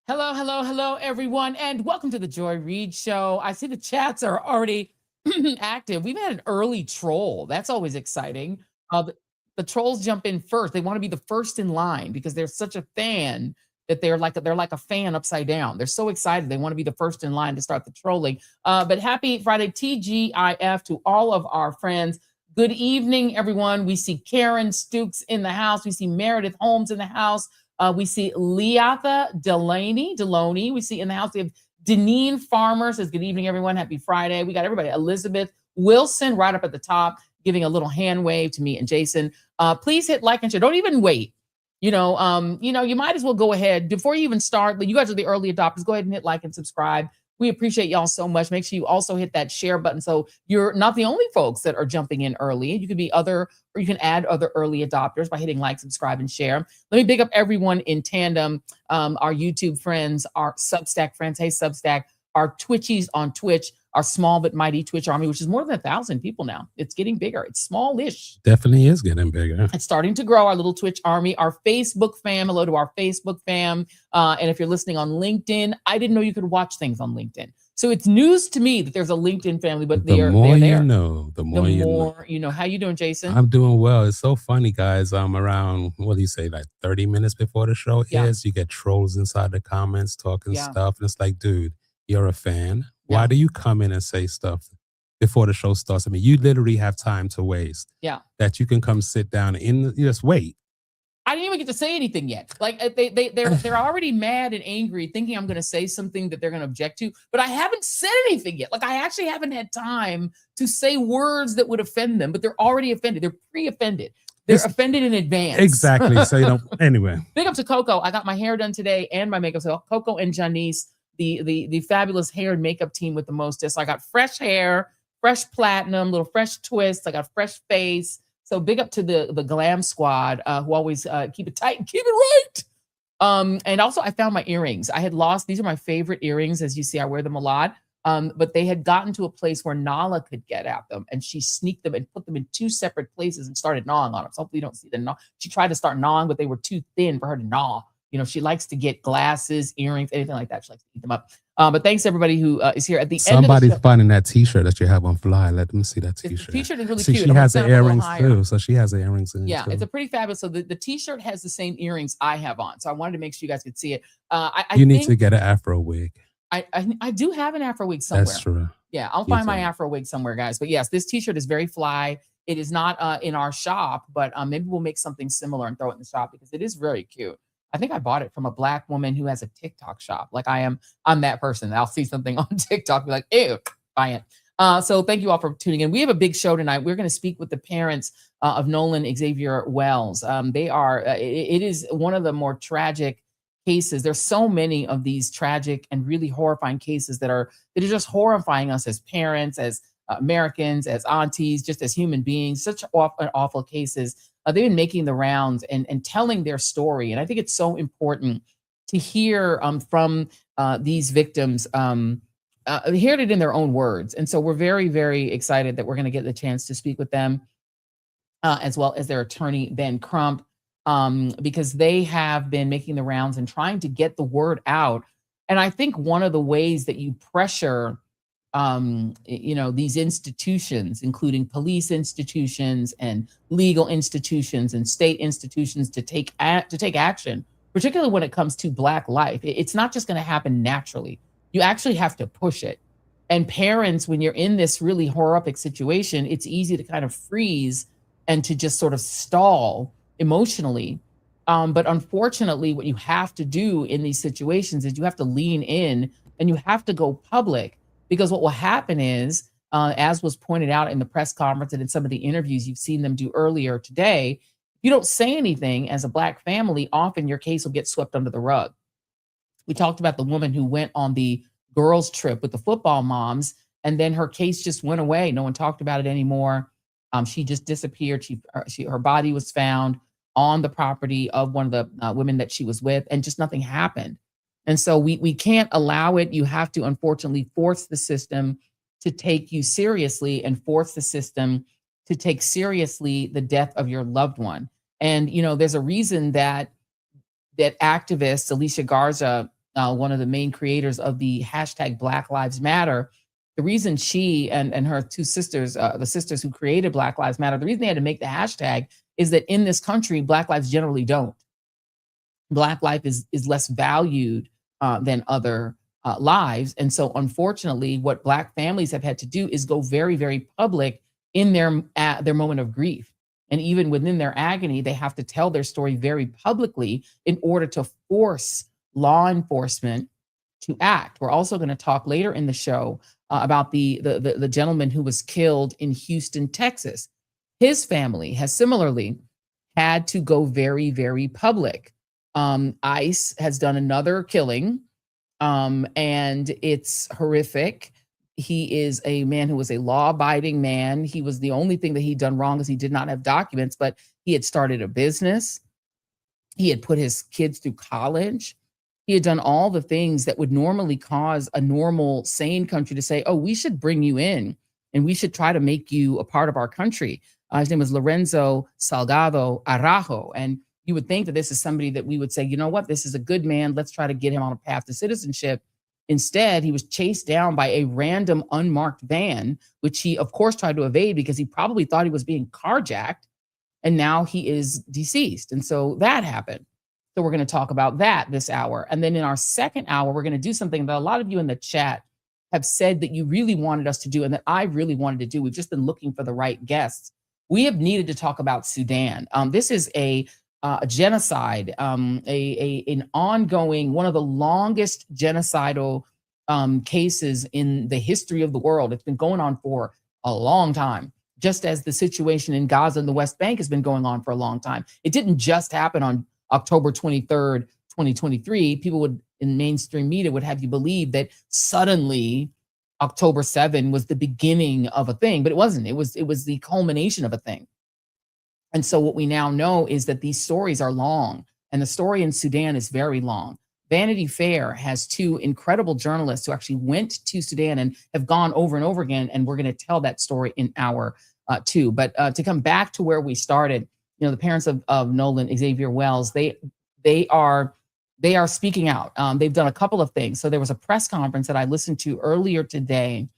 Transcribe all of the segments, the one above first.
Hello, hello, hello, everyone, and welcome to the Joy Reid Show. I see the chats are already active. We've had an early troll. That's always exciting. The trolls jump in first. They want to be the first in line because they're such a fan that they're like a fan upside down. They're so excited. They want to be the first in line to start the trolling. But happy Friday, TGIF, to all of our friends. Good evening, everyone. We see Karen Stukes in the house. We see Meredith Holmes in the house. We see Leatha Deloney. We see in the house, we have Deneen Farmer says, good evening, everyone. Happy Friday. We got everybody. Elizabeth Wilson right up at the top, giving a little hand wave to me and Jason. Please hit like and share. Don't even wait. You might as well go ahead before you even start. But you guys are the early adopters. Go ahead and hit like and subscribe. We appreciate y'all so much. Make sure you also hit that share button so you're not the only folks that are jumping in early. You can be other, or you can add other early adopters by hitting like, subscribe, and share. Let me big up everyone in tandem, our YouTube friends, our Substack friends. Hey, Substack, our Twitchies on Twitch, our small but mighty Twitch army, which is more than 1,000 people now. It's getting bigger. It's smallish. Definitely is getting bigger. It's starting to grow, our little Twitch army. Our Facebook fam, hello to our Facebook fam. And if you're listening on LinkedIn, I didn't know you could watch things on LinkedIn. So it's news to me that there's a LinkedIn family, but the more you know, the more you know. How you doing, Jason? I'm doing well. It's so funny, guys. I'm around, what do you say, like 30 minutes before the show airs, you get trolls inside the comments talking stuff. And it's like, dude, you're a fan. Why do you come in and say stuff before the show starts? I mean, you literally have time to waste. Yeah. That you can come sit down and just wait. I didn't even get to say anything yet. Like they're already mad and angry, thinking I'm going to say something that they're going to object to, but I haven't said anything yet. Like I actually haven't had time to say words that would offend them, but they're already offended. They're pre-offended. They're offended in advance. Exactly. So anyway. Big up to Coco. I got my hair done today and my makeup. So Coco and Janice, the fabulous hair and makeup team with the mostest. So I got fresh hair, fresh platinum, little fresh twists. I got fresh face. So big up to the glam squad who always keep it tight and keep it right. And also I found my earrings. I had lost, these are my favorite earrings. As you see, I wear them a lot. But they had gotten to a place where Nala could get at them, and she sneaked them and put them in two separate places and started gnawing on them. So hopefully you don't see the gnaw. She tried to start gnawing, but they were too thin for her to gnaw. You know, she likes to get glasses, earrings, anything like that. She likes to eat them up. But thanks everybody who is here at the end. Somebody's finding that T-shirt that you have on fly. Let them see that T-shirt. The T-shirt is really cute. She has the earrings too. So she has the earrings in it too. It's a pretty fabulous. So the T-shirt has the same earrings I have on. So I wanted to make sure you guys could see it. You need to get an Afro wig. I do have an Afro wig somewhere. That's true. Yeah, I'll find my Afro wig somewhere, guys. But yes, this T-shirt is very fly. It is not in our shop, but maybe we'll make something similar and throw it in the shop because it is very cute. I think I bought it from a Black woman who has a TikTok shop. Like I'm that person. I'll see something on TikTok, be like, ew, buy it. So thank you all for tuning in. We have a big show tonight. We're going to speak with the parents of Nolan Xavier Wells. They are, it is one of the more tragic cases. There's so many of these tragic and really horrifying cases that are just horrifying us as parents, as Americans, as aunties, just as human beings. Such awful cases. They've been making the rounds and telling their story. And I think it's so important to hear from these victims, hear it in their own words. And so we're very, very excited that we're going to get the chance to speak with them, as well as their attorney, Ben Crump, because they have been making the rounds and trying to get the word out. And I think one of the ways that you pressure these institutions, including police institutions and legal institutions and state institutions, to take action, particularly when it comes to Black life. It's not just going to happen naturally. You actually have to push it. And parents, when you're in this really horrific situation, it's easy to kind of freeze and to just sort of stall emotionally. But unfortunately, what you have to do in these situations is you have to lean in and you have to go public. Because what will happen is, as was pointed out in the press conference and in some of the interviews you've seen them do earlier today, if you don't say anything as a Black family, often your case will get swept under the rug. We talked about the woman who went on the girls' trip with the football moms, and then her case just went away. No one talked about it anymore. She just disappeared. Her body was found on the property of one of the women that she was with, and just nothing happened. And so we can't allow it. You have to, unfortunately, force the system to take you seriously and force the system to take seriously the death of your loved one. And, there's a reason that activist Alicia Garza one of the main creators of the hashtag Black Lives Matter. The reason she and her two sisters, the sisters who created Black Lives Matter, the reason they had to make the hashtag is that in this country, Black lives generally don't. Black life is less valued than other lives. And so unfortunately, what Black families have had to do is go very, very public in their moment of grief. And even within their agony, they have to tell their story very publicly in order to force law enforcement to act. We're also going to talk later in the show about the gentleman who was killed in Houston, Texas. His family has similarly had to go very, very public. ICE has done another killing, and it's horrific. He is a man who was a law-abiding man. He was the only thing that he'd done wrong is he did not have documents, but he had started a business. He had put his kids through college. He had done all the things that would normally cause a normal, sane country to say, oh, we should bring you in and we should try to make you a part of our country. His name was Lorenzo Salgado Arajo. And you would think that this is somebody that we would say, you know what, this is a good man. Let's try to get him on a path to citizenship. Instead, he was chased down by a random unmarked van, which he, of course, tried to evade because he probably thought he was being carjacked. And now he is deceased. And so that happened. So we're going to talk about that this hour. And then in our second hour, we're going to do something that a lot of you in the chat have said that you really wanted us to do and that I really wanted to do. We've just been looking for the right guests. We have needed to talk about Sudan. This is a genocide, an ongoing, one of the longest genocidal cases in the history of the world. It's been going on for a long time, just as the situation in Gaza and the West Bank has been going on for a long time. It didn't just happen on October 23rd, 2023. People would, in mainstream media, would have you believe that suddenly October 7 was the beginning of a thing, but it wasn't. It was the culmination of a thing. And so what we now know is that these stories are long, and the story in Sudan is very long. Vanity Fair has two incredible journalists who actually went to Sudan and have gone over and over again, and we're going to tell that story in hour two. But to come back to where we started, you know, the parents of Nolan Xavier Wells, they are speaking out. They've done a couple of things. So there was a press conference that I listened to earlier today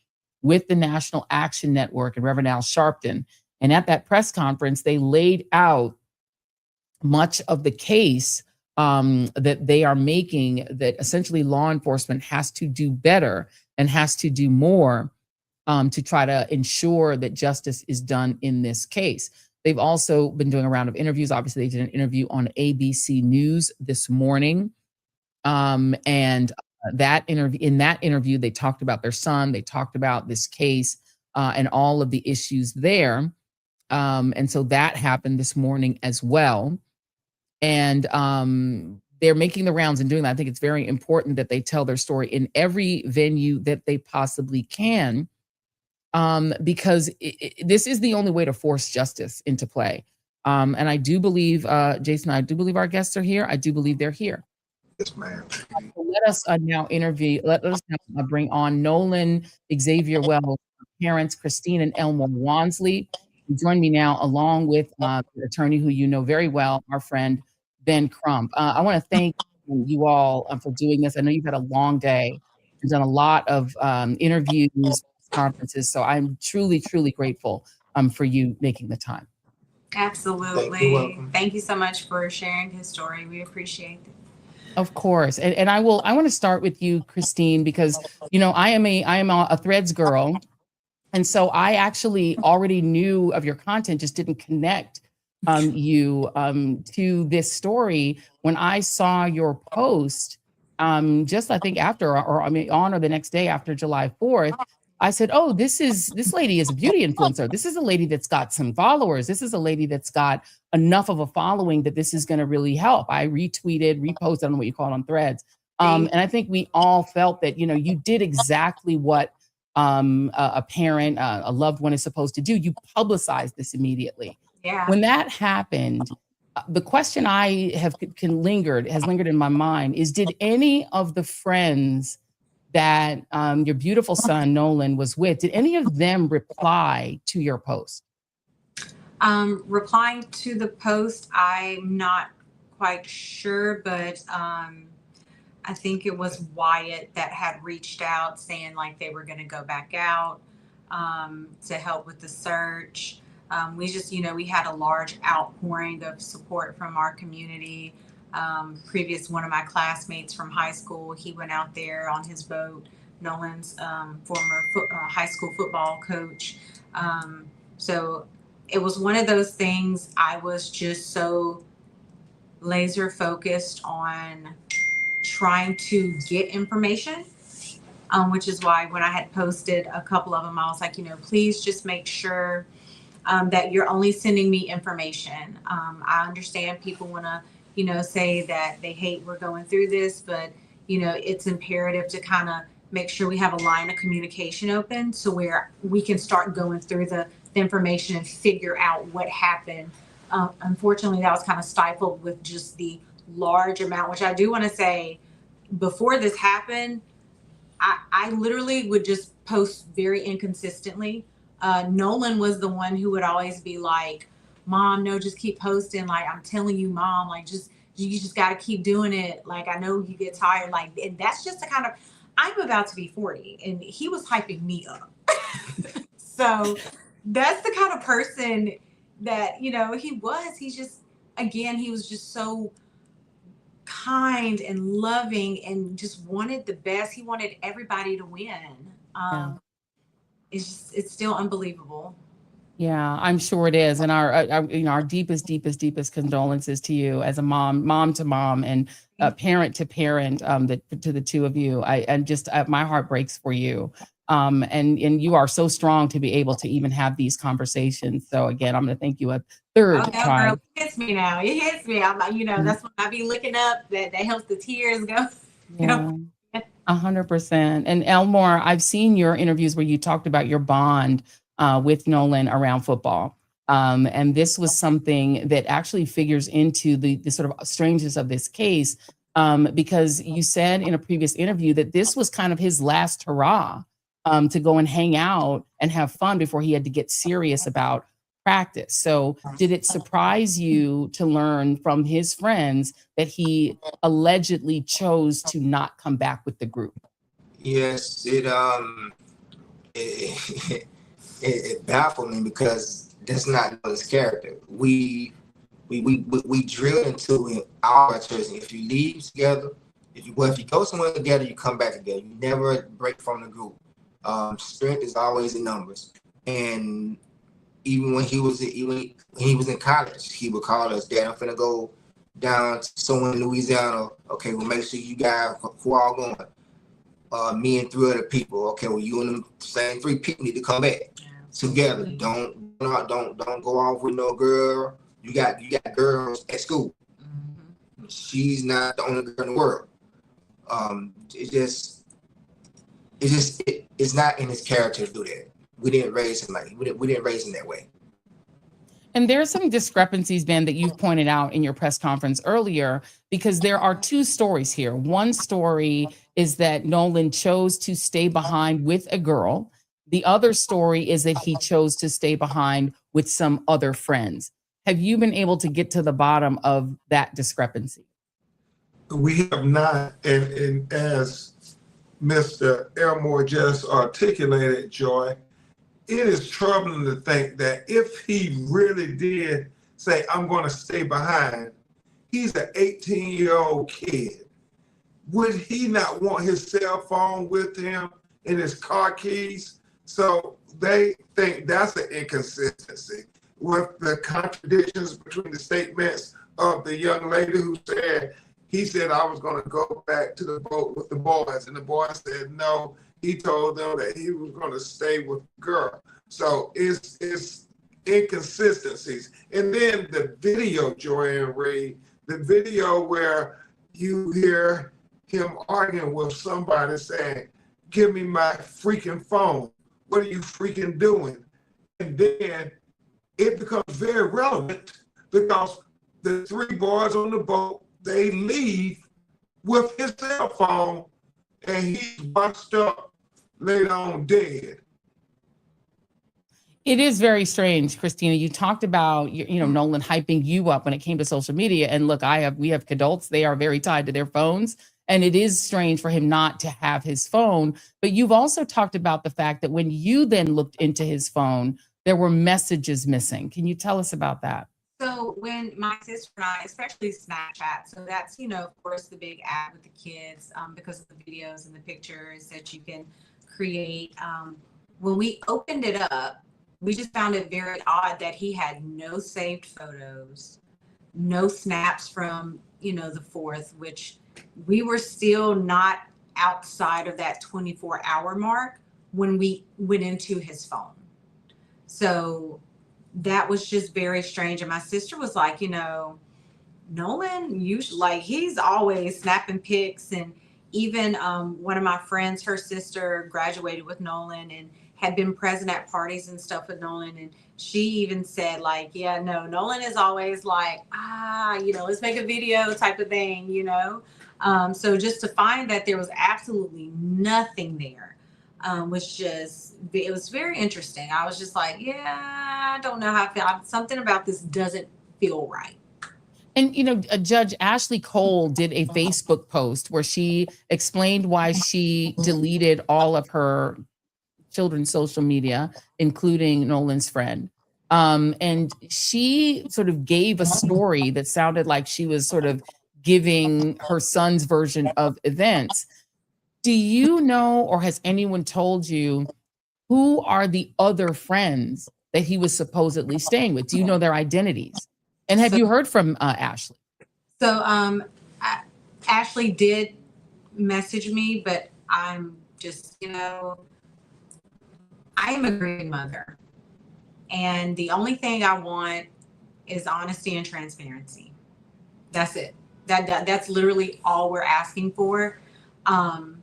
with the National Action Network and Reverend Al Sharpton. And at that press conference, they laid out much of the case that they are making, that essentially law enforcement has to do better and has to do more to try to ensure that justice is done in this case. They've also been doing a round of interviews. Obviously, they did an interview on ABC News this morning. In that interview, they talked about their son. They talked about this case and all of the issues there. And so that happened this morning as well. And they're making the rounds and doing that. I think it's very important that they tell their story in every venue that they possibly can. Because this is the only way to force justice into play. And I do believe, Jason, I do believe our guests are here. I do believe they're here. Yes, ma'am. So let us now let us now bring on Nolan Xavier Wells' parents, Christine and Elmore Wansley, who join me now along with the attorney who you know very well, our friend, Ben Crump. I want to thank you all for doing this. I know you've had a long day. You've done a lot of interviews, conferences. So I'm truly, truly grateful for you making the time. Absolutely. Thank you so much for sharing his story. We appreciate it. Of course. And I want to start with you, Christine, because, you know, I am a Threads girl. And so I actually already knew of your content, just didn't connect you to this story. When I saw your post, just I think after, on or the next day after July 4th, I said, oh, this lady is a beauty influencer. This is a lady that's got some followers. This is a lady that's got enough of a following that this is going to really help. I reposted, I don't know what you call it on Threads. And I think we all felt that, you know, you did exactly what a parent, a loved one is supposed to do. You publicized this immediately. Yeah. When that happened, the question I has lingered in my mind is, did any of the friends that your beautiful son Nolan was with, did any of them reply to your post? Replying to the post, I'm not quite sure, but I think it was Wyatt that had reached out saying like they were going to go back out to help with the search. We just, we had a large outpouring of support from our community. One of my classmates from high school, he went out there on his boat, Nolan's former high school football coach. So it was one of those things. I was just so laser focused on trying to get information, which is why when I had posted a couple of them, I was like, please just make sure that you're only sending me information. I understand people want to, say that they hate we're going through this, but, it's imperative to kind of make sure we have a line of communication open so where we can start going through the information and figure out what happened. Unfortunately, that was kind of stifled with just the large amount, which I do want to say, before this happened, I literally would just post very inconsistently. Nolan was the one who would always be like, Mom, no, just keep posting. Like, I'm telling you, Mom, like, you just got to keep doing it. Like, I know you get tired. Like, and that's just the kind of, I'm about to be 40 and he was hyping me up. So that's the kind of person that, he was. He's just, again, he was just so kind and loving and just wanted the best. He wanted everybody to win. It's still unbelievable. Yeah, I'm sure it is. And our deepest condolences to you as a mom to mom, and parent to parent, to the two of you. My heart breaks for you. And you are so strong to be able to even have these conversations. So again, I'm going to thank you a third time. Girl, it hits me now. It hits me. I'm like, that's when I be looking up. That helps the tears go. Yeah. 100%. And Elmore, I've seen your interviews where you talked about your bond with Nolan around football. And this was something that actually figures into the sort of strangeness of this case, because you said in a previous interview that this was kind of his last hurrah to go and hang out and have fun before he had to get serious about practice. So did it surprise you to learn from his friends that he allegedly chose to not come back with the group? Yes, it baffled me because that's not his character. We drill into our tourism. If you leave together, if you go somewhere together, you come back together. You never break from the group. Strength is always in numbers. And even when he was in college, he would call us, Dad, I'm finna go down to somewhere in Louisiana. Okay, well, make sure you guys who are all going. Me and 3 other people. Okay, well, you and them same 3 people need to come back together. Don't go off with no girl. You got girls at school. Mm-hmm. She's not the only girl in the world. It's not in his character to do that. We didn't raise him we didn't raise him that way. And there's some discrepancies, Ben, that you've pointed out in your press conference earlier, because there are 2 stories here. One story is that Nolan chose to stay behind with a girl. The other story is that he chose to stay behind with some other friends. Have you been able to get to the bottom of that discrepancy? We have not, and as Mr. Elmore just articulated, Joy, it is troubling to think that if he really did say, I'm going to stay behind, he's an 18-year-old kid. Would he not want his cell phone with him and his car keys? So they think that's an inconsistency with the contradictions between the statements of the young lady who said, he said, I was going to go back to the boat with the boys. And the boys said, no, he told them that he was going to stay with the girl. So it's inconsistencies. And then the video, Joy and Reid, the video where you hear him arguing with somebody saying, give me my freaking phone. What are you freaking doing? And then it becomes very relevant because the 3 boys on the boat, they leave with his cell phone and he's washed up, laid on dead. It is very strange, Christina. You talked about, Nolan hyping you up when it came to social media. And look, we have adults, they are very tied to their phones. And it is strange for him not to have his phone. But you've also talked about the fact that when you then looked into his phone, there were messages missing. Can you tell us about that? So when my sister and I, especially Snapchat, so that's, of course, the big app with the kids because of the videos and the pictures that you can create. When we opened it up, we just found it very odd that he had no saved photos, no snaps from, the 4th, which we were still not outside of that 24-hour mark when we went into his phone. So that was just very strange. And my sister was like, Nolan, he's always snapping pics. And even one of my friends, her sister graduated with Nolan and had been present at parties and stuff with Nolan. And she even said Nolan is always like, let's make a video type of thing, So just to find that there was absolutely nothing there it was very interesting. I was just like, I don't know how I feel. Something about this doesn't feel right. And, Judge Ashley Cole did a Facebook post where she explained why she deleted all of her children's social media, including Nolan's friend. And she sort of gave a story that sounded like she was sort of giving her son's version of events. Do you know, or has anyone told you, who are the other friends that he was supposedly staying with? Do you know their identities? And have you heard from Ashley? So Ashley did message me, but I'm just, I am a grieving mother. And the only thing I want is honesty and transparency. That's it. That's literally all we're asking for. I'm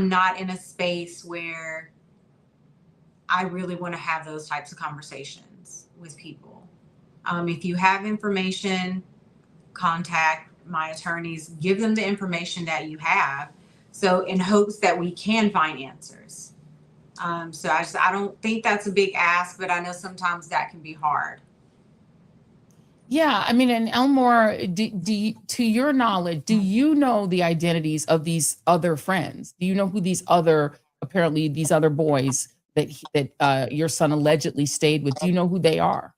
not in a space where I really want to have those types of conversations with people. If you have information, contact my attorneys, give them the information that you have. So in hopes that we can find answers. So I don't think that's a big ask, but I know sometimes that can be hard. Yeah, I mean, and Elmore, to your knowledge, do you know the identities of these other friends? Do you know who these other boys that your son allegedly stayed with? Do you know who they are?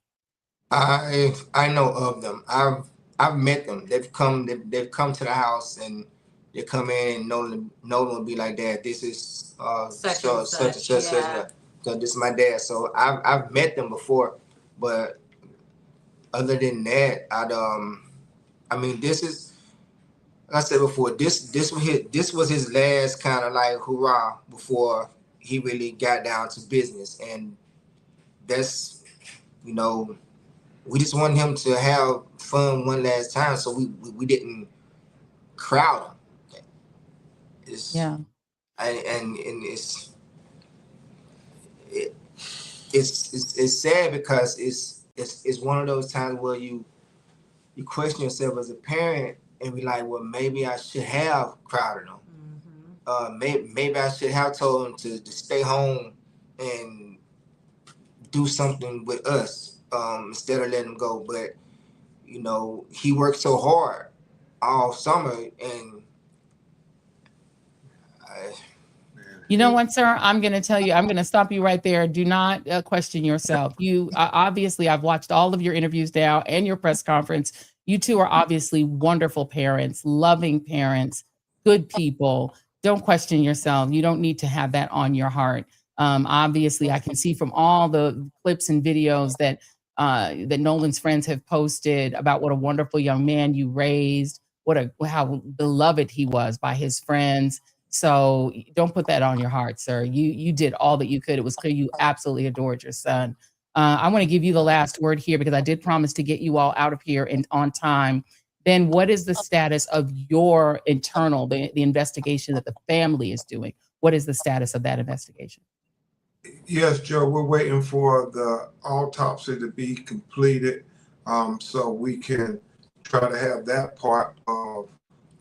I know of them. I've met them. They've come to the house and they come in and Nolan will be like, Dad, this is such. So this is my dad. So I've met them before, but other than that, this is, like I said before, this was his last kind of like hurrah before he really got down to business. And that's, we just wanted him to have fun one last time, so we didn't crowd him. It's sad because it's one of those times where you question yourself as a parent and be like, well, maybe I should have crowded him. Mm-hmm. Maybe I should have told him to stay home and do something with us instead of letting him go. But, he worked so hard all summer and you know what, sir? I'm going to tell you, I'm going to stop you right there. Do not question yourself. You obviously, I've watched all of your interviews now and your press conference. You two are obviously wonderful parents, loving parents, good people. Don't question yourself. You don't need to have that on your heart. Obviously, I can see from all the clips and videos that Nolan's friends have posted about what a wonderful young man you raised, how beloved he was by his friends. So don't put that on your heart, sir. You did all that you could. It was clear you absolutely adored your son. I want to give you the last word here because I did promise to get you all out of here and on time. Then what is the status of your internal, the investigation that the family is doing? What is the status of that investigation? Yes, Joe, we're waiting for the autopsy to be completed so we can try to have that part of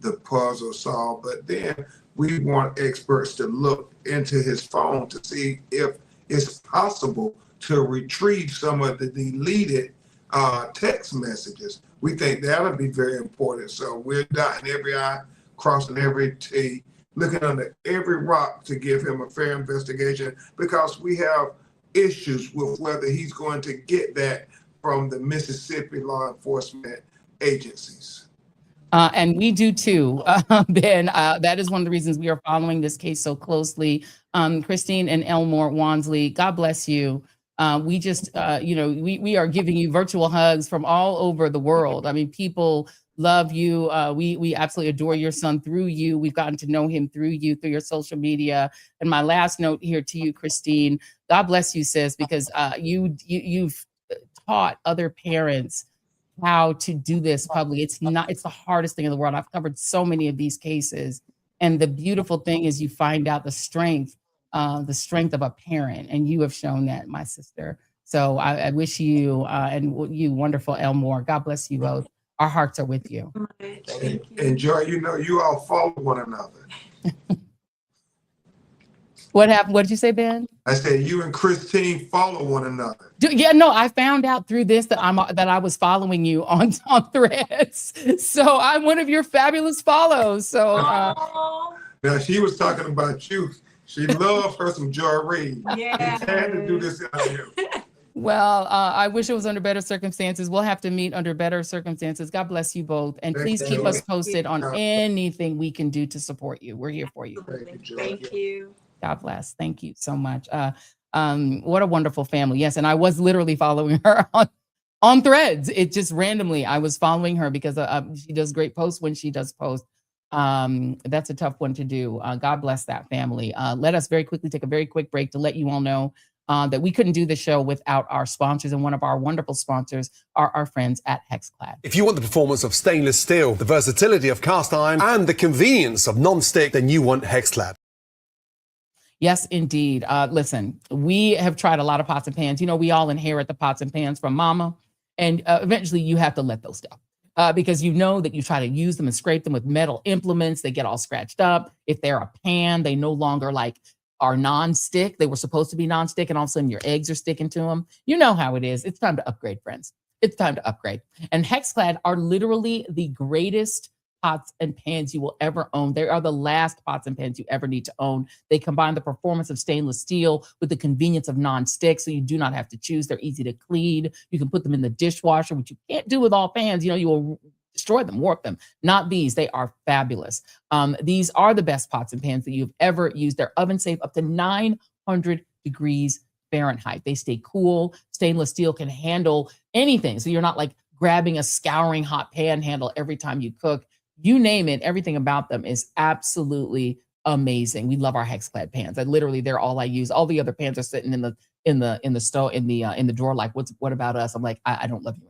the puzzle solved. But then we want experts to look into his phone to see if it's possible to retrieve some of the deleted text messages. we think that'll be very important. So we're dotting every I, crossing every T, looking under every rock to give him a fair investigation, because we have issues with whether he's going to get that from the Mississippi law enforcement agencies. And we do too, Ben. That is one of the reasons we are following this case so closely. Christine and Elmore Wansley, God bless you. We just, we are giving you virtual hugs from all over the world. I mean, people love you. We absolutely adore your son through you. We've gotten to know him through you, through your social media. And my last note here to you, Christine, God bless you, sis, because you've taught other parents how to do this publicly. It's the hardest thing in the world. I've covered so many of these cases. And the beautiful thing is you find out the strength of a parent. And you have shown that, my sister. So I wish you and you wonderful Elmore, God bless you both. Our hearts are with you. And Joy, you all follow one another. What happened? What did you say, Ben? I said you and Christine follow one another. I found out through this that I was following you on Threads. So I'm one of your fabulous follows. So now she was talking about you. She loved her some Joy Reid. Yeah. You had to do this interview. Well, I wish it was under better circumstances. We'll have to meet under better circumstances. God bless you both. And please keep us posted on anything we can do to support you. We're here for you. Thank you. God bless. Thank you so much. What a wonderful family. Yes, and I was literally following her on Threads. It just randomly, I was following her because she does great posts when she does post. That's a tough one to do. God bless that family. Let us very quickly take a very quick break to let you all know that we couldn't do the show without our sponsors, and one of our wonderful sponsors are our friends at Hexclad. If you want the performance of stainless steel, the versatility of cast iron, and the convenience of non-stick, then you want Hexclad. Yes, indeed. Listen, we have tried a lot of pots and pans. We all inherit the pots and pans from mama, and eventually you have to let those go because that you try to use them and scrape them with metal implements. They get all scratched up. If they're a pan, they no longer are non-stick. They were supposed to be non-stick, and all of a sudden your eggs are sticking to them. You know how it is. It's time to upgrade, friends. It's time to upgrade. And Hexclad are literally the greatest pots and pans you will ever own. They are the last pots and pans you ever need to own. They combine the performance of stainless steel with the convenience of non-stick, so you do not have to choose. They're easy to clean. You can put them in the dishwasher, which you can't do with all pans. You will destroy them, warp them. Not these. They are fabulous. These are the best pots and pans that you've ever used. They're oven safe up to 900 degrees Fahrenheit. They stay cool. Stainless steel can handle anything. So you're not grabbing a scouring hot pan handle every time you cook. You name it, everything about them is absolutely amazing. We love our Hexclad pans. They're all I use. All the other pans are sitting in the stove, in the drawer. What about us? I'm I don't love you.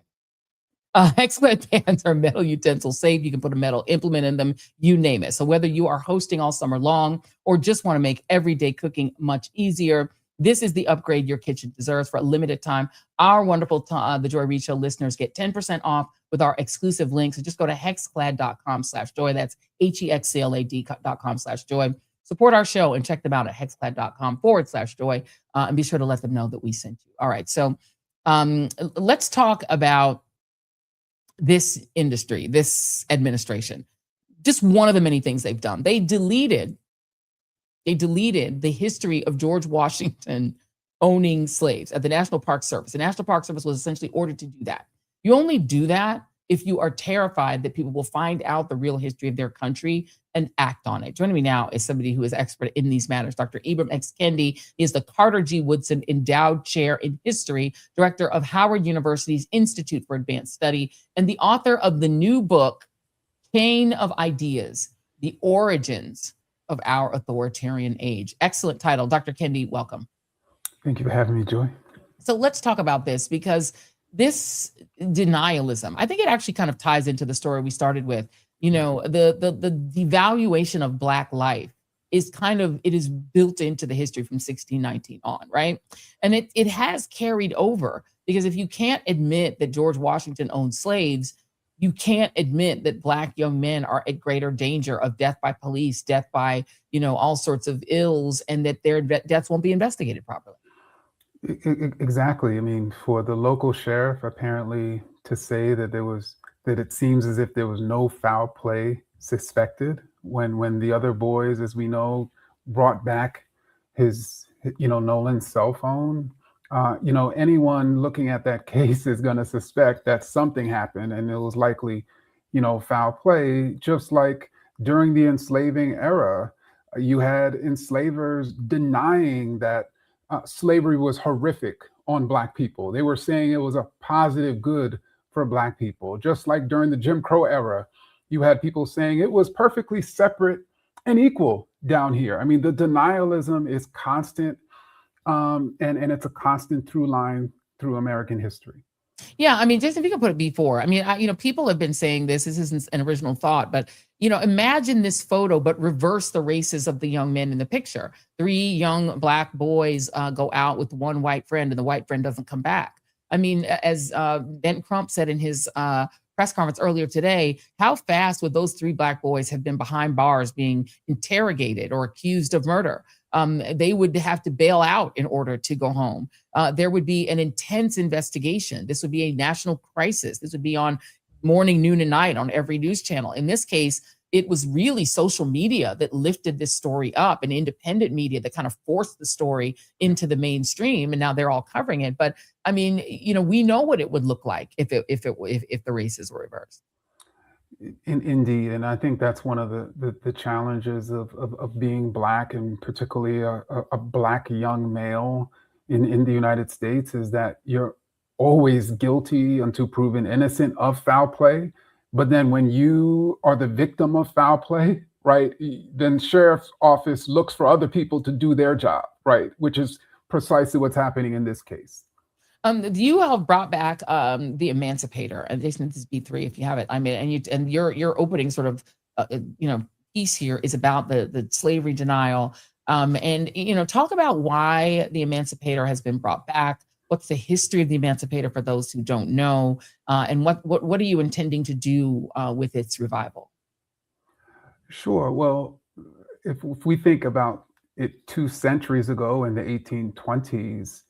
Hexclad pans are metal utensils safe. You can put a metal implement in them, you name it. So whether you are hosting all summer long or just want to make everyday cooking much easier, this is the upgrade your kitchen deserves. For a limited time, our wonderful The Joy Reid Show listeners get 10% off with our exclusive link. So just go to hexclad.com/joy. That's HEXCLAD.com/joy. Support our show and check them out at hexclad.com/joy. And be sure to let them know that we sent you. All right. So let's talk about this industry, this administration. Just one of the many things they've done. They deleted the history of George Washington owning slaves at the National Park Service. The National Park Service was essentially ordered to do that. You only do that if you are terrified that people will find out the real history of their country and act on it. Joining me now is somebody who is expert in these matters. Dr. Ibram X. Kendi is the Carter G. Woodson Endowed Chair in History, director of Howard University's Institute for Advanced Study, and the author of the new book, Chain of Ideas, The Origins of Our Authoritarian Age. Excellent title. Dr. Kendi, welcome. Thank you for having me, Joy. So let's talk about this, because this denialism, I think it actually kind of ties into the story we started with. The devaluation of Black life is it is built into the history from 1619 on, right? And it has carried over, because if you can't admit that George Washington owned slaves, you can't admit that Black young men are at greater danger of death by police, death by, all sorts of ills, and that their deaths won't be investigated properly. Exactly. I mean, for the local sheriff, apparently, to say that there was that it seems as if there was no foul play suspected when the other boys, as we know, brought back his Nolan's cell phone. Anyone looking at that case is going to suspect that something happened, and it was likely, foul play. Just like during the enslaving era, you had enslavers denying that slavery was horrific on Black people. They were saying it was a positive good for Black people. Just like during the Jim Crow era, you had people saying it was perfectly separate and equal down here. I mean, the denialism is constant, and it's a constant through line through American history. Yeah, I mean, just if you could put it before, I mean, people have been saying this isn't an original thought, but, imagine this photo, but reverse the races of the young men in the picture. 3 young Black boys go out with one white friend, and the white friend doesn't come back. I mean, as Ben Crump said in his press conference earlier today, how fast would those 3 Black boys have been behind bars being interrogated or accused of murder? They would have to bail out in order to go home. There would be an intense investigation. This would be a national crisis. This would be on morning, noon, and night on every news channel. In this case, it was really social media that lifted this story up, and independent media that kind of forced the story into the mainstream, and now they're all covering it. But I mean, we know what it would look like if the races were reversed. Indeed, and I think that's one of the challenges of being Black, and particularly a Black young male in the United States, is that you're always guilty until proven innocent of foul play. But then when you are the victim of foul play, right, then sheriff's office looks for other people to do their job, right, which is precisely what's happening in this case. You have brought back the Emancipator, and this is B3 if you have it. I mean, and your opening sort of piece here is about the slavery denial, and talk about why the Emancipator has been brought back. What's the history of the Emancipator for those who don't know, and what are you intending to do with its revival? Sure. Well, if we think about it 2 centuries ago in the 1820s.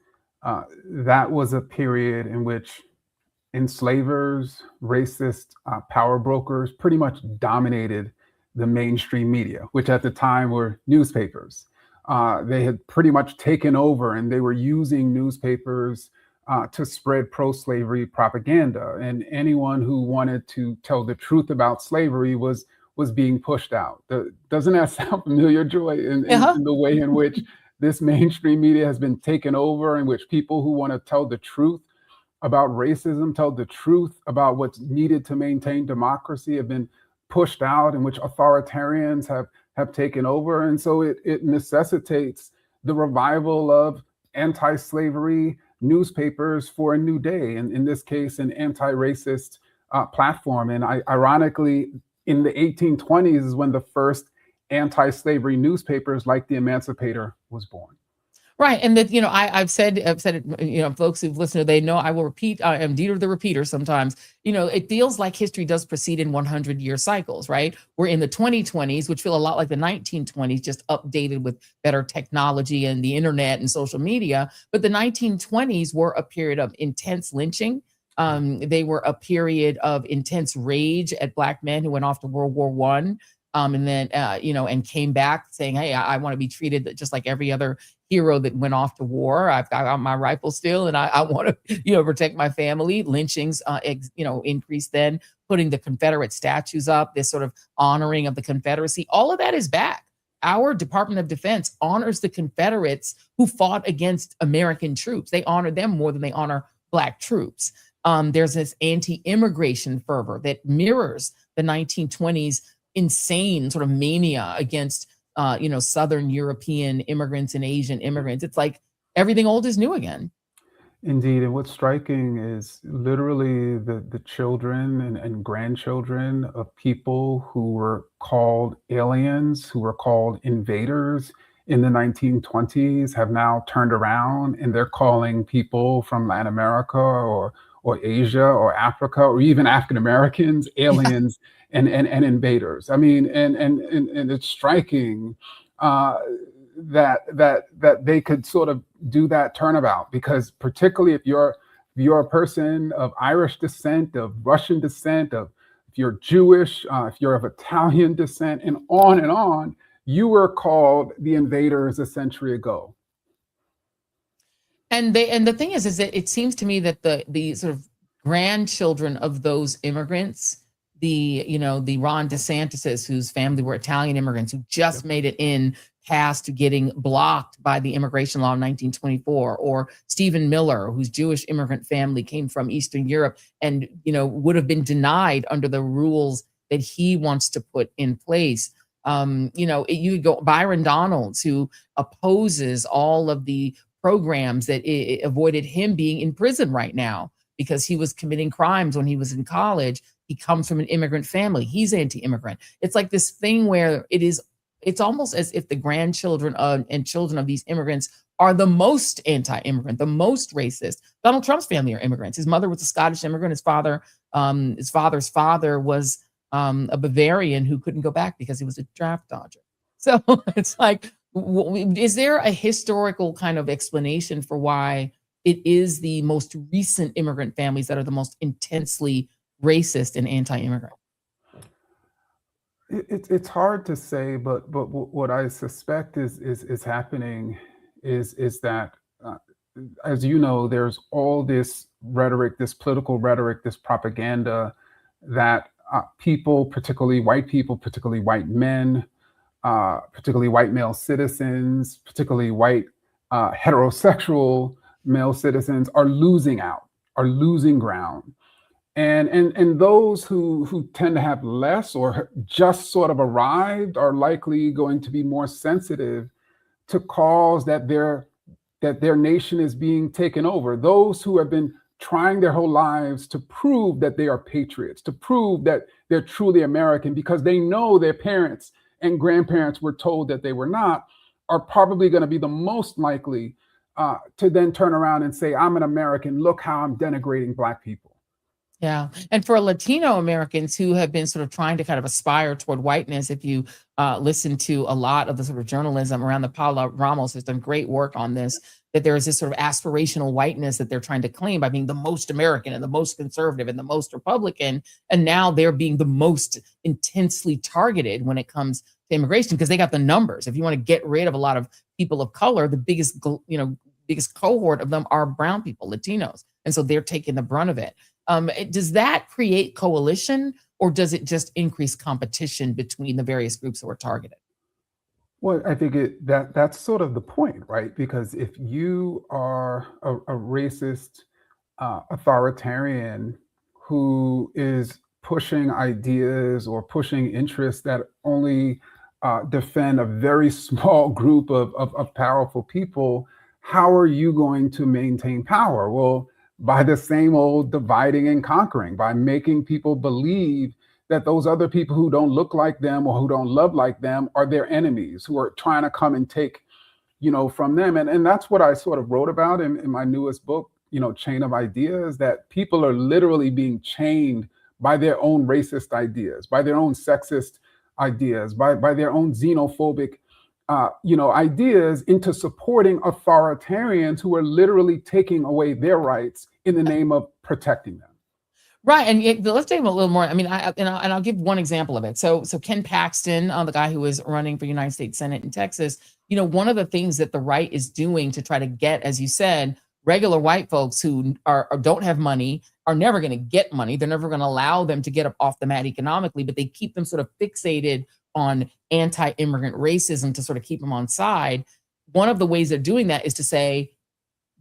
That was a period in which enslavers, racist power brokers pretty much dominated the mainstream media, which at the time were newspapers. They had pretty much taken over, and they were using newspapers to spread pro-slavery propaganda. And anyone who wanted to tell the truth about slavery was being pushed out. Doesn't that sound familiar, Joy, in the way in which this mainstream media has been taken over, in which people who want to tell the truth about racism, tell the truth about what's needed to maintain democracy, have been pushed out, in which authoritarians have taken over? And so it necessitates the revival of anti-slavery newspapers for a new day, and in this case, an anti-racist platform. And ironically, in the 1820s is when the first anti-slavery newspapers like the Emancipator was born. Right. And that, I've said it, folks who've listened, they know I will repeat. I am Dieter the repeater sometimes. It feels like history does proceed in 100-year cycles, right? We're in the 2020s, which feel a lot like the 1920s, just updated with better technology and the internet and social media. But the 1920s were a period of intense lynching. They were a period of intense rage at Black men who went off to World War I. And then, and came back saying, hey, I want to be treated just like every other hero that went off to war. I've got my rifle still, and I want to, protect my family. Lynchings, increased then, putting the Confederate statues up, this sort of honoring of the Confederacy. All of that is back. Our Department of Defense honors the Confederates who fought against American troops. They honor them more than they honor Black troops. There's this anti-immigration fervor that mirrors the 1920s insane sort of mania against, Southern European immigrants and Asian immigrants. It's like everything old is new again. Indeed. And what's striking is literally the children and grandchildren of people who were called aliens, who were called invaders in the 1920s have now turned around, and they're calling people from Latin America or Asia or Africa or even African Americans aliens. Yeah. And invaders. I mean, and it's striking that they could sort of do that turnabout, because particularly if you're if you're a person of Irish descent, of Russian descent, if you're Jewish, if you're of Italian descent, and on, you were called the invaders a century ago. And the thing is that it seems to me that the sort of grandchildren of those immigrants, the Ron DeSantis, whose family were Italian immigrants who just made it in past to getting blocked by the immigration law in 1924, or Stephen Miller, whose Jewish immigrant family came from Eastern Europe and would have been denied under the rules that he wants to put in place. You go Byron Donalds, who opposes all of the programs that avoided him being in prison right now because he was committing crimes when he was in college. He comes from an immigrant family. He's anti-immigrant. It's like this thing where it's almost as if the grandchildren and children of these immigrants are the most anti-immigrant, the most racist. Donald Trump's family are immigrants. His mother was a Scottish immigrant. His father's father was a Bavarian who couldn't go back because he was a draft dodger. So it's like, is there a historical kind of explanation for why it is the most recent immigrant families that are the most intensely racist and anti-immigrant? It's hard to say, but what I suspect is happening is that, as you know, there's all this rhetoric, this political rhetoric, this propaganda that people, particularly white men, particularly white male citizens, particularly white heterosexual male citizens are losing ground. And those who tend to have less or just sort of arrived are likely going to be more sensitive to calls that their nation is being taken over. Those who have been trying their whole lives to prove that they are patriots, to prove that they're truly American because they know their parents and grandparents were told that they were not, are probably going to be the most likely to then turn around and say, I'm an American, look how I'm denigrating Black people. Yeah. And for Latino Americans who have been sort of trying to kind of aspire toward whiteness, if you listen to a lot of the sort of journalism around the Paula Ramos has done great work on this, that there is this sort of aspirational whiteness that they're trying to claim by being the most American and the most conservative and the most Republican. And now they're being the most intensely targeted when it comes to immigration because they got the numbers. If you want to get rid of a lot of people of color, the biggest cohort of them are brown people, Latinos. And so they're taking the brunt of it. Does that create coalition or does it just increase competition between the various groups that were targeted? Well, I think that's sort of the point, right? Because if you are a racist authoritarian who is pushing ideas or pushing interests that only defend a very small group of powerful people, how are you going to maintain power? Well, by the same old dividing and conquering, by making people believe that those other people who don't look like them or who don't love like them are their enemies, who are trying to come and take, from them. And that's what I sort of wrote about in my newest book, Chain of Ideas, that people are literally being chained by their own racist ideas, by their own sexist ideas, by their own xenophobic ideas into supporting authoritarians who are literally taking away their rights in the name of protecting them. Right, and let's take a little more. I mean, I'll give one example of it. So Ken Paxton, the guy who is running for United States Senate in Texas, one of the things that the right is doing to try to get, as you said, regular white folks who don't have money are never going to get money. They're never going to allow them to get up off the mat economically, but they keep them sort of fixated on anti-immigrant racism to sort of keep them on side. One of the ways they're doing that is to say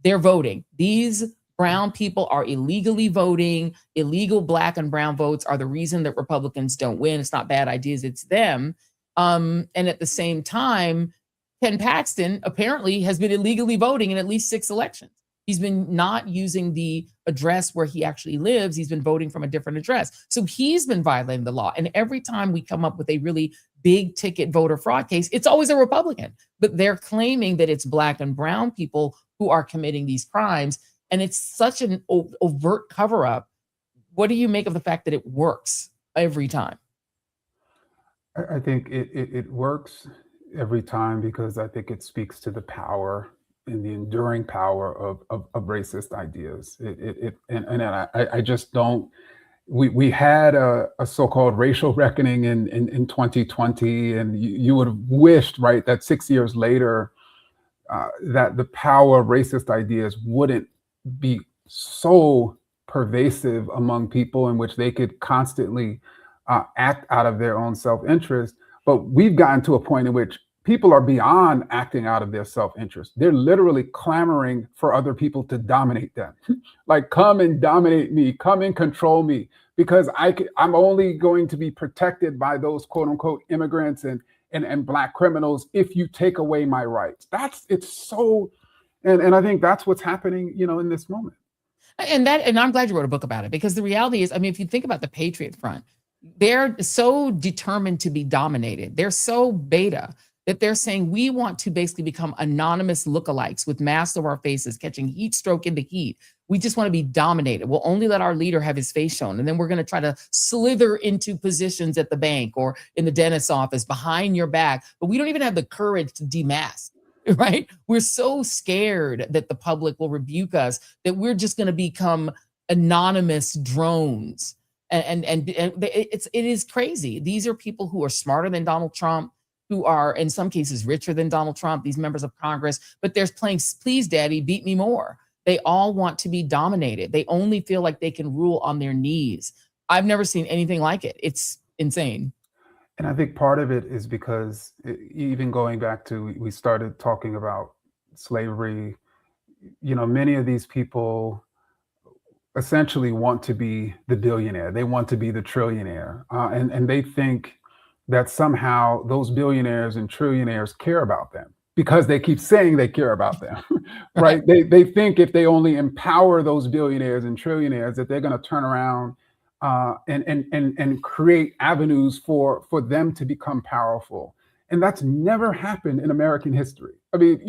they're voting. These brown people are illegally voting. Illegal Black and brown votes are the reason that Republicans don't win. It's not bad ideas, it's them. And at the same time, Ken Paxton apparently has been illegally voting in at least 6 elections. He's been not using the address where he actually lives. He's been voting from a different address. So he's been violating the law. And every time we come up with a really big ticket voter fraud case, it's always a Republican. But they're claiming that it's Black and brown people who are committing these crimes. And it's such an overt cover up. What do you make of the fact that it works every time? I think it works every time because I think it speaks to the power in the enduring power of racist ideas. I just don't. We had a so-called racial reckoning in 2020, and you would have wished, right, that 6 years later, that the power of racist ideas wouldn't be so pervasive among people in which they could constantly act out of their own self-interest. But we've gotten to a point in which people are beyond acting out of their self-interest. They're literally clamoring for other people to dominate them. Like, come and dominate me, come and control me, because I'm only going to be protected by those quote unquote immigrants and Black criminals if you take away my rights. It's so, and I think that's what's happening, in this moment. And I'm glad you wrote a book about it, because the reality is, I mean, if you think about the Patriot Front, they're so determined to be dominated. They're so beta that they're saying we want to basically become anonymous lookalikes with masks over our faces, catching heat stroke in the heat. We just want to be dominated. We'll only let our leader have his face shown. And then we're going to try to slither into positions at the bank or in the dentist's office behind your back. But we don't even have the courage to demask, right? We're so scared that the public will rebuke us that we're just going to become anonymous drones. And it is crazy. These are people who are smarter than Donald Trump, who are in some cases richer than Donald Trump, these members of Congress, but they're playing, please, daddy, beat me more. They all want to be dominated. They only feel like they can rule on their knees. I've never seen anything like it. It's insane. And I think part of it is because even going back to, we started talking about slavery, many of these people essentially want to be the billionaire. They want to be the trillionaire. And they think that somehow those billionaires and trillionaires care about them because they keep saying they care about them, right? They think if they only empower those billionaires and trillionaires that they're going to turn around and create avenues for them to become powerful. And that's never happened in American history. I mean,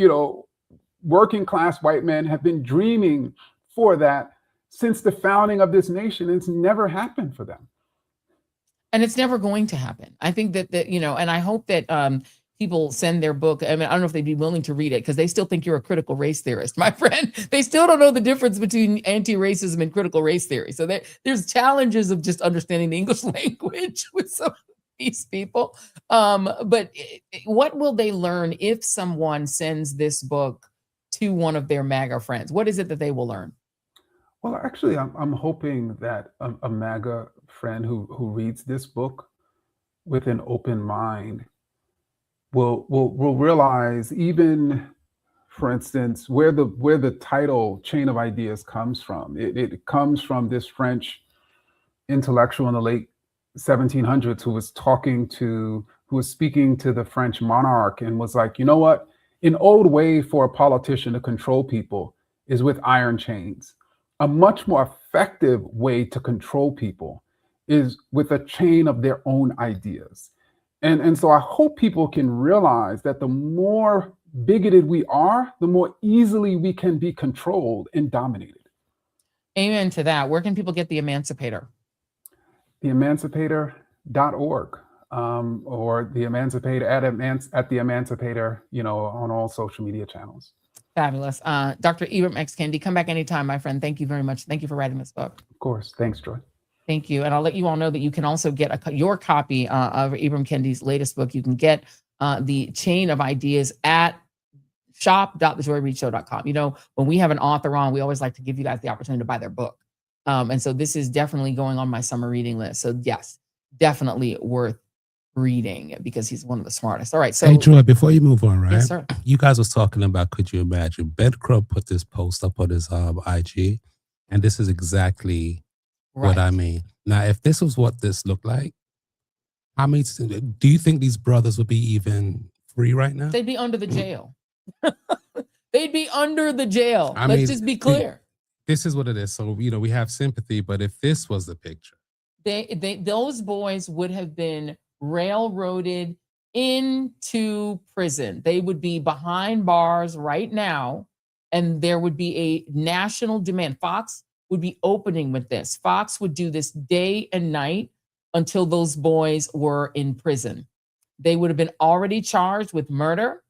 working class white men have been dreaming for that since the founding of this nation. It's never happened for them. And it's never going to happen. I think that and I hope that people send their book. I mean, I don't know if they'd be willing to read it because they still think you're a critical race theorist, my friend. They still don't know the difference between anti-racism and critical race theory. So there's challenges of just understanding the English language with some of these people. But what will they learn if someone sends this book to one of their MAGA friends? What is it that they will learn? Well, actually, I'm hoping that a MAGA friend who reads this book with an open mind will realize, even, for instance, where the title Chain of Ideas comes from. It comes from this French intellectual in the late 1700s who was speaking to the French monarch and was like, you know what? An old way for a politician to control people is with iron chains. A much more effective way to control people is with a chain of their own ideas. And so I hope people can realize that the more bigoted we are, the more easily we can be controlled and dominated. Amen to that. Where can people get The Emancipator? TheEmancipator.org or The Emancipator at The Emancipator, on all social media channels. Fabulous. Dr. Ibram X. Kendi, come back anytime, my friend. Thank you very much. Thank you for writing this book. Of course. Thanks, Joy. Thank you. And I'll let you all know that you can also get your copy of Ibram Kendi's latest book. You can get The Chain of Ideas at shop.thejoyreidshow.com. When we have an author on, we always like to give you guys the opportunity to buy their book. And so this is definitely going on my summer reading list. So yes, definitely worth reading because he's one of the smartest. All right. So hey, Joy, before you move on, right? Yes, sir. You guys was talking about, could you imagine? Ben Crump put this post up on his IG, and this is exactly what I mean. Now, if this was what this looked like, do you think these brothers would be even free right now? They'd be under the jail. They'd be under the jail. Let's just be clear. This is what it is. So, we have sympathy, but if this was the picture, those boys would have been railroaded into prison. They would be behind bars right now, and there would be a national demand. Fox would be opening with this. Fox would do this day and night until those boys were in prison. They would have been already charged with murder.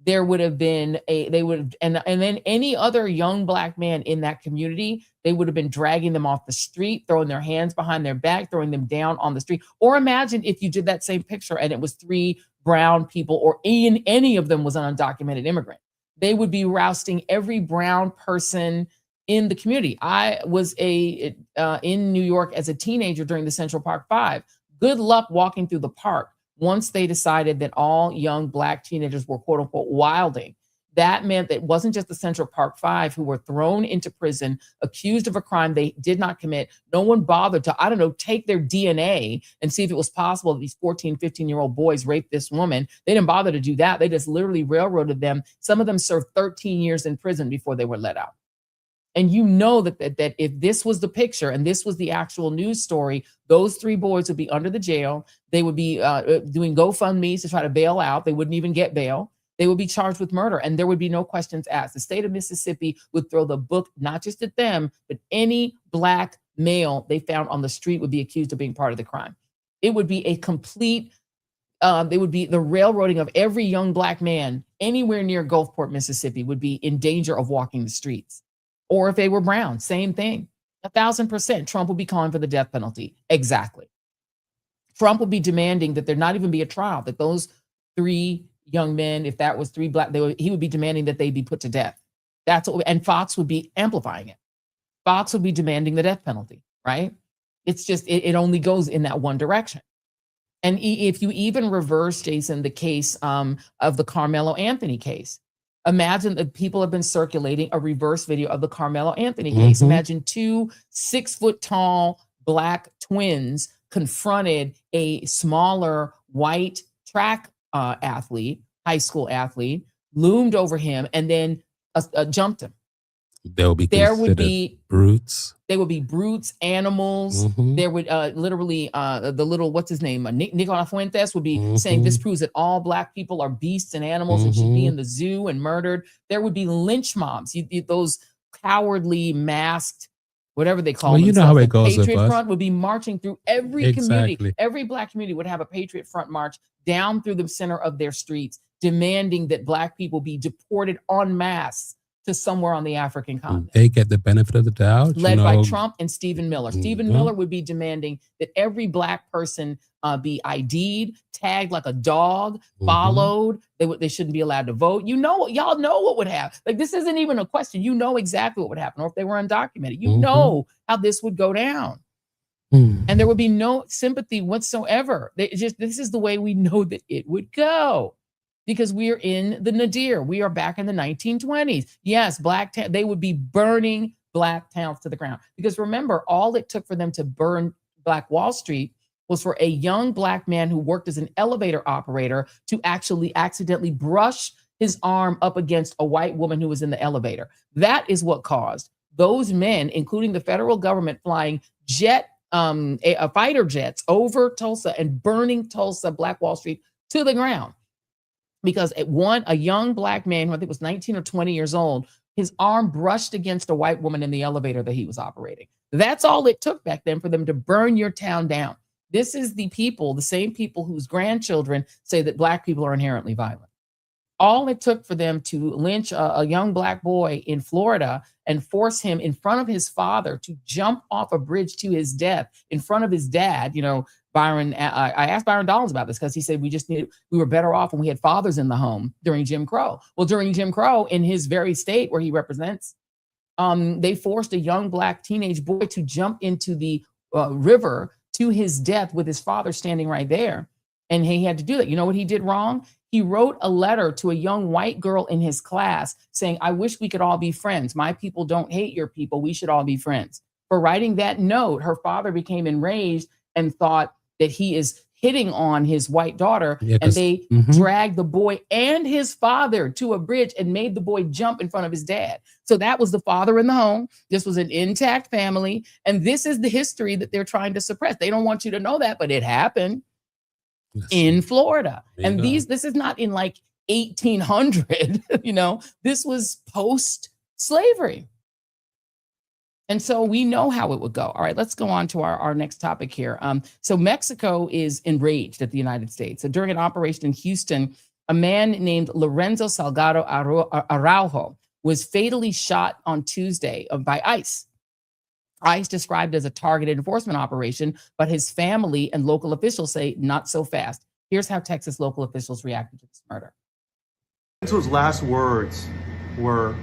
there would have been and then any other young Black man in that community, they would have been dragging them off the street, throwing their hands behind their back, throwing them down on the street. Or imagine if you did that same picture and it was 3 brown people, or any of them was an undocumented immigrant. They would be rousting every brown person in the community. I was in New York as a teenager during the Central Park 5. Good luck walking through the park once they decided that all young Black teenagers were quote unquote wilding. That meant that it wasn't just the Central Park 5 who were thrown into prison, accused of a crime they did not commit. No one bothered to, take their DNA and see if it was possible that these 14, 15-year-old boys raped this woman. They didn't bother to do that. They just literally railroaded them. Some of them served 13 years in prison before they were let out. And you know that if this was the picture and this was the actual news story, those 3 boys would be under the jail. They would be doing GoFundMes to try to bail out. They wouldn't even get bail. They would be charged with murder, and there would be no questions asked. The state of Mississippi would throw the book, not just at them, but any Black male they found on the street would be accused of being part of the crime. It would be a complete, they would be the railroading of every young Black man anywhere near Gulfport, Mississippi would be in danger of walking the streets. Or if they were brown, same thing. 1,000%, Trump would be calling for the death penalty. Exactly. Trump would be demanding that there not even be a trial, that those 3 young men, if that was 3 Black, he would be demanding that they be put to death. And Fox would be amplifying it. Fox would be demanding the death penalty, right? It's just, it only goes in that one direction. And if you even reverse, Jason, the case of the Carmelo Anthony case, imagine that people have been circulating a reverse video of the Carmelo Anthony case. Imagine 2 6-foot-tall Black twins confronted a smaller white track athlete, high school athlete, loomed over him and then jumped him. There would be brutes. They would be brutes, animals. There would literally the little, what's his name? Nicolas Fuentes would be saying this proves that all Black people are beasts and animals and should be in the zoo and murdered. There would be lynch mobs. Those cowardly masked, whatever they call themselves. You know how it goes. Patriot Front would be marching through every community. Every Black community would have a Patriot Front march down through the center of their streets, demanding that Black people be deported en masse to somewhere on the African continent. They get the benefit of the doubt. Led by Trump and Stephen Miller. Stephen Miller would be demanding that every Black person be ID'd, tagged like a dog, followed. They shouldn't be allowed to vote. Y'all know what would happen. Like, this isn't even a question. You know exactly what would happen. Or if they were undocumented, you know how this would go down. And there would be no sympathy whatsoever. This is the way we know that it would go. Because we are in the nadir. We are back in the 1920s. Yes, they would be burning Black towns to the ground. Because remember, all it took for them to burn Black Wall Street was for a young Black man who worked as an elevator operator to actually accidentally brush his arm up against a white woman who was in the elevator. That is what caused those men, including the federal government, flying fighter jets over Tulsa and burning Tulsa, Black Wall Street to the ground. Because a young Black man, who I think was 19 or 20 years old, his arm brushed against a white woman in the elevator that he was operating. That's all it took back then for them to burn your town down. This is the same people whose grandchildren say that Black people are inherently violent. All it took for them to lynch a young Black boy in Florida and force him in front of his father to jump off a bridge to his death in front of his dad. Byron, I asked Byron Dollins about this because he said we were better off when we had fathers in the home during Jim Crow. Well, during Jim Crow, in his very state where he represents, they forced a young Black teenage boy to jump into the river to his death with his father standing right there. And he had to do that. You know what he did wrong? He wrote a letter to a young white girl in his class saying, "I wish we could all be friends. My people don't hate your people. We should all be friends." For writing that note, her father became enraged and thought that he is hitting on his white daughter. And they dragged the boy and his father to a bridge and made the boy jump in front of his dad. So that was the father in the home. This was an intact family. And this is the history that they're trying to suppress. They don't want you to know that, but it happened in Florida. And this is not in like 1800, this was post-slavery. And so we know how it would go. All right, let's go on to our next topic here. So Mexico is enraged at the United States. So during an operation in Houston, A man named Lorenzo Salgado Araujo was fatally shot on Tuesday by ICE. ICE described it as a targeted enforcement operation, but his family and local officials say not so fast. Here's how Texas local officials reacted to this murder. Lorenzo's last words were,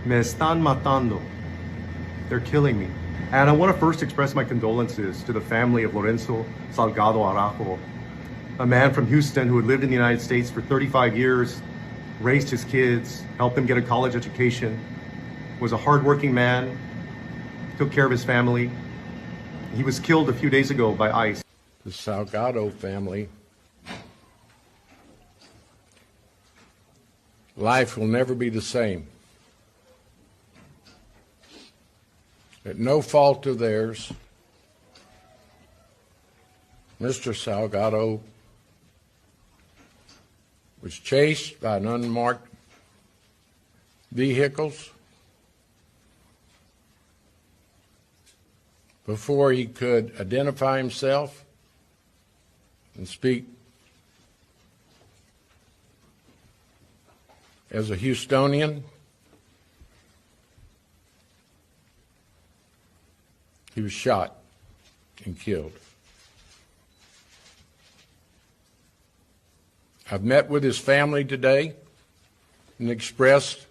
"Me están matando." They're killing me. And I want to first express my condolences to the family of Lorenzo Salgado Araujo, a man from Houston who had lived in the United States for 35 years, raised his kids, helped them get a college education, was a hardworking man, took care of his family. He was killed a few days ago by ICE. The Salgado family, life will never be the same. At no fault of theirs, Mr. Salgado was chased by an unmarked vehicles before he could identify himself and speak as a Houstonian. He was shot and killed. I've met with his family today and expressed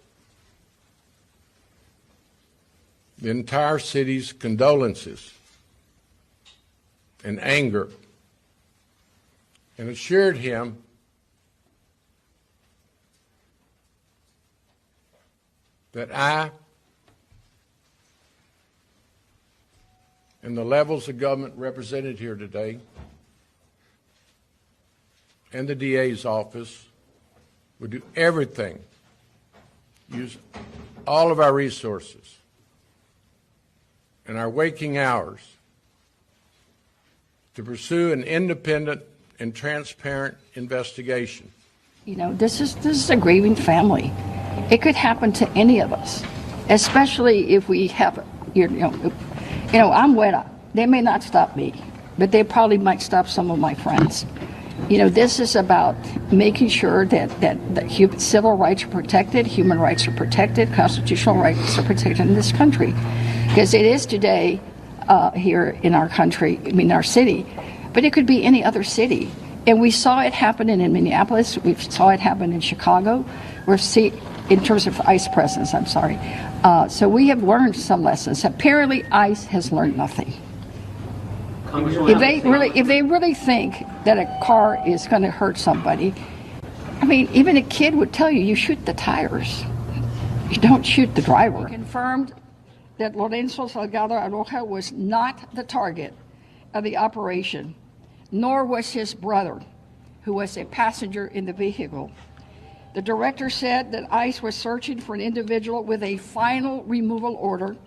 the entire city's condolences and anger, and assured him that I and the levels of government represented here today and the DA's office would do everything, use all of our resources and our waking hours to pursue an independent and transparent investigation. You know, this is a grieving family. It could happen to any of us, especially if we have, I'm Weta. They may not stop me, but they probably might stop some of my friends. You know, this is about making sure that civil rights are protected, human rights are protected, constitutional rights are protected in this country. Because it is today here in our country, our city, but it could be any other city. And we saw it happen in Minneapolis, we saw it happen in Chicago, in terms of ICE presence, I'm sorry. So we have learned some lessons. Apparently ICE has learned nothing. If they really think that a car is going to hurt somebody, even a kid would tell you shoot the tires. You don't shoot the driver. Confirmed that Lorenzo Salgado Araujo was not the target of the operation, nor was his brother, who was a passenger in the vehicle. The director said that ICE was searching for an individual with a final removal order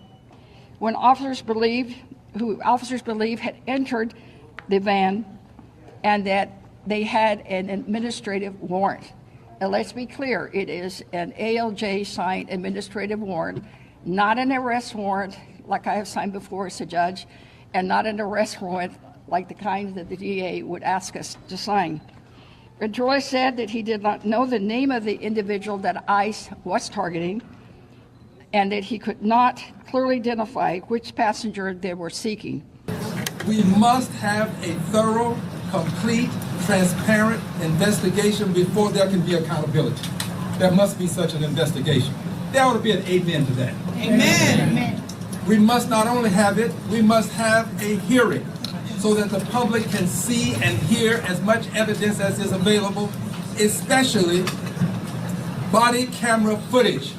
when officers believe had entered the van and that they had an administrative warrant. And let's be clear, it is an ALJ signed administrative warrant, not an arrest warrant like I have signed before as a judge, and not an arrest warrant like the kind that the DA would ask us to sign. And Joy said that he did not know the name of the individual that ICE was targeting and that he could not clearly identify which passenger they were seeking. We must have a thorough, complete, transparent investigation before there can be accountability. There must be such an investigation. There ought to be an amen to that. Amen. Amen. We must not only have it, we must have a hearing so that the public can see and hear as much evidence as is available, especially body camera footage.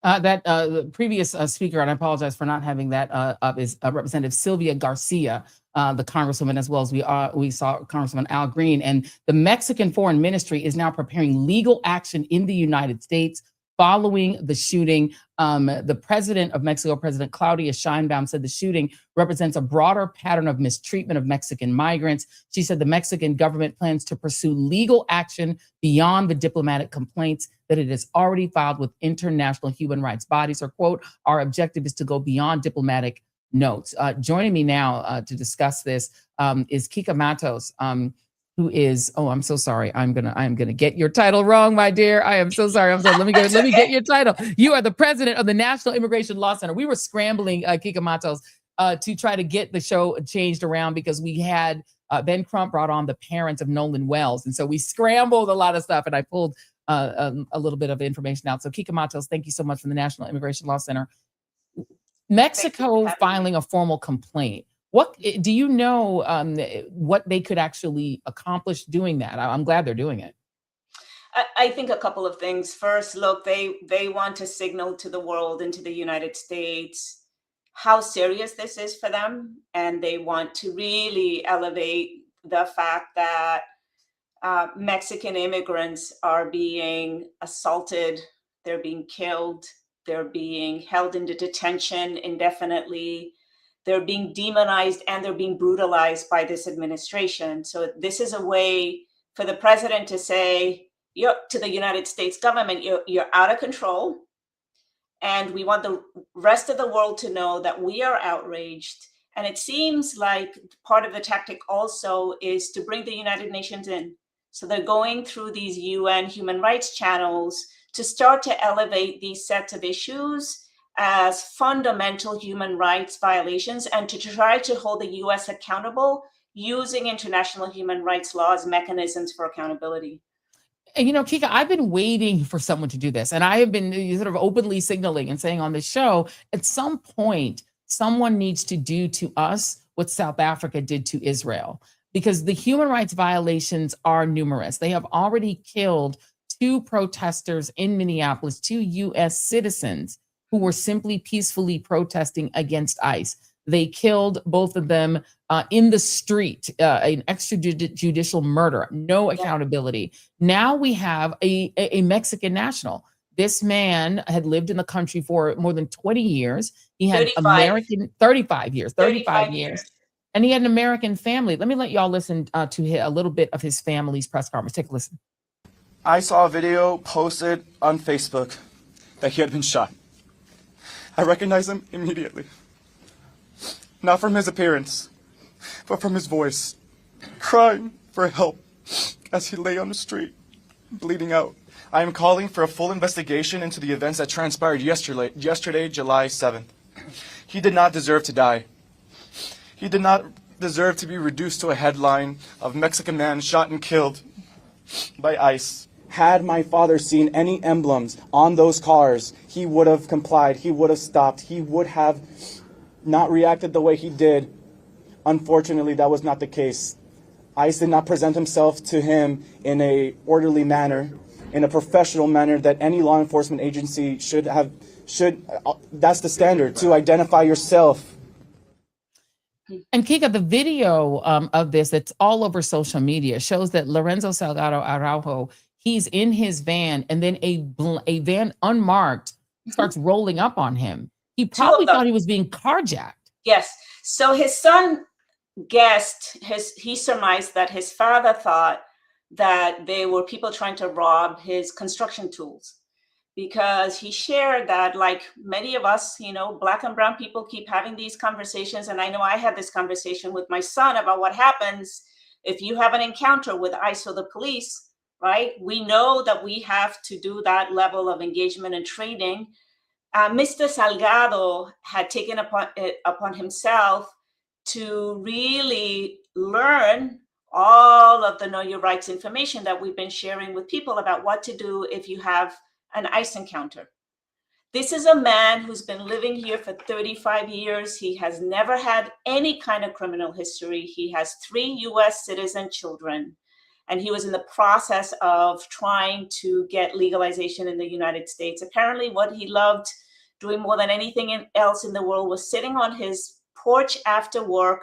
The previous speaker, and I apologize for not having that up, is Representative Sylvia Garcia, the Congresswoman, as well as we saw Congressman Al Green. And the Mexican Foreign Ministry is now preparing legal action in the United States following the shooting. The president of Mexico, President Claudia Sheinbaum, said the shooting represents a broader pattern of mistreatment of Mexican migrants. She said the Mexican government plans to pursue legal action beyond the diplomatic complaints that it has already filed with international human rights bodies. Her quote, "Our objective is to go beyond diplomatic notes." Joining me now to discuss this is Kica Matos. who is, oh, I'm so sorry. I'm gonna get your title wrong, my dear. I am so sorry. Let me get your title. You are the president of the National Immigration Law Center. We were scrambling, Kica Matos, to try to get the show changed around because we had Ben Crump brought on the parents of Nolan Wells, and so we scrambled a lot of stuff, and I pulled a little bit of information out. So Kica Matos, thank you so much from the National Immigration Law Center. Mexico filing a formal complaint. What do you know what they could actually accomplish doing that? I'm glad they're doing it. I think a couple of things. First, look, they want to signal to the world and to the United States how serious this is for them. And they want to really elevate the fact that Mexican immigrants are being assaulted, they're being killed, they're being held into detention indefinitely. They're being demonized and they're being brutalized by this administration. So this is a way for the president to say to the United States government, you're out of control. And we want the rest of the world to know that we are outraged. And it seems like part of the tactic also is to bring the United Nations in. So they're going through these UN human rights channels to start to elevate these sets of issues as fundamental human rights violations and to try to hold the US accountable using international human rights law as mechanisms for accountability. And, you know, Kica, I've been waiting for someone to do this. And I have been sort of openly signaling and saying on the show, at some point, someone needs to do to us what South Africa did to Israel, because the human rights violations are numerous. They have already killed 2 protesters in Minneapolis, 2 US citizens who were simply peacefully protesting against ICE. They killed both of them in the street, an extrajudicial murder, no accountability. Now we have a Mexican national. This man had lived in the country for more than 20 years. He had 35 years. And he had an American family. Let me let y'all listen to a little bit of his family's press conference. Take a listen. I saw a video posted on Facebook that he had been shot. I recognized him immediately. Not from his appearance, but from his voice, crying for help as he lay on the street, bleeding out. I am calling for a full investigation into the events that transpired yesterday, July 7th. He did not deserve to die. He did not deserve to be reduced to a headline of Mexican man shot and killed by ICE. Had my father seen any emblems on those cars, he would have complied, he would have stopped, he would have not reacted the way he did. Unfortunately, that was not the case. ICE did not present himself to him in a orderly manner, in a professional manner that any law enforcement agency should, that's the standard, to identify yourself. And Kica, the video of this that's all over social media shows that Lorenzo Salgado Araujo, he's in his van, and then a van unmarked starts rolling up on him. He probably thought he was being carjacked. Yes. So his son guessed, he surmised that his father thought that they were people trying to rob his construction tools, because he shared that, like many of us, you know, Black and brown people keep having these conversations. And I know I had this conversation with my son about what happens if you have an encounter with ICE or the police, right? We know that we have to do that level of engagement and training. Mr. Salgado had taken upon himself to really learn all of the Know Your Rights information that we've been sharing with people about what to do if you have an ICE encounter. This is a man who's been living here for 35 years. He has never had any kind of criminal history. He has 3 US citizen children, and he was in the process of trying to get legalization in the United States. Apparently, what he loved doing more than anything else in the world was sitting on his porch after work,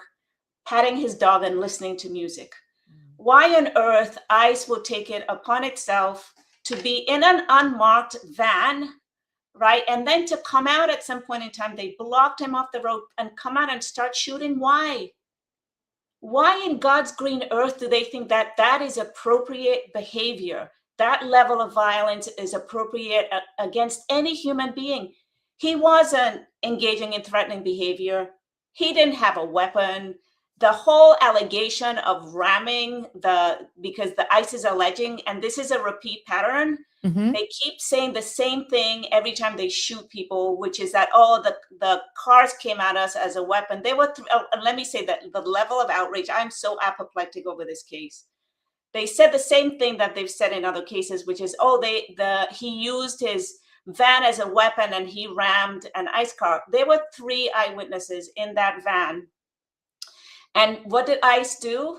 patting his dog and listening to music. Why on earth ICE would take it upon itself to be in an unmarked van, right? And then to come out at some point in time, they blocked him off the road and come out and start shooting. Why? Why in God's green earth do they think that that is appropriate behavior? That level of violence is appropriate against any human being. He wasn't engaging in threatening behavior. He didn't have a weapon. the whole allegation of ramming because the ICE is alleging, and this is a repeat pattern, they keep saying the same thing every time they shoot people, which is that, oh, the cars came at us as a weapon. They were, and let me say that the level of outrage, I'm so apoplectic over this case. They said the same thing that they've said in other cases, which is, oh, he used his van as a weapon and he rammed an ICE car. There were 3 eyewitnesses in that van. And what did ICE do?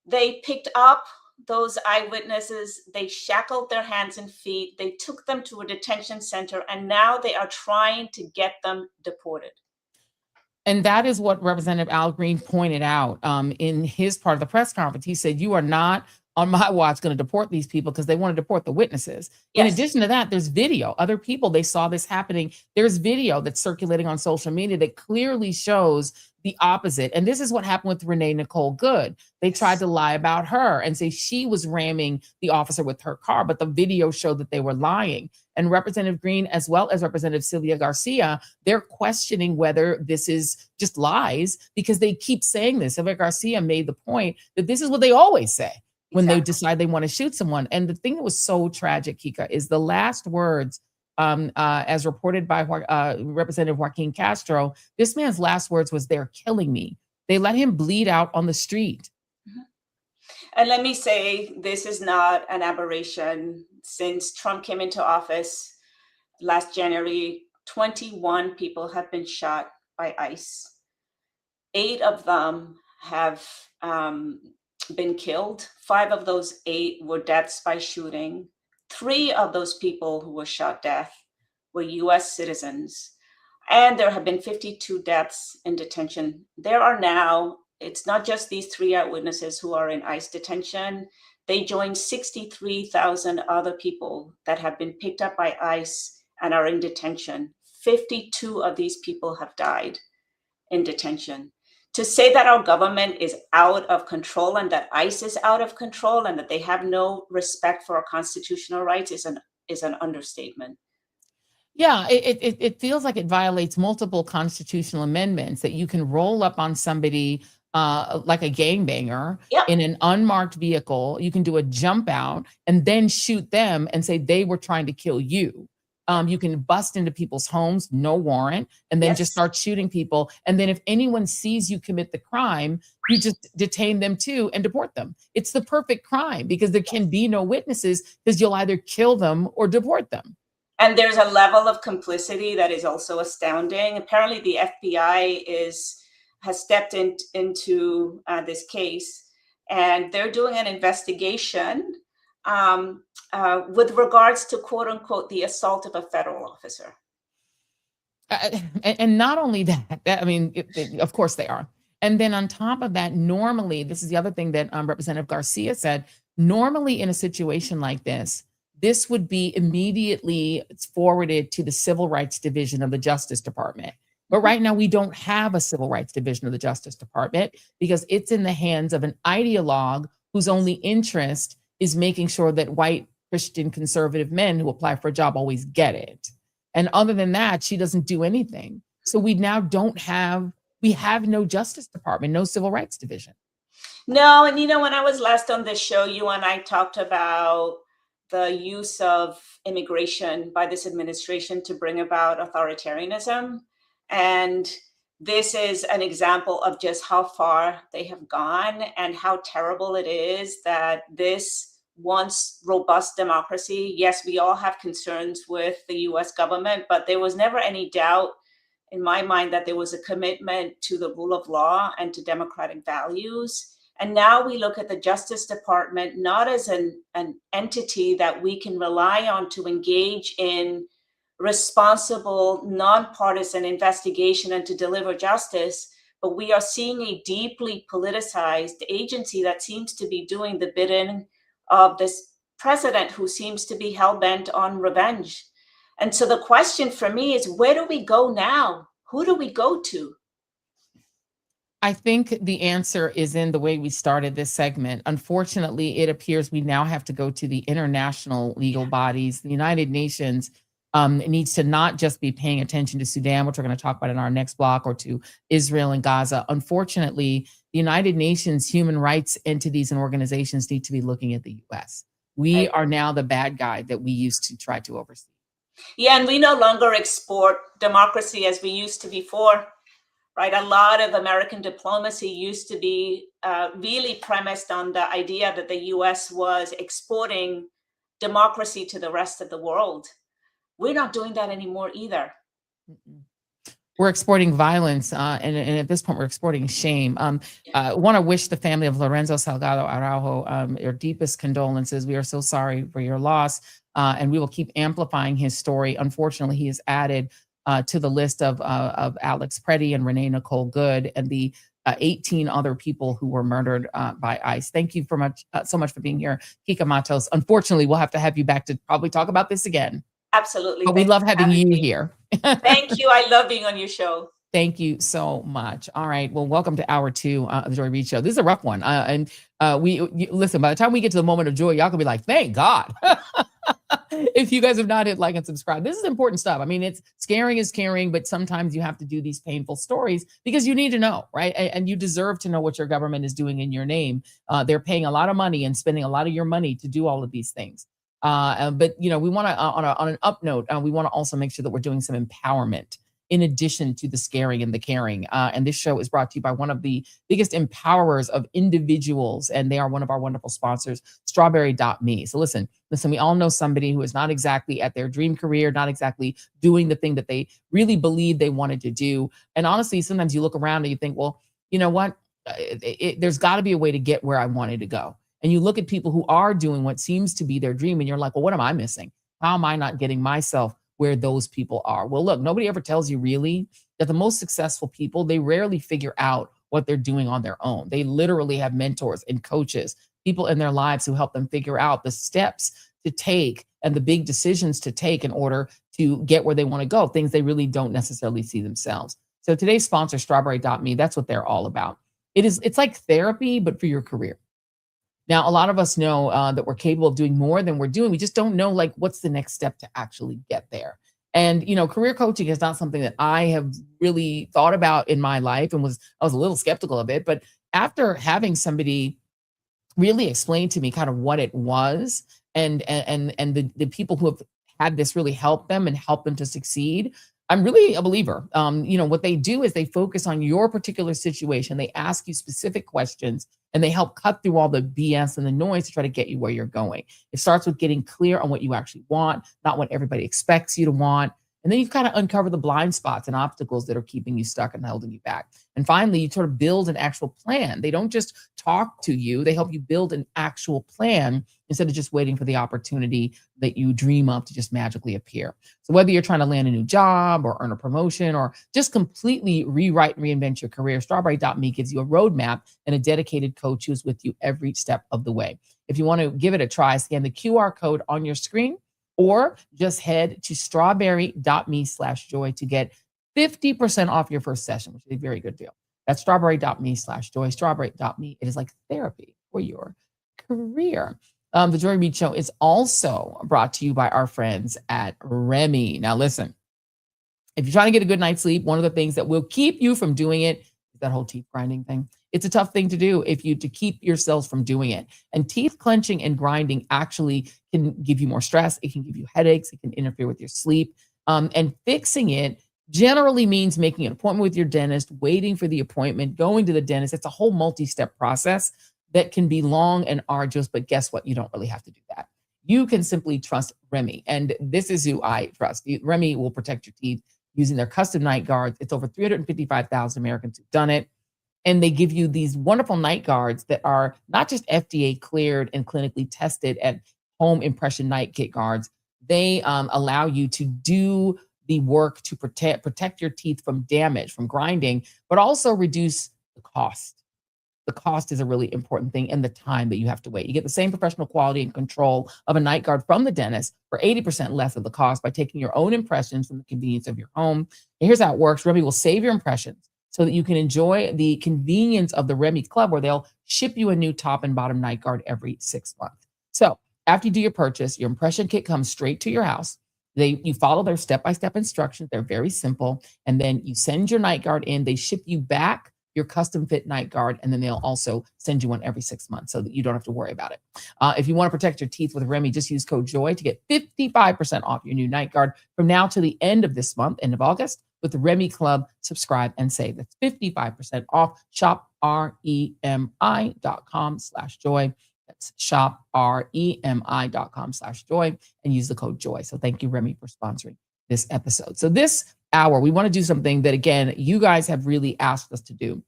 They picked up those eyewitnesses, they shackled their hands and feet, they took them to a detention center, and now they are trying to get them deported. And that is what Representative Al Green pointed out in his part of the press conference. He said, you are not on my watch going to deport these people because they want to deport the witnesses. Yes. In addition to that, there's video. Other people, they saw this happening. There's video that's circulating on social media that clearly shows the opposite. And this is what happened with Renee Nicole Good. They tried to lie about her and say she was ramming the officer with her car, but the video showed that they were lying. And Representative Green, as well as Representative Sylvia Garcia, they're questioning whether this is just lies because they keep saying this. Sylvia Garcia made the point that this is what they always say when they decide they want to shoot someone. And the thing that was so tragic, Kica, is the last words, as reported by Representative Joaquin Castro, this man's last words was, "They're killing me." They let him bleed out on the street. And let me say, this is not an aberration. Since Trump came into office last January, 21 people have been shot by ICE. 8 of them have been killed. 5 of those 8 were deaths by shooting. 3 of those people who were shot death were US citizens. And there have been 52 deaths in detention. There are now, it's not just these 3 eyewitnesses who are in ICE detention. They joined 63,000 other people that have been picked up by ICE and are in detention. 52 of these people have died in detention. To say that our government is out of control and that ICE is out of control and that they have no respect for our constitutional rights is an understatement. Yeah, it feels like it violates multiple constitutional amendments that you can roll up on somebody like a gangbanger in an unmarked vehicle. You can do a jump out and then shoot them and say they were trying to kill you. You can bust into people's homes, no warrant, and then just start shooting people. And then if anyone sees you commit the crime, you just detain them too and deport them. It's the perfect crime because there can be no witnesses because you'll either kill them or deport them. And there's a level of complicity that is also astounding. Apparently the FBI has stepped into this case, and they're doing an investigation with regards to, quote unquote, the assault of a federal officer. And not only that, I mean, of course they are. And then on top of that, normally, this is the other thing that Representative Garcia said, normally in a situation like this would be immediately forwarded to the Civil Rights Division of the Justice Department. But right now, we don't have a Civil Rights Division of the Justice Department because it's in the hands of an ideologue whose only interest is making sure that white Christian conservative men who apply for a job always get it. And other than that, she doesn't do anything. So we now we have no Justice Department, no Civil Rights Division. No, and when I was last on this show, you and I talked about the use of immigration by this administration to bring about authoritarianism. And this is an example of just how far they have gone and how terrible it is that this once robust democracy, yes, we all have concerns with the US government, but there was never any doubt in my mind that there was a commitment to the rule of law and to democratic values. And now we look at the Justice Department not as an entity that we can rely on to engage in responsible, nonpartisan investigation and to deliver justice, but we are seeing a deeply politicized agency that seems to be doing the bidding of this president who seems to be hell-bent on revenge. And so the question for me is, where do we go now? Who do we go to? I think the answer is in the way we started this segment. Unfortunately, it appears we now have to go to the international legal bodies. The United Nations needs to not just be paying attention to Sudan, which we're going to talk about in our next block, or to Israel and Gaza. Unfortunately, the United Nations human rights entities and organizations need to be looking at the US. We are now the bad guy that we used to try to oversee. Yeah, and we no longer export democracy as we used to before, right? A lot of American diplomacy used to be really premised on the idea that the US was exporting democracy to the rest of the world. We're not doing that anymore either. We're exporting violence, and at this point, we're exporting shame. Want to wish the family of Lorenzo Salgado Araujo your deepest condolences. We are so sorry for your loss, and we will keep amplifying his story. Unfortunately, he is added to the list of Alex Preddy and Renee Nicole Good and the 18 other people who were murdered by ICE. Thank you so much for being here, Kica Matos. Unfortunately, we'll have to have you back to probably talk about this again. Absolutely. But we love having you here. Thank you. I love being on your show. Thank you so much. All right. Well, welcome to hour 2 of the Joy Reid Show. This is a rough one. Listen, by the time we get to the moment of joy, y'all can be like, thank God. If you guys have not hit like and subscribe, this is important stuff. I mean, it's scaring is caring, but sometimes you have to do these painful stories because you need to know, right? And you deserve to know what your government is doing in your name. They're paying a lot of money and spending a lot of your money to do all of these things. But we want to, on an up note, we want to also make sure that we're doing some empowerment in addition to the scaring and the caring. And this show is brought to you by one of the biggest empowerers of individuals, and they are one of our wonderful sponsors, strawberry.me. So listen, we all know somebody who is not exactly at their dream career, not exactly doing the thing that they really believe they wanted to do. And honestly, sometimes you look around and you think, well, you know what? There's got to be a way to get where I wanted to go. And you look at people who are doing what seems to be their dream, and you're like, well, what am I missing? How am I not getting myself where those people are? Well, look, nobody ever tells you really that the most successful people, they rarely figure out what they're doing on their own. They literally have mentors and coaches, people in their lives who help them figure out the steps to take and the big decisions to take in order to get where they want to go, things they really don't necessarily see themselves. So today's sponsor, strawberry.me, that's what they're all about. It's like therapy, but for your career. Now, a lot of us know that we're capable of doing more than we're doing. We just don't know, like, what's the next step to actually get there. And, career coaching is not something that I have really thought about in my life, and I was a little skeptical of it. But after having somebody really explain to me kind of what it was and the people who have had this really help them and help them to succeed, I'm really a believer. What they do is they focus on your particular situation. They ask you specific questions, and they help cut through all the BS and the noise to try to get you where you're going. It starts with getting clear on what you actually want, not what everybody expects you to want. And then you kind of uncover the blind spots and obstacles that are keeping you stuck and holding you back. And finally, you sort of build an actual plan. They don't just talk to you, they help you build an actual plan instead of just waiting for the opportunity that you dream up to just magically appear. So whether you're trying to land a new job or earn a promotion or just completely rewrite and reinvent your career, strawberry.me gives you a roadmap and a dedicated coach who's with you every step of the way. If you want to give it a try, scan the QR code on your screen, or just head to strawberry.me/joy to get 50% off your first session, which is a very good deal. That's strawberry.me/joy, strawberry.me. It is like therapy for your career. The Joy Reid Show is also brought to you by our friends at Remy. Now, listen, if you're trying to get a good night's sleep, one of the things that will keep you from doing it is that whole teeth grinding thing. It's a tough thing to do to keep yourselves from doing it. And teeth clenching and grinding actually can give you more stress. It can give you headaches. It can interfere with your sleep. And fixing it generally means making an appointment with your dentist, waiting for the appointment, going to the dentist. It's a whole multi-step process that can be long and arduous, but guess what? You don't really have to do that. You can simply trust Remy. And this is who I trust. Remy will protect your teeth using their custom night guards. It's over 355,000 Americans who've done it. And they give you these wonderful night guards that are not just FDA cleared and clinically tested at home impression night kit guards. They allow you to do the work to protect your teeth from damage, from grinding, but also reduce the cost. The cost is a really important thing, and the time that you have to wait. You get the same professional quality and control of a night guard from the dentist for 80% less of the cost by taking your own impressions from the convenience of your home. And here's how it works. Remy will save your impressions so that you can enjoy the convenience of the Remy Club, where they'll ship you a new top and bottom night guard every 6 months. So after you do your purchase, your impression kit comes straight to your house. You follow their step-by-step instructions. They're very simple. And then you send your night guard in. They ship you back your custom fit night guard, and then they'll also send you one every 6 months so that you don't have to worry about it. If you want to protect your teeth with Remy, just use code JOY to get 55% off your new night guard from now to the end of this month, end of August, with the Remy Club. Subscribe and save. That's 55% off. Shop REMI.com/joy. That's shop REMI.com/joy and use the code JOY. So thank you, Remy, for sponsoring this episode. So this hour, we want to do something that, again, you guys have really asked us to do.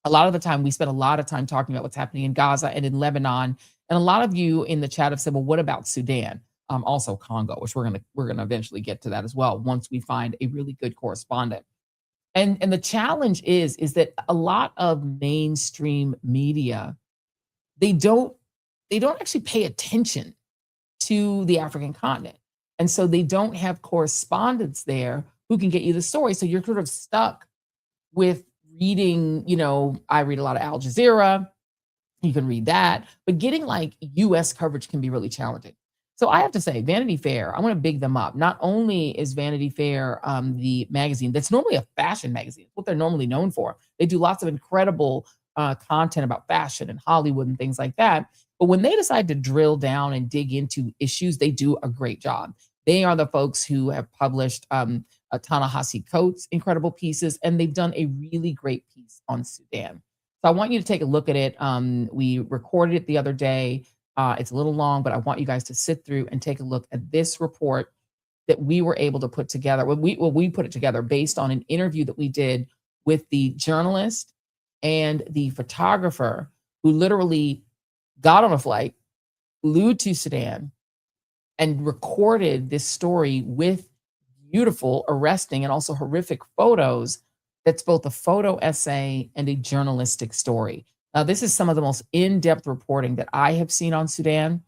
A lot of the time, we spend a lot of time talking about what's happening in Gaza and in Lebanon. And a lot of you in the chat have said, well, what about Sudan? Also Congo, which we're gonna eventually get to that as well once we find a really good correspondent. And the challenge is that a lot of mainstream media, they don't actually pay attention to the African continent. And so they don't have correspondents there who can get you the story. So you're sort of stuck with reading, I read a lot of Al Jazeera. You can read that, but getting like US coverage can be really challenging. So I have to say, Vanity Fair, I want to big them up. Not only is Vanity Fair the magazine that's normally a fashion magazine, what they're normally known for. They do lots of incredible content about fashion and Hollywood and things like that. But when they decide to drill down and dig into issues, they do a great job. They are the folks who have published Ta-Nehisi Coates' incredible pieces, and they've done a really great piece on Sudan. So I want you to take a look at it. We recorded it the other day. It's a little long, but I want you guys to sit through and take a look at this report that we were able to put together. We put it together based on an interview that we did with the journalist and the photographer who literally got on a flight, flew to Sudan, and recorded this story with beautiful, arresting, and also horrific photos. That's both a photo essay and a journalistic story. Now, this is some of the most in-depth reporting that I have seen on Sudan.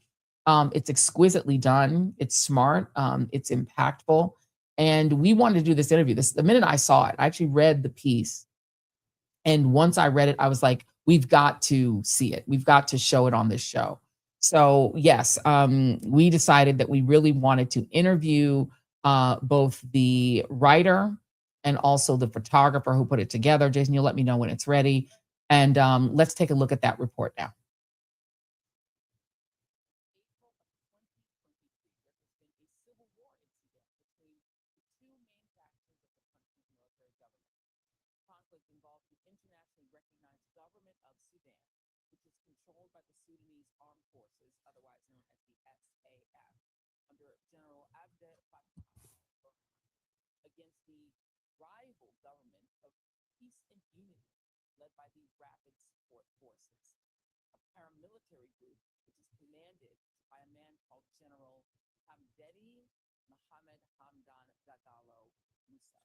It's exquisitely done. It's smart. It's impactful. And we wanted to do this interview. The minute I saw it, I actually read the piece. And once I read it, I was like, we've got to see it. We've got to show it on this show. So yes, we decided that we really wanted to interview both the writer and also the photographer who put it together. Jason, you'll let me know when it's ready. And let's take a look at that report now. Against the rival government of peace and unity led by the Rapid Support Forces, a paramilitary group which is commanded by a man called General Hamdani Mohammed Hamdan Dagalo Musa.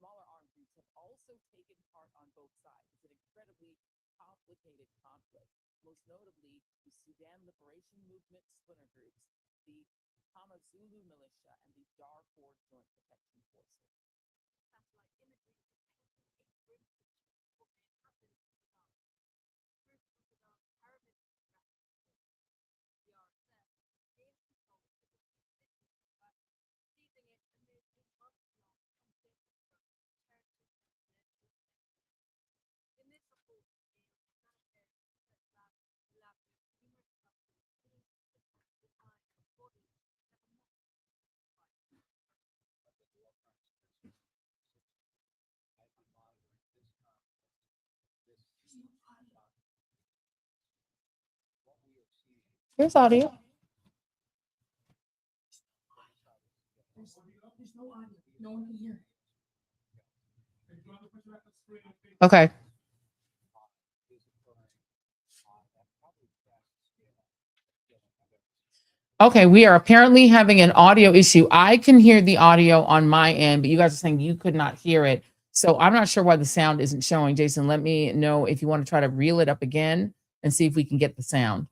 Smaller armed groups have also taken part on both sides. It's an incredibly complicated conflict, most notably the Sudan Liberation Movement splinter groups, the Kamazulu militia, and the Darfur Joint Protection Forces. Here's audio. Okay. Okay, we are apparently having an audio issue. I can hear the audio on my end, but you guys are saying you could not hear it. So I'm not sure why the sound isn't showing. Jason, let me know if you want to try to reel it up again and see if we can get the sound.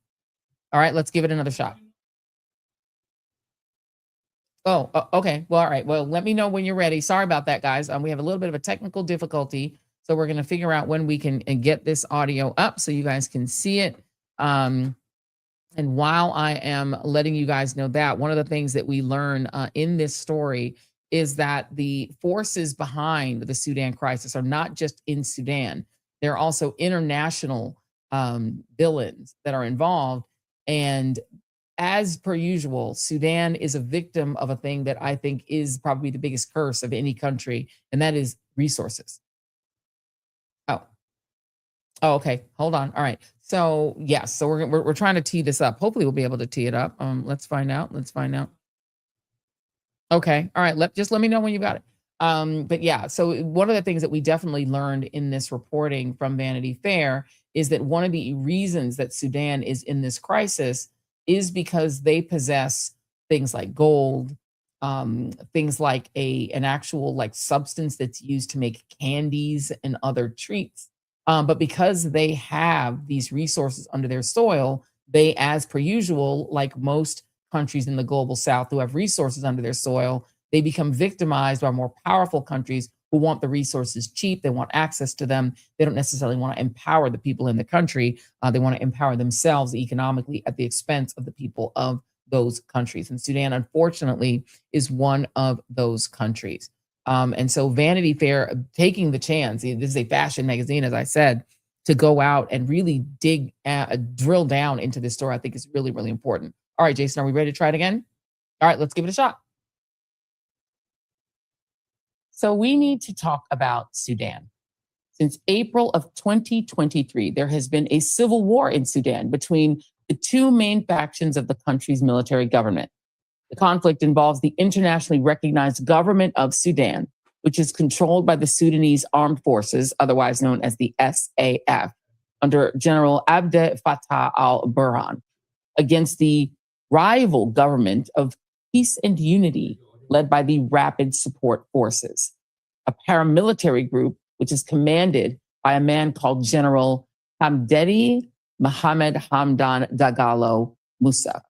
All right, let's give it another shot. Oh, okay. Well, all right. Well, let me know when you're ready. Sorry about that, guys. We have a little bit of a technical difficulty, so we're going to figure out when we can get this audio up so you guys can see it. And while I am letting you guys know that, one of the things that we learn in this story is that the forces behind the Sudan crisis are not just in Sudan. There are also international villains that are involved. And as per usual, Sudan is a victim of a thing that I think is probably the biggest curse of any country, and that is resources. Oh, okay. Hold on. All right. So yes, so we're trying to tee this up. Hopefully we'll be able to tee it up. Let's find out. Okay. All right. Just let me know when you got it. But yeah, so one of the things that we definitely learned in this reporting from Vanity Fair is that one of the reasons that Sudan is in this crisis is because they possess things like gold, things like an actual like substance that's used to make candies and other treats. But because they have these resources under their soil, they, as per usual, like most countries in the global south who have resources under their soil, they become victimized by more powerful countries who want the resources cheap. They want access to them. They don't necessarily want to empower the people in the country. They want to empower themselves economically at the expense of the people of those countries. And Sudan, unfortunately, is one of those countries. And so Vanity Fair taking the chance, this is a fashion magazine, as I said, to go out and really drill down into this story, I think is really, really important. All right, Jason, are we ready to try it again? All right, let's give it a shot. So we need to talk about Sudan. Since April of 2023, there has been a civil war in Sudan between the two main factions of the country's military government. The conflict involves the internationally recognized government of Sudan, which is controlled by the Sudanese Armed Forces, otherwise known as the SAF, under General Abdel Fattah al-Burhan, against the rival government of Peace and Unity, led by the Rapid Support Forces, a paramilitary group which is commanded by a man called General Hamdani Mohammed Hamdan Dagalo Musa.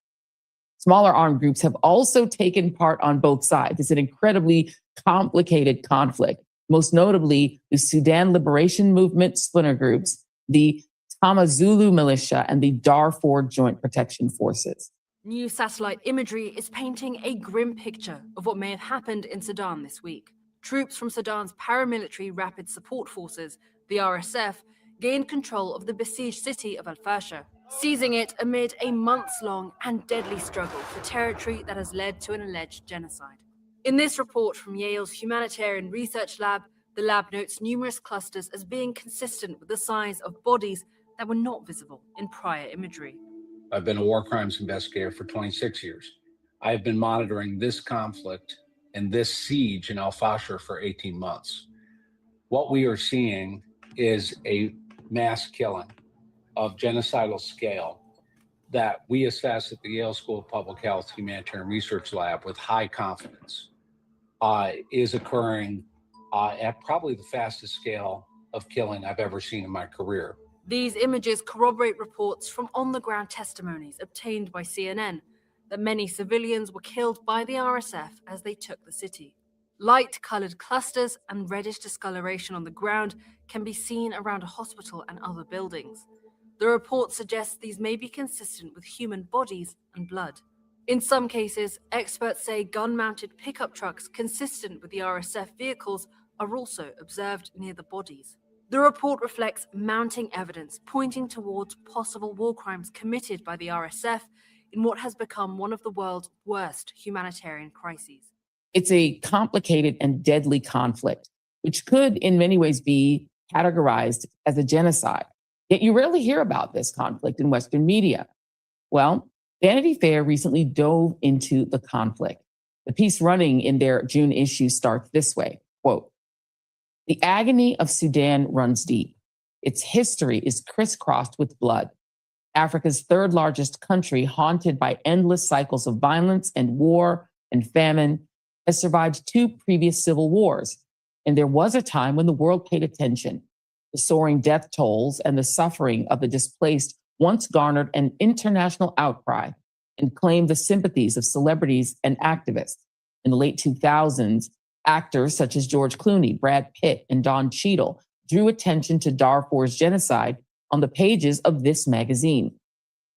Smaller armed groups have also taken part on both sides. It's an incredibly complicated conflict, most notably the Sudan Liberation Movement splinter groups, the Tamazulu militia, and the Darfur Joint Protection Forces. New satellite imagery is painting a grim picture of what may have happened in Sudan this week. Troops from Sudan's paramilitary Rapid Support Forces, the RSF, gained control of the besieged city of Al-Fasher, seizing it amid a months-long and deadly struggle for territory that has led to an alleged genocide. In this report from Yale's Humanitarian Research Lab, the lab notes numerous clusters as being consistent with the size of bodies that were not visible in prior imagery. I've been a war crimes investigator for 26 years. I've been monitoring this conflict and this siege in Al-Fasher for 18 months. What we are seeing is a mass killing of genocidal scale that we assess at the Yale School of Public Health Humanitarian Research Lab with high confidence is occurring at probably the fastest scale of killing I've ever seen in my career. These images corroborate reports from on-the-ground testimonies obtained by CNN that many civilians were killed by the RSF as they took the city. Light-colored clusters and reddish discoloration on the ground can be seen around a hospital and other buildings. The report suggests these may be consistent with human bodies and blood. In some cases, experts say gun-mounted pickup trucks consistent with the RSF vehicles are also observed near the bodies. The report reflects mounting evidence pointing towards possible war crimes committed by the RSF in what has become one of the world's worst humanitarian crises. It's a complicated and deadly conflict, which could in many ways be categorized as a genocide. Yet you rarely hear about this conflict in Western media. Well, Vanity Fair recently dove into the conflict. The piece running in their June issue starts this way, quote, "The agony of Sudan runs deep. Its history is crisscrossed with blood. Africa's third largest country, haunted by endless cycles of violence and war and famine, has survived 2 previous civil wars. And there was a time when the world paid attention. The soaring death tolls and the suffering of the displaced once garnered an international outcry and claimed the sympathies of celebrities and activists. In the late 2000s, actors such as George Clooney, Brad Pitt, and Don Cheadle drew attention to Darfur's genocide on the pages of this magazine.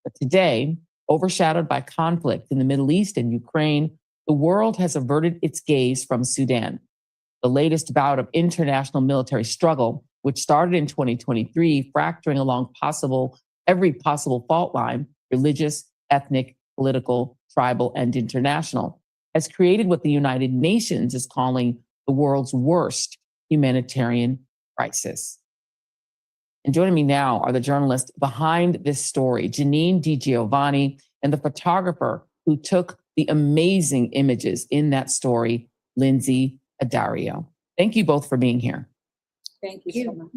But today, Overshadowed by conflict in the Middle East and Ukraine, the world has averted its gaze from Sudan. The latest bout of international military struggle, which started in 2023, fracturing along every possible fault line, religious, ethnic, political, tribal, and international, has created what the United Nations is calling the world's worst humanitarian crisis. And joining me now are the journalists behind this story, Janine di Giovanni, and the photographer who took the amazing images in that story, Lynsey Addario. Thank you both for being here. Thank you so much.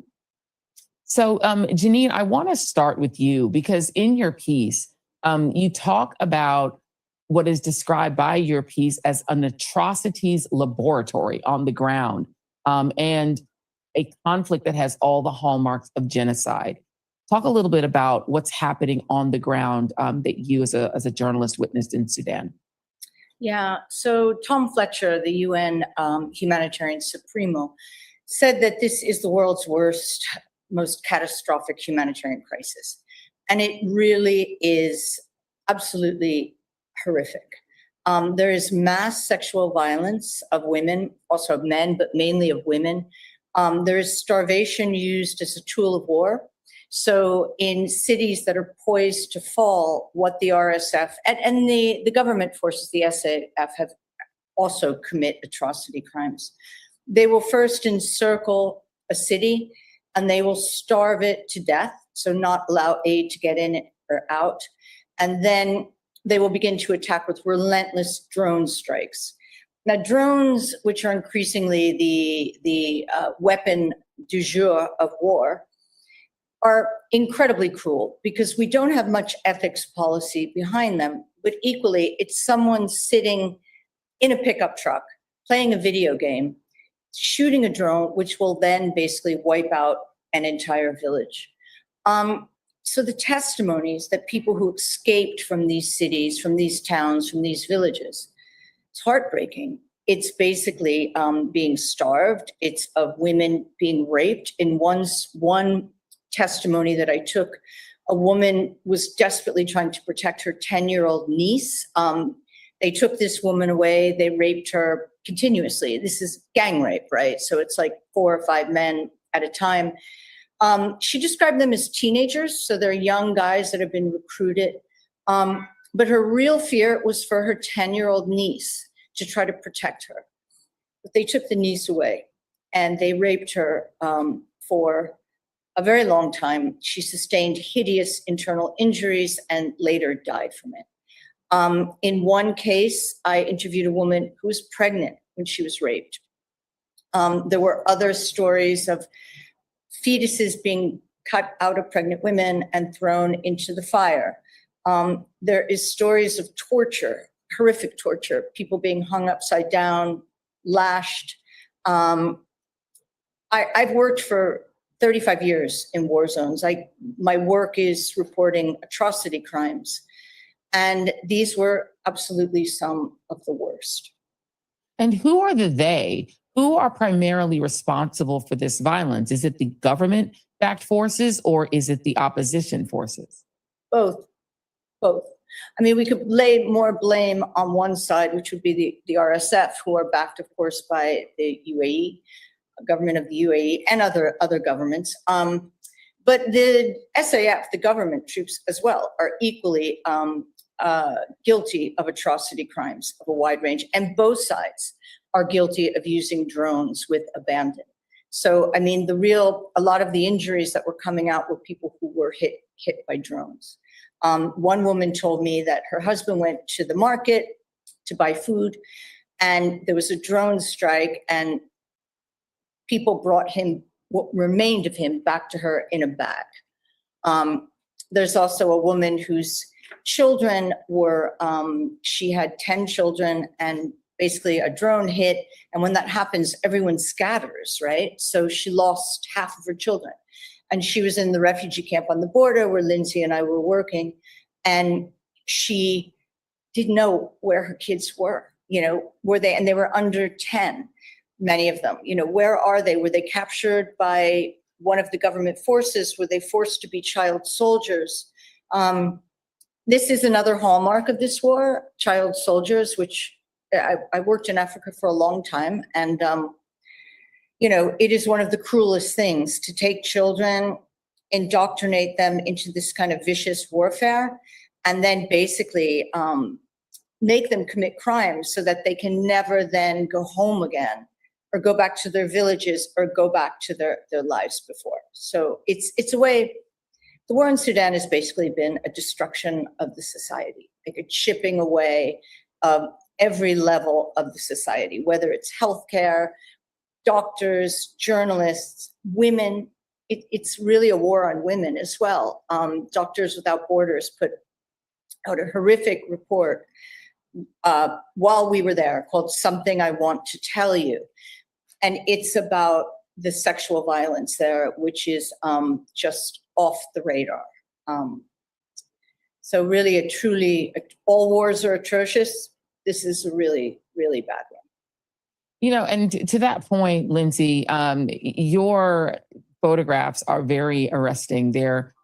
So, Janine, I want to start with you because in your piece, you talk about what is described by your piece as an atrocities laboratory on the ground, and a conflict that has all the hallmarks of genocide. Talk a little bit about what's happening on the ground that you as a journalist witnessed in Sudan. Yeah, so Tom Fletcher, the UN Humanitarian Supremo, said that this is the world's worst, most catastrophic humanitarian crisis. And it really is absolutely horrific. There is mass sexual violence of women, also of men, but mainly of women. There is starvation used as a tool of war. So in cities that are poised to fall, what the RSF and the government forces, the SAF, have also commit atrocity crimes. They will first encircle a city and they will starve it to death, so not allow aid to get in or out. And then they will begin to attack with relentless drone strikes. Now, drones, which are increasingly the weapon du jour of war, are incredibly cruel because we don't have much ethics policy behind them, but equally it's someone sitting in a pickup truck, playing a video game, shooting a drone, which will then basically wipe out an entire village. So the testimonies that people who escaped from these cities, from these towns, from these villages, it's heartbreaking. It's basically being starved. It's of women being raped. In one testimony that I took, a woman was desperately trying to protect her 10-year-old niece. They took this woman away. They raped her continuously. This is gang rape, right? So it's like 4 or 5 men at a time. She described them as teenagers, so they're young guys that have been recruited. But her real fear was for her 10-year-old niece, to try to protect her. But they took the niece away and they raped her for a very long time. She sustained hideous internal injuries and later died from it. In one case, I interviewed a woman who was pregnant when she was raped. There were other stories of fetuses being cut out of pregnant women and thrown into the fire. There is stories of torture, horrific torture, people being hung upside down, lashed. I've worked for 35 years in war zones. My work is reporting atrocity crimes. And these were absolutely some of the worst. And who are the they? Who are primarily responsible for this violence? Is it the government-backed forces or is it the opposition forces? Both. I mean, we could lay more blame on one side, which would be the RSF, who are backed, of course, by the UAE, government of the UAE, and other governments. But the SAF, the government troops as well, are equally guilty of atrocity crimes of a wide range, and both sides are guilty of using drones with abandon. So, I mean, a lot of the injuries that were coming out were people who were hit by drones. One woman told me that her husband went to the market to buy food and there was a drone strike and people brought him, what remained of him, back to her in a bag. There's also a woman whose children were, she had 10 children and basically a drone hit. And when that happens, everyone scatters, right? So she lost half of her children. And she was in the refugee camp on the border where Lynsey and I were working. And she didn't know where her kids were, and they were under 10, many of them, where are they? Were they captured by one of the government forces? Were they forced to be child soldiers? This is another hallmark of this war, child soldiers, which I worked in Africa for a long time. And, it is one of the cruelest things to take children, indoctrinate them into this kind of vicious warfare, and then basically make them commit crimes so that they can never then go home again or go back to their villages or go back to their lives before. So it's a way, the war in Sudan has basically been a destruction of the society, like a chipping away of every level of the society, whether it's healthcare, doctors, journalists, women. It's really a war on women as well. Doctors Without Borders put out a horrific report while we were there called Something I Want to Tell You. And it's about the sexual violence there, which is just off the radar. So really, all wars are atrocious. This is a really, really bad one. And to that point, Lynsey, your photographs are very arresting. They're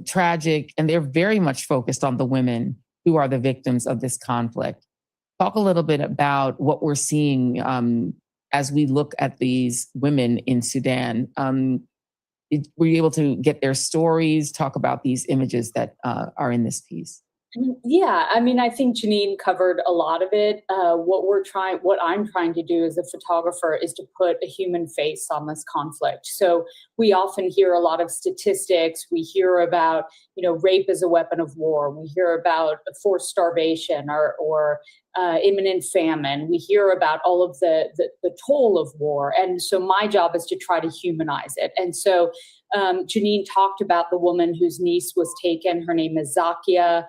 tragic, and they're very much focused on the women who are the victims of this conflict. Talk a little bit about what we're seeing as we look at these women in Sudan. Were you able to get their stories, talk about these images that are in this piece? Yeah, I think Janine covered a lot of it. What I'm trying to do as a photographer is to put a human face on this conflict. So we often hear a lot of statistics. We hear about, rape as a weapon of war. We hear about forced starvation or imminent famine. We hear about all of the toll of war. And so my job is to try to humanize it. And so Janine talked about the woman whose niece was taken. Her name is Zakia.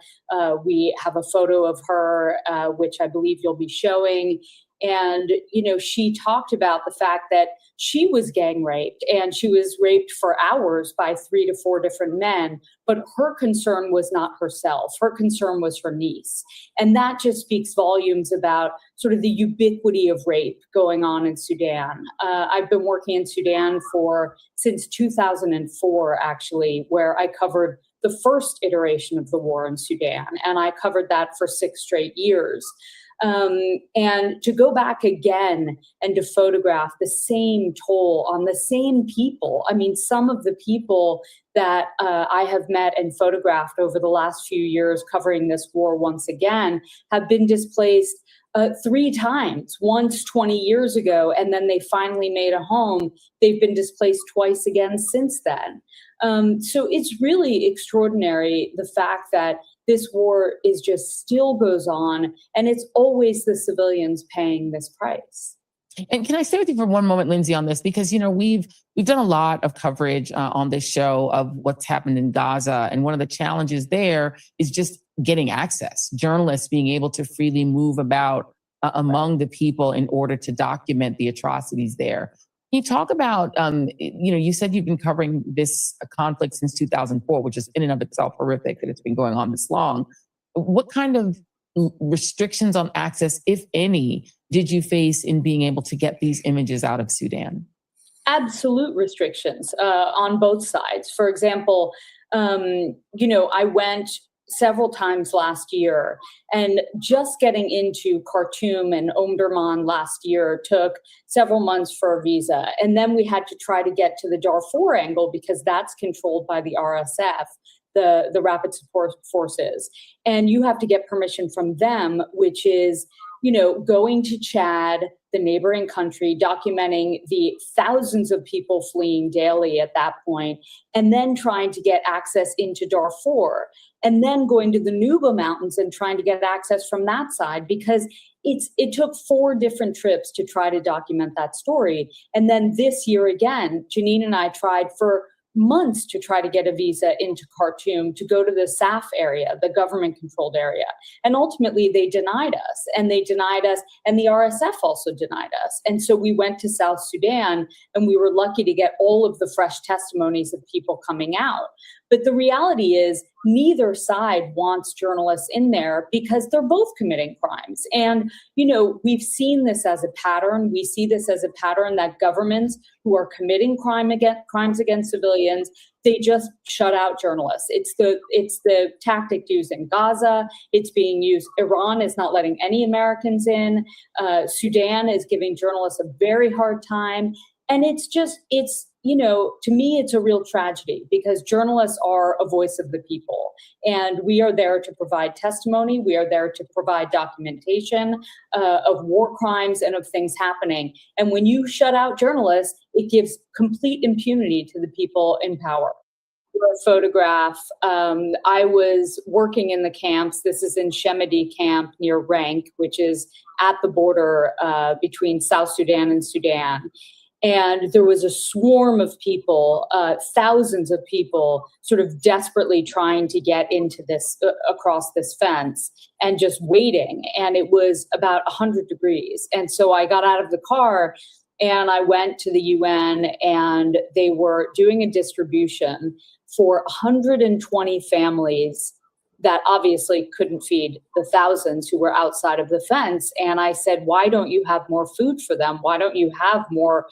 We have a photo of her, which I believe you'll be showing. And, she talked about the fact that she was gang raped, and she was raped for hours by 3 to 4 different men. But her concern was not herself. Her concern was her niece. And that just speaks volumes about sort of the ubiquity of rape going on in Sudan. I've been working in Sudan since 2004, actually, where I covered the first iteration of the war in Sudan. And I covered that for 6 straight years. And to go back again and to photograph the same toll on the same people. Some of the people that I have met and photographed over the last few years covering this war once again have been displaced 3 times, once 20 years ago, and then they finally made a home. They've been displaced twice again since then. So it's really extraordinary, the fact that this war is just still goes on, and it's always the civilians paying this price. And can I stay with you for one moment, Lynsey, on this? Because, we've done a lot of coverage on this show of what's happened in Gaza. And one of the challenges there is just getting access, journalists being able to freely move about among the people in order to document the atrocities there. Can you talk about, you said you've been covering this conflict since 2004, which is in and of itself horrific that it's been going on this long. What kind of restrictions on access, if any, did you face in being able to get these images out of Sudan? Absolute restrictions on both sides. For example, I went several times last year, and just getting into Khartoum and Omdurman last year took several months for a visa. And then we had to try to get to the Darfur angle because that's controlled by the RSF, the Rapid Support Forces. And you have to get permission from them, which is, going to Chad, the neighboring country, documenting the thousands of people fleeing daily at that point, and then trying to get access into Darfur, and then going to the Nuba Mountains and trying to get access from that side, because it took 4 different trips to try to document that story. And then this year again, Janine and I tried for months to try to get a visa into Khartoum to go to the SAF area, the government-controlled area. And ultimately, they denied us, and the RSF also denied us. And so we went to South Sudan, and we were lucky to get all of the fresh testimonies of people coming out. But the reality is, neither side wants journalists in there because they're both committing crimes. And, we've seen this as a pattern. We see this as a pattern that governments who are committing crimes against civilians they just shut out journalists. It's the tactic used in Gaza. It's being used. Iran is not letting any Americans in. Sudan is giving journalists a very hard time. And it's to me, it's a real tragedy because journalists are a voice of the people. And we are there to provide testimony. We are there to provide documentation of war crimes and of things happening. And when you shut out journalists, it gives complete impunity to the people in power. A photograph. I was working in the camps. This is in Xkendi camp near Rank, which is at the border between South Sudan and Sudan. And there was a swarm of people, thousands of people, sort of desperately trying to get into this, across this fence and just waiting. And it was about 100 degrees. And so I got out of the car and I went to the UN, and they were doing a distribution for 120 families that obviously couldn't feed the thousands who were outside of the fence. And I said, why don't you have more food for them? Why don't you have more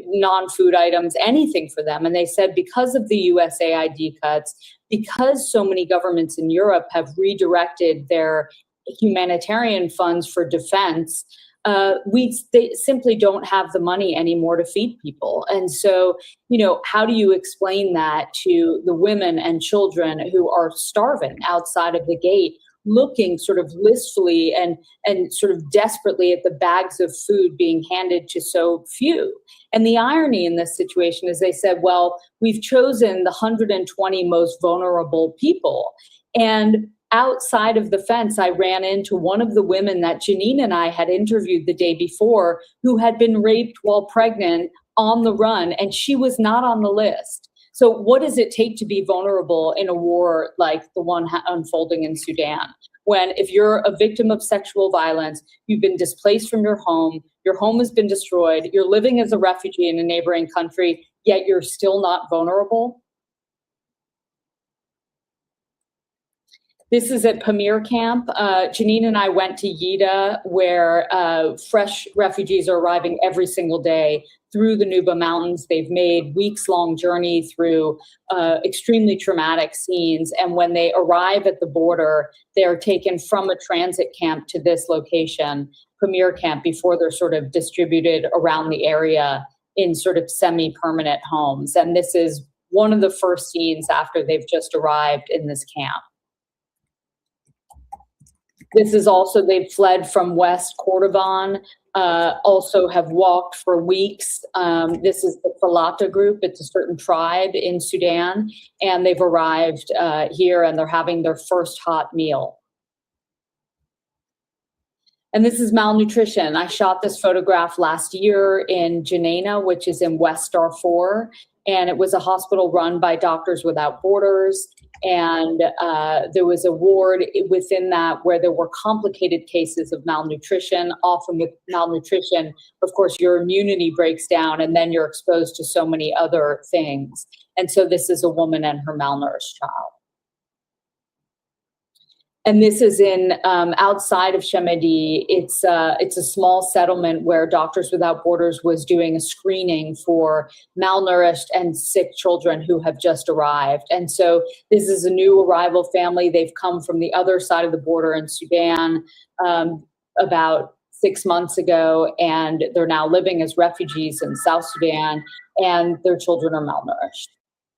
non-food items, anything for them? And they said, because of the USAID cuts, because so many governments in Europe have redirected their humanitarian funds for defense, they simply don't have the money anymore to feed people. And so, how do you explain that to the women and children who are starving outside of the gate, looking sort of wistfully and sort of desperately at the bags of food being handed to so few? And the irony in this situation is they said, well, we've chosen the 120 most vulnerable people. And outside of the fence, I ran into one of the women that Janine and I had interviewed the day before, who had been raped while pregnant on the run, and she was not on the list. So what does it take to be vulnerable in a war like the one unfolding in Sudan? When if you're a victim of sexual violence, you've been displaced from your home has been destroyed, you're living as a refugee in a neighboring country, yet you're still not vulnerable? This is at Pamir camp. Janine and I went to Yida, where fresh refugees are arriving every single day through the Nuba Mountains. They've made weeks-long journey through extremely traumatic scenes. And when they arrive at the border, they are taken from a transit camp to this location, Pamir camp, before they're sort of distributed around the area in sort of semi-permanent homes. And this is one of the first scenes after they've just arrived in this camp. This is also, they've fled from West Kordofan, also have walked for weeks. This is the Falata group. It's a certain tribe in Sudan, and they've arrived here and they're having their first hot meal. And this is malnutrition. I shot this photograph last year in Jenaina, which is in West Darfur, and it was a hospital run by Doctors Without Borders. And there was a ward within that where there were complicated cases of malnutrition. Often with malnutrition, of course, your immunity breaks down and then you're exposed to so many other things. And so this is a woman and her malnourished child. And this is in outside of Xkendi. It's a small settlement where Doctors Without Borders was doing a screening for malnourished and sick children who have just arrived. And so this is a new arrival family. They've come from the other side of the border in Sudan about 6 months ago, and they're now living as refugees in South Sudan, and their children are malnourished.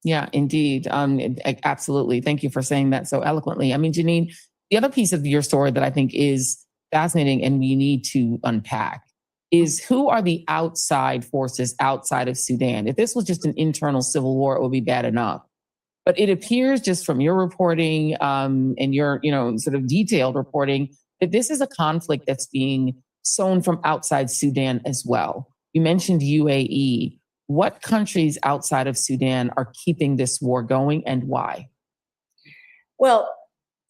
Yeah, indeed. Absolutely. Thank you for saying that so eloquently. I mean, Janine, the other piece of your story that I think is fascinating and we need to unpack is who are the outside forces outside of Sudan? If this was just an internal civil war, it would be bad enough. But it appears just from your reporting and your, sort of detailed reporting that this is a conflict that's being sown from outside Sudan as well. You mentioned UAE. What countries outside of Sudan are keeping this war going and why? Well,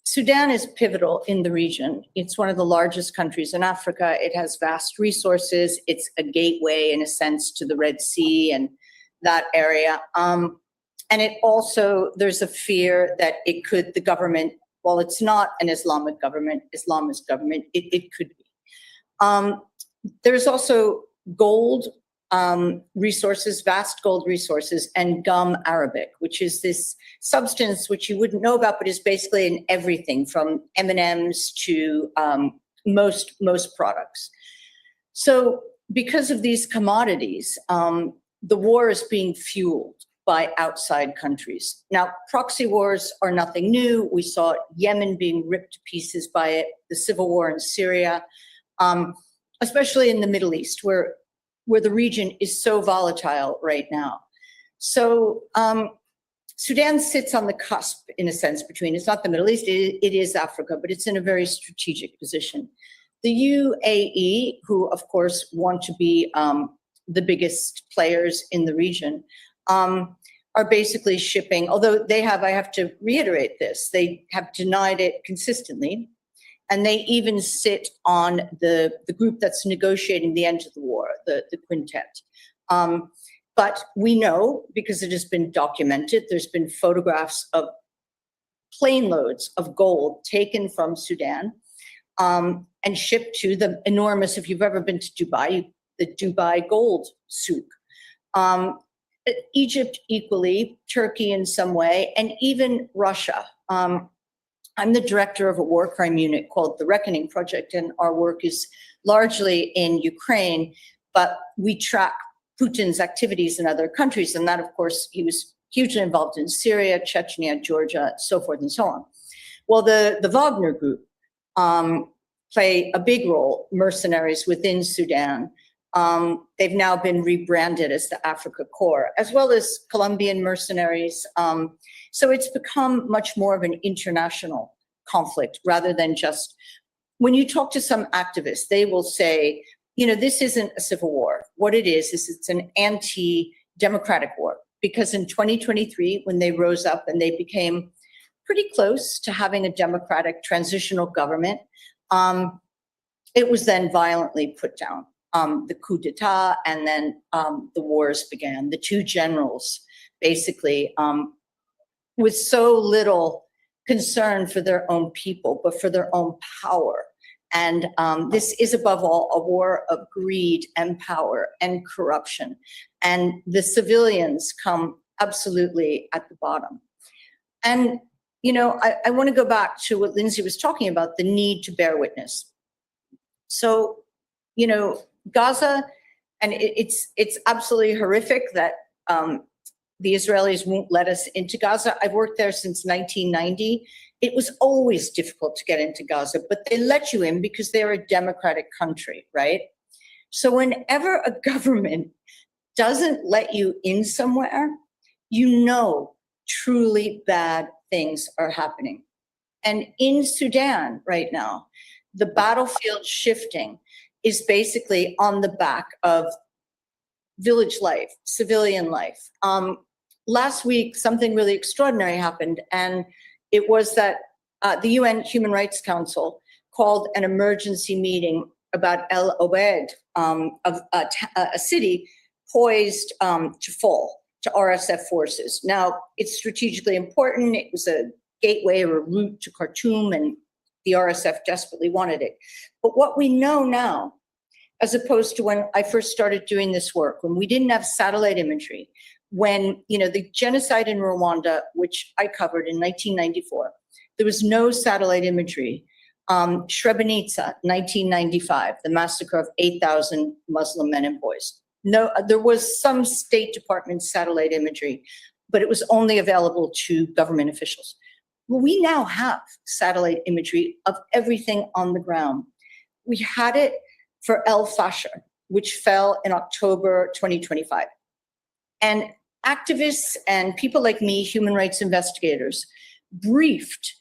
Sudan is pivotal in the region. It's one of the largest countries in Africa. It has vast resources. It's a gateway, in a sense, to the Red Sea and that area. And it also, there's a fear that the government, while it's not an Islamist government, it could be. There's also gold resources, vast gold resources, and gum arabic, which is this substance which you wouldn't know about, but is basically in everything from M&Ms to most products. So because of these commodities, the war is being fueled by outside countries. Now, proxy wars are nothing new. We saw Yemen being ripped to pieces by it, the civil war in Syria, especially in the Middle East, where the region is so volatile right now. So Sudan sits on the cusp, in a sense, between, it's not the Middle East, it is Africa, but it's in a very strategic position. The UAE, who of course want to be the biggest players in the region, are basically shipping, although they have, I have to reiterate this, they have denied it consistently, and they even sit on the group that's negotiating the end of the war, the quintet. But we know, because it has been documented, there's been photographs of plane loads of gold taken from Sudan and shipped to the enormous, if you've ever been to Dubai, the Dubai gold souk. Egypt equally, Turkey in some way, and even Russia. I'm the director of a war crime unit called the Reckoning Project, and our work is largely in Ukraine, but we track Putin's activities in other countries. And that, of course, he was hugely involved in Syria, Chechnya, Georgia, so forth and so on. Well, the Wagner group play a big role, mercenaries within Sudan. They've now been rebranded as the Africa Corps, as well as Colombian mercenaries. So it's become much more of an international conflict rather than just, when you talk to some activists, they will say, you know, this isn't a civil war. What it is it's an anti-democratic war. Because in 2023, when they rose up and they became pretty close to having a democratic transitional government, it was then violently put down. The coup d'etat, and then the wars began. The two generals basically, with so little concern for their own people, but for their own power. And this is above all a war of greed and power and corruption. And the civilians come absolutely at the bottom. And, you know, I want to go back to what Lynsey was talking about, the need to bear witness. So, you know, Gaza, and it's absolutely horrific that the Israelis won't let us into Gaza. I've worked there since 1990. It was always difficult to get into Gaza, but they let you in because they're a democratic country, right? So whenever a government doesn't let you in somewhere, you know truly bad things are happening. And in Sudan right now, the battlefield shifting is basically on the back of village life, civilian life. Last week, something really extraordinary happened, and it was that the UN Human Rights Council called an emergency meeting about El Obeid, of a city poised to fall to RSF forces. Now, it's strategically important. It was a gateway or a route to Khartoum, and the RSF desperately wanted it. But what we know now, as opposed to when I first started doing this work, when we didn't have satellite imagery, when, you know, the genocide in Rwanda, which I covered in 1994, there was no satellite imagery. Srebrenica, 1995, the massacre of 8,000 Muslim men and boys. No, there was some State Department satellite imagery, but it was only available to government officials. Well, we now have satellite imagery of everything on the ground. We had it for El Fasher, which fell in October 2025. And activists and people like me, human rights investigators, briefed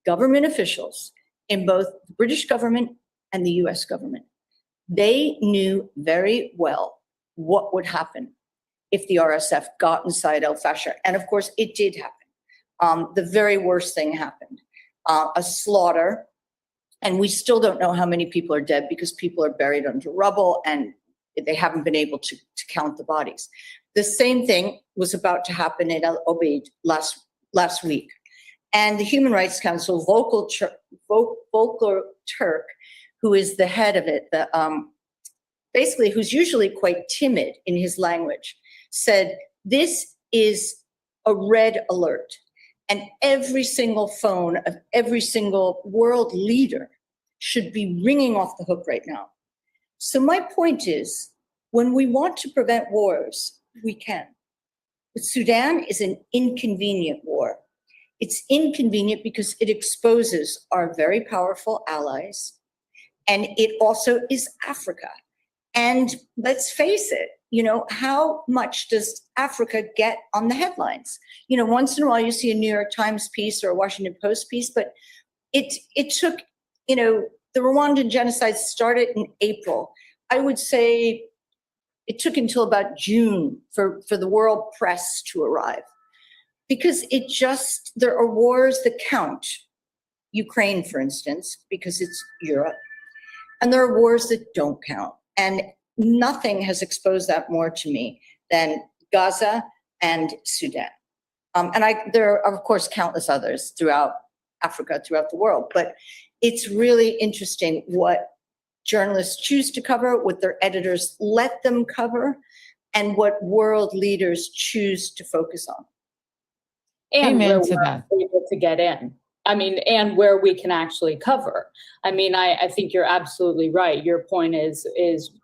government officials in both the British government and the US government. They knew very well what would happen if the RSF got inside El Fasher. And of course, it did happen. The very worst thing happened, a slaughter. And we still don't know how many people are dead because people are buried under rubble and they haven't been able to count the bodies. The same thing was about to happen in El Obeid last week. And the Human Rights Council, Volker Turk, who is the head of it, basically, who's usually quite timid in his language, said, this is a red alert. And every single phone of every single world leader should be ringing off the hook right now. So my point is, when we want to prevent wars, we can. But Sudan is an inconvenient war. It's inconvenient because it exposes our very powerful allies, and it also is Africa. And let's face it, how much does Africa get on the headlines? Once in a while you see a New York Times piece or a Washington Post piece, but it took, the Rwandan genocide started in April. I would say it took until about June for the world press to arrive, because there are wars that count. Ukraine, for instance, because it's Europe, and there are wars that don't count. And nothing has exposed that more to me than Gaza and Sudan. There are, of course, countless others throughout Africa, throughout the world. But it's really interesting what journalists choose to cover, what their editors let them cover, and what world leaders choose to focus on. And Amen where to we're that. able to get in. And where we can actually cover. I think you're absolutely right. Your point is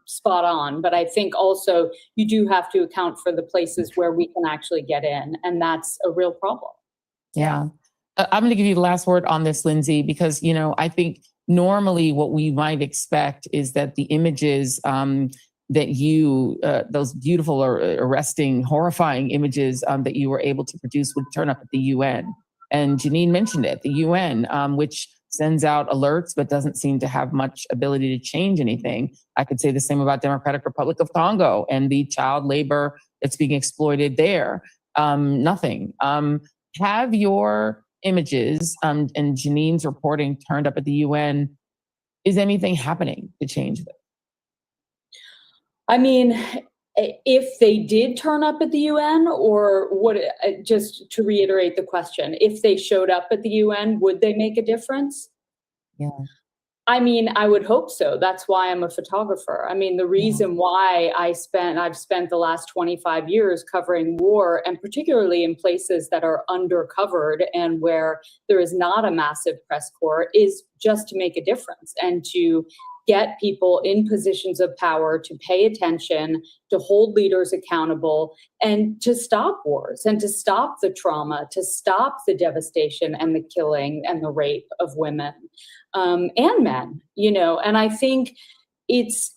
spot on. But I think also you do have to account for the places where we can actually get in. And that's a real problem. Yeah. I'm going to give you the last word on this, Lynsey, because, I think normally what we might expect is that the images that those beautiful or arresting, horrifying images that you were able to produce would turn up at the UN. And Janine mentioned it, the UN, which sends out alerts, but doesn't seem to have much ability to change anything. I could say the same about Democratic Republic of Congo and the child labor that's being exploited there. Nothing. Have your images and Janine's reporting turned up at the UN? Is anything happening to change this? If they did turn up at the UN, or what, just to reiterate the question, if they showed up at the UN, would they make a difference? Yeah. I would hope so. That's why I'm a photographer. The reason why I've spent the last 25 years covering war, and particularly in places that are undercovered and where there is not a massive press corps, is just to make a difference and to get people in positions of power to pay attention, to hold leaders accountable, and to stop wars, and to stop the trauma, to stop the devastation and the killing and the rape of women and men. And I think it's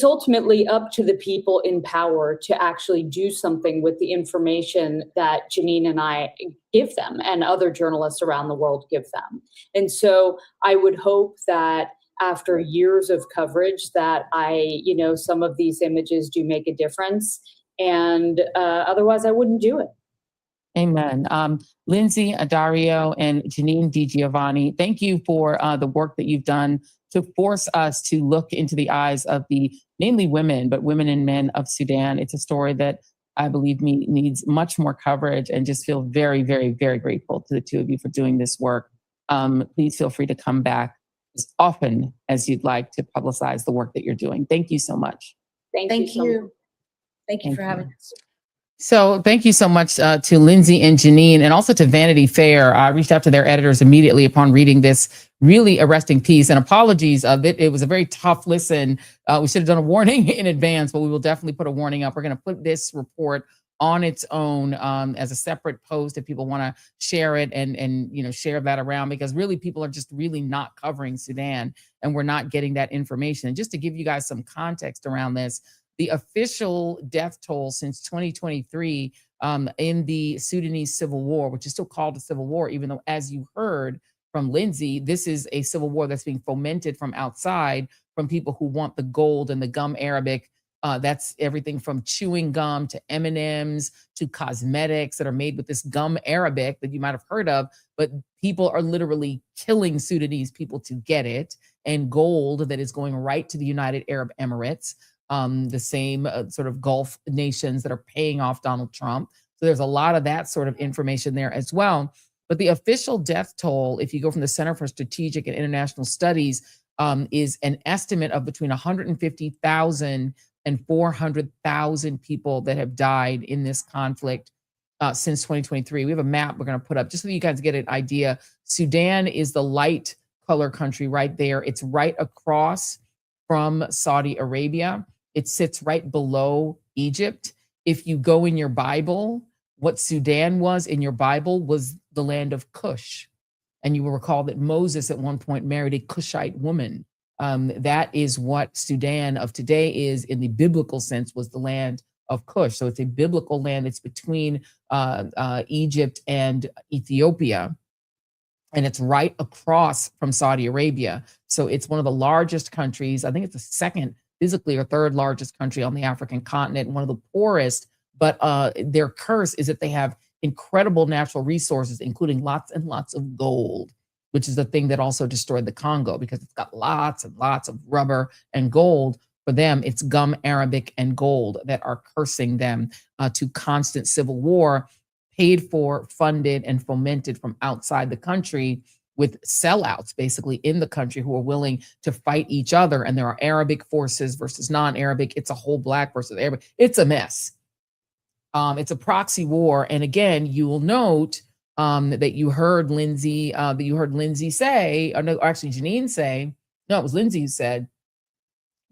ultimately up to the people in power to actually do something with the information that Janine and I give them, and other journalists around the world give them. And so I would hope that after years of coverage that some of these images do make a difference, and otherwise I wouldn't do it. Amen. Lynsey Addario and Janine di Giovanni, thank you for the work that you've done to force us to look into the eyes of the mainly women, but women and men of Sudan. It's a story that I believe needs much more coverage, and just feel very, very, very grateful to the two of you for doing this work. Please feel free to come back as often as you'd like to publicize the work that you're doing. Thank you so much. Thank you. Thank you for having us. So thank you so much to Lynsey and Janine, and also to Vanity Fair. I reached out to their editors immediately upon reading this really arresting piece, and apologies of it. It was a very tough listen. We should have done a warning in advance, but we will definitely put a warning up. We're going to put this report on its own as a separate post if people want to share it and share that around, because really people are just really not covering Sudan, and we're not getting that information. And just to give you guys some context around this, the official death toll since 2023 in the Sudanese civil war, which is still called a civil war, even though, as you heard from Lynsey, this is a civil war that's being fomented from outside, from people who want the gold and the gum Arabic. That's everything from chewing gum to M&Ms to cosmetics that are made with this gum Arabic that you might have heard of, but people are literally killing Sudanese people to get it, and gold that is going right to the United Arab Emirates, the same sort of Gulf nations that are paying off Donald Trump. So there's a lot of that sort of information there as well. But the official death toll, if you go from the Center for Strategic and International Studies, is an estimate of between 150,000 and 400,000 people that have died in this conflict since 2023. We have a map we're going to put up just so you guys get an idea. Sudan is the light color country right there. It's right across from Saudi Arabia. It sits right below Egypt. If you go in your Bible, what Sudan was in your Bible was the land of Cush. And you will recall that Moses at one point married a Cushite woman. That is what Sudan of today is in the biblical sense, was the land of Cush. So it's a biblical land. It's between Egypt and Ethiopia. And it's right across from Saudi Arabia. So it's one of the largest countries. I think it's the second physically or third largest country on the African continent, one of the poorest. But their curse is that they have incredible natural resources, including lots and lots of gold, which is the thing that also destroyed the Congo, because it's got lots and lots of rubber and gold. For them, it's gum arabic and gold that are cursing them to constant civil war, paid for, funded, and fomented from outside the country, with sellouts basically in the country who are willing to fight each other. And there are Arabic forces versus non-Arabic. It's a whole black versus Arabic. It's a mess. It's a proxy war. And again, you will note that you heard Lynsey say, or no, actually Janine say, no, it was Lynsey who said,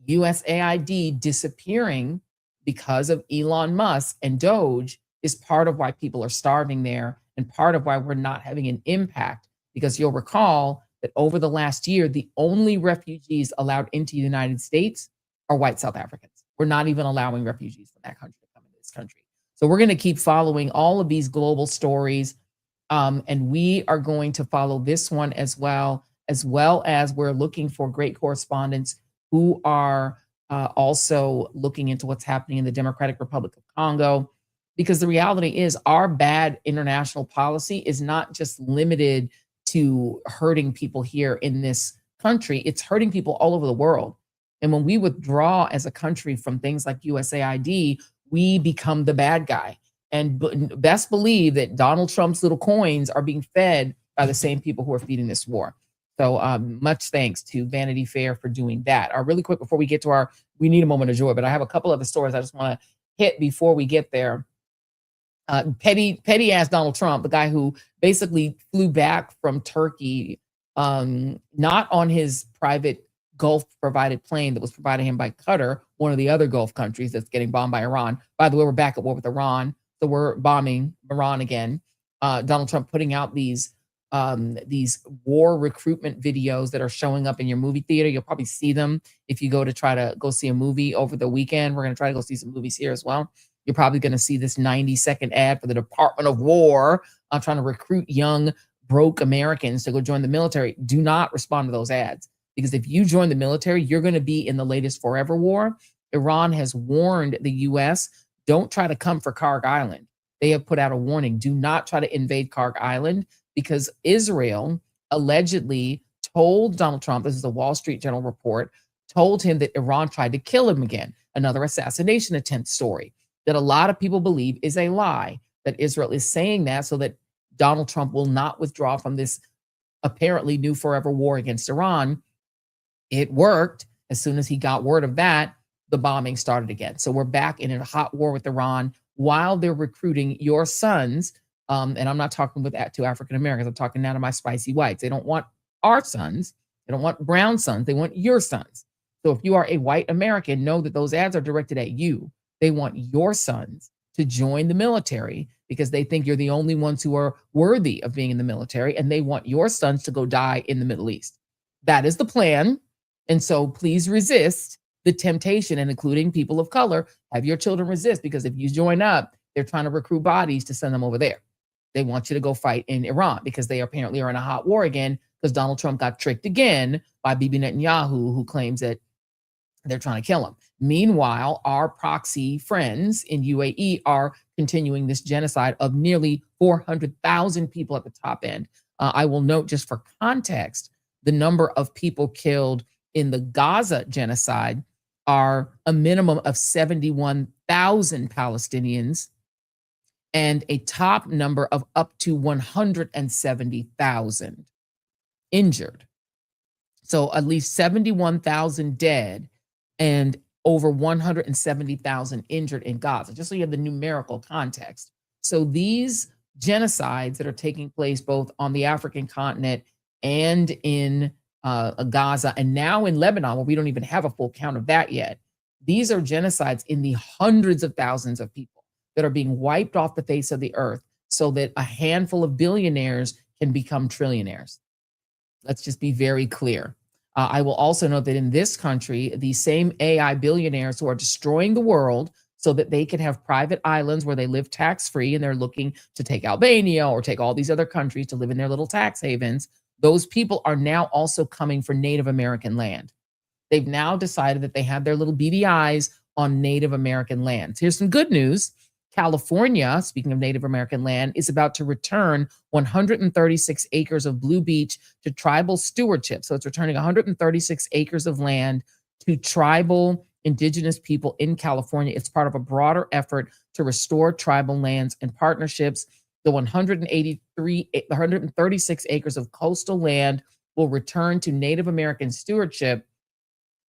USAID disappearing because of Elon Musk and Doge is part of why people are starving there, and part of why we're not having an impact. Because you'll recall that over the last year, the only refugees allowed into the United States are white South Africans. We're not even allowing refugees from that country to come into this country. So we're going to keep following all of these global stories. And we are going to follow this one as well as we're looking for great correspondents who are also looking into what's happening in the Democratic Republic of Congo. Because the reality is our bad international policy is not just limited to hurting people here in this country. It's hurting people all over the world. And when we withdraw as a country from things like USAID, we become the bad guy. And best believe that Donald Trump's little coins are being fed by the same people who are feeding this war. So much thanks to Vanity Fair for doing that. Really quick before we get to we need a moment of joy, but I have a couple other stories I just want to hit before we get there. Petty asked Donald Trump, the guy who basically flew back from Turkey, not on his private Gulf provided plane that was provided him by Qatar, one of the other Gulf countries that's getting bombed by Iran. By the way, we're back at war with Iran, so we're bombing Iran again. Donald Trump putting out these war recruitment videos that are showing up in your movie theater. You'll probably see them if you go to go see a movie over the weekend. We're going to try to go see some movies here as well. You're probably going to see this 90-second ad for the Department of War trying to recruit young, broke Americans to go join the military. Do not respond to those ads, because if you join the military, you're going to be in the latest forever war. Iran has warned the U.S., don't try to come for Karg Island. They have put out a warning. Do not try to invade Karg Island, because Israel allegedly told Donald Trump, this is the Wall Street Journal report, told him that Iran tried to kill him again. Another assassination attempt story that a lot of people believe is a lie, that Israel is saying that so that Donald Trump will not withdraw from this apparently new forever war against Iran. It worked. As soon as he got word of that, the bombing started again. So we're back in a hot war with Iran while they're recruiting your sons. And I'm not talking to African Americans. I'm talking now to my spicy whites. They don't want our sons. They don't want brown sons. They want your sons. So if you are a white American, know that those ads are directed at you. They want your sons to join the military because they think you're the only ones who are worthy of being in the military, and they want your sons to go die in the Middle East. That is the plan. And so please resist the temptation, and including people of color, have your children resist, because if you join up, they're trying to recruit bodies to send them over there. They want you to go fight in Iran because they apparently are in a hot war again, because Donald Trump got tricked again by Bibi Netanyahu, who claims that they're trying to kill him. Meanwhile, our proxy friends in UAE are continuing this genocide of nearly 400,000 people at the top end. I will note, just for context, the number of people killed in the Gaza genocide are a minimum of 71,000 Palestinians and a top number of up to 170,000 injured. So at least 71,000 dead and over 170,000 injured in Gaza, just so you have the numerical context. So these genocides that are taking place both on the African continent and in Gaza, and now in Lebanon, where we don't even have a full count of that yet, these are genocides in the hundreds of thousands of people that are being wiped off the face of the earth so that a handful of billionaires can become trillionaires. Let's just be very clear. I will also note that in this country, the same AI billionaires who are destroying the world so that they can have private islands where they live tax-free, and they're looking to take Albania or take all these other countries to live in their little tax havens, those people are now also coming for Native American land. They've now decided that they have their little beady eyes on Native American lands. Here's some good news. California, speaking of Native American land, is about to return 136 acres of Blue Beach to tribal stewardship. So it's returning 136 acres of land to tribal indigenous people in California. It's part of a broader effort to restore tribal lands and partnerships. The 136 acres of coastal land will return to Native American stewardship,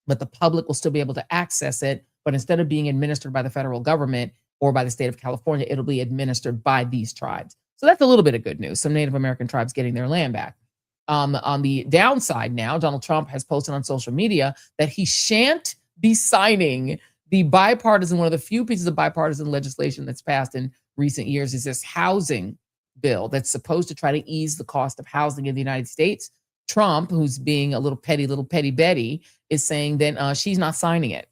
but the public will still be able to access it. But instead of being administered by the federal government or by the state of California, it'll be administered by these tribes. So that's a little bit of good news. Some Native American tribes getting their land back. On the downside now, Donald Trump has posted on social media that he shan't be signing the bipartisan, one of the few pieces of bipartisan legislation that's passed in recent years is this housing bill that's supposed to try to ease the cost of housing in the United States. Trump, who's being a little petty Betty, is saying that she's not signing it.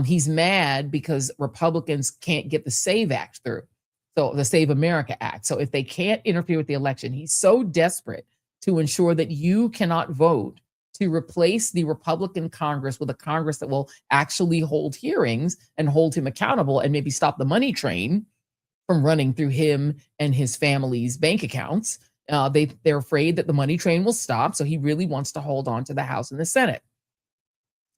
He's mad because Republicans can't get the SAVE Act through. So the Save America Act. So if they can't interfere with the election, he's so desperate to ensure that you cannot vote to replace the Republican Congress with a Congress that will actually hold hearings and hold him accountable and maybe stop the money train from running through him and his family's bank accounts. They're afraid that the money train will stop. So he really wants to hold on to the House and the Senate.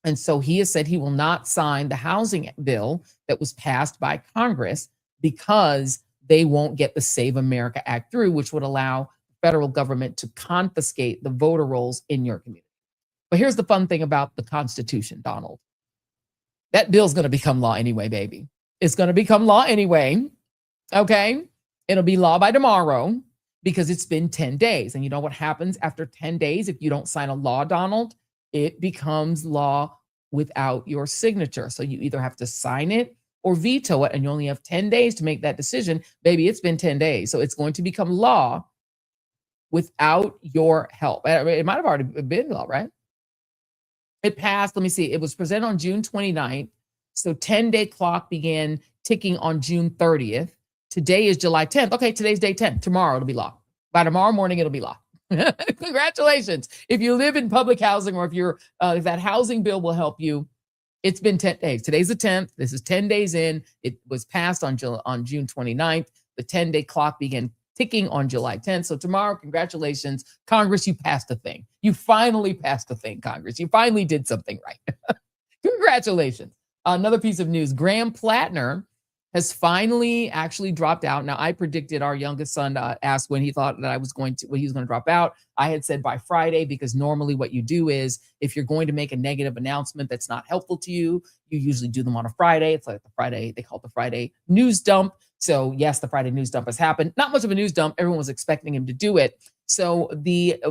And so he has said he will not sign the housing bill that was passed by Congress because they won't get the Save America Act through, which would allow the federal government to confiscate the voter rolls in your community. But here's the fun thing about the Constitution, Donald. That bill's going to become law anyway, baby. It's going to become law anyway. Okay? It'll be law by tomorrow because it's been 10 days. And you know what happens after 10 days if you don't sign a law, Donald? It becomes law without your signature. So you either have to sign it or veto it, and you only have 10 days to make that decision. Baby, it's been 10 days. So it's going to become law without your help. It might have already been law, right? It passed, let me see, it was presented on June 29th. So 10-day clock began ticking on June 30th. Today is July 10th. Okay, today's day 10. Tomorrow it'll be law. By tomorrow morning, it'll be law. Congratulations. If you live in public housing or if that housing bill will help you, it's been 10 days. Today's the 10th. This is 10 days in. It was passed on June 29th. The 10-day clock began ticking on July 10th. So tomorrow, congratulations, Congress, you passed a thing. You finally passed a thing, Congress. You finally did something right. Congratulations. Another piece of news, Graham Plattner has finally actually dropped out. Now, I predicted our youngest son asked when he thought that he was going to drop out. I had said by Friday, because normally what you do is if you're going to make a negative announcement that's not helpful to you, you usually do them on a Friday. It's like the Friday, they call it the Friday news dump. So yes, the Friday news dump has happened. Not much of a news dump. Everyone was expecting him to do it. So the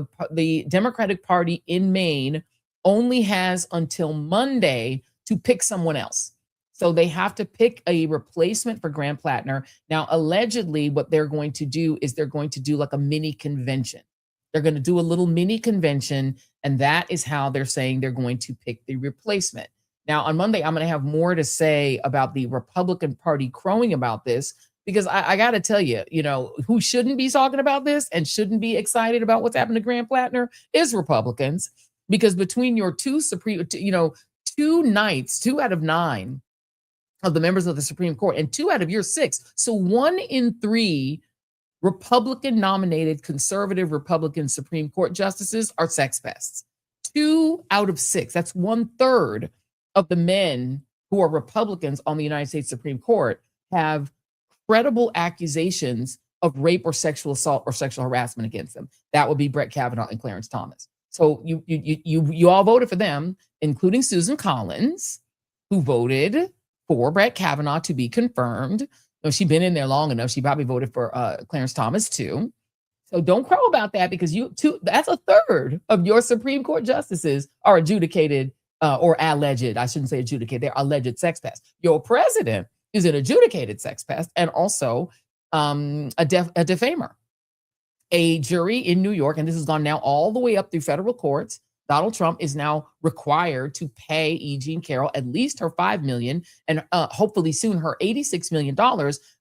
Democratic Party in Maine only has until Monday to pick someone else. So they have to pick a replacement for Graham Plattner. Now, allegedly, what they're going to do is they're going to do like a mini convention. They're going to do a little mini convention, and that is how they're saying they're going to pick the replacement. Now, on Monday, I'm going to have more to say about the Republican Party crowing about this, because I got to tell you, who shouldn't be talking about this and shouldn't be excited about what's happened to Graham Plattner is Republicans, because between your two nights, 2 out of 9 of the members of the Supreme Court and 2 out of your 6. So 1 in 3 Republican nominated conservative Republican Supreme Court justices are sex pests. 2 out of 6. That's 1/3 of the men who are Republicans on the United States Supreme Court have credible accusations of rape or sexual assault or sexual harassment against them. That would be Brett Kavanaugh and Clarence Thomas. So you all voted for them, including Susan Collins, who voted for Brett Kavanaugh to be confirmed. You know, she'd been in there long enough. She probably voted for Clarence Thomas too. So don't crow about that, because that's a third of your Supreme Court justices are adjudicated or alleged. I shouldn't say adjudicated. They're alleged sex pests. Your president is an adjudicated sex pest and also a defamer. A jury in New York, and this has gone now all the way up through federal courts. Donald Trump is now required to pay E. Jean Carroll at least her $5 million and hopefully soon her $86 million,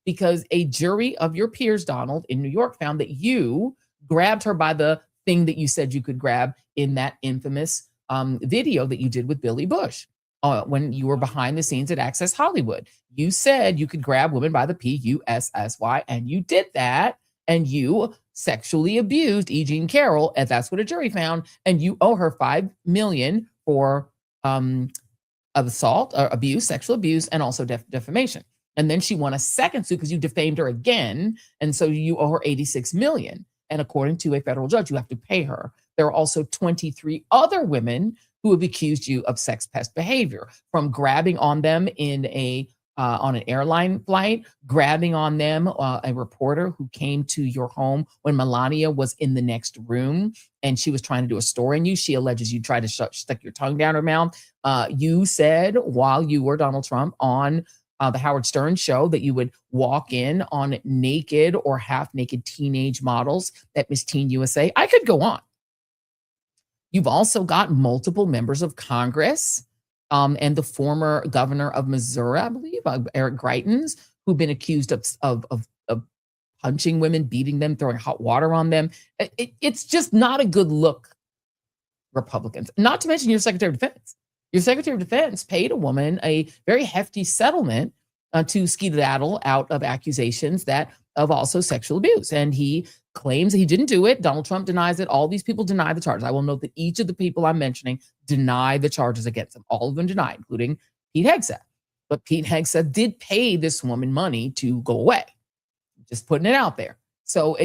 because a jury of your peers, Donald, in New York found that you grabbed her by the thing that you said you could grab in that infamous video that you did with Billy Bush when you were behind the scenes at Access Hollywood. You said you could grab women by the P-U-S-S-Y, and you did that, and you sexually abused E. Jean Carroll, and that's what a jury found, and you owe her $5 million for assault, or abuse, sexual abuse, and also defamation. And then she won a second suit because you defamed her again, and so you owe her $86 million. And according to a federal judge, you have to pay her. There are also 23 other women who have accused you of sex pest behavior, from grabbing on them on an airline flight, grabbing on them, a reporter who came to your home when Melania was in the next room and she was trying to do a story on you. She alleges you tried to stick your tongue down her mouth. You said while you were Donald Trump on the Howard Stern show that you would walk in on naked or half-naked teenage models at Miss Teen USA. I could go on. You've also got multiple members of Congress and the former governor of Missouri, I believe, Eric Greitens, who've been accused of punching women, beating them, throwing hot water on them. It's just not a good look, Republicans. Not to mention your Secretary of Defense. Your Secretary of Defense paid a woman a very hefty settlement to skedaddle out of accusations of also sexual abuse. And he claims that he didn't do it. Donald Trump denies it. All these people deny the charges. I will note that each of the people I'm mentioning deny the charges against them. All of them deny, including Pete Hegseth. But Pete Hegseth did pay this woman money to go away. Just putting it out there. So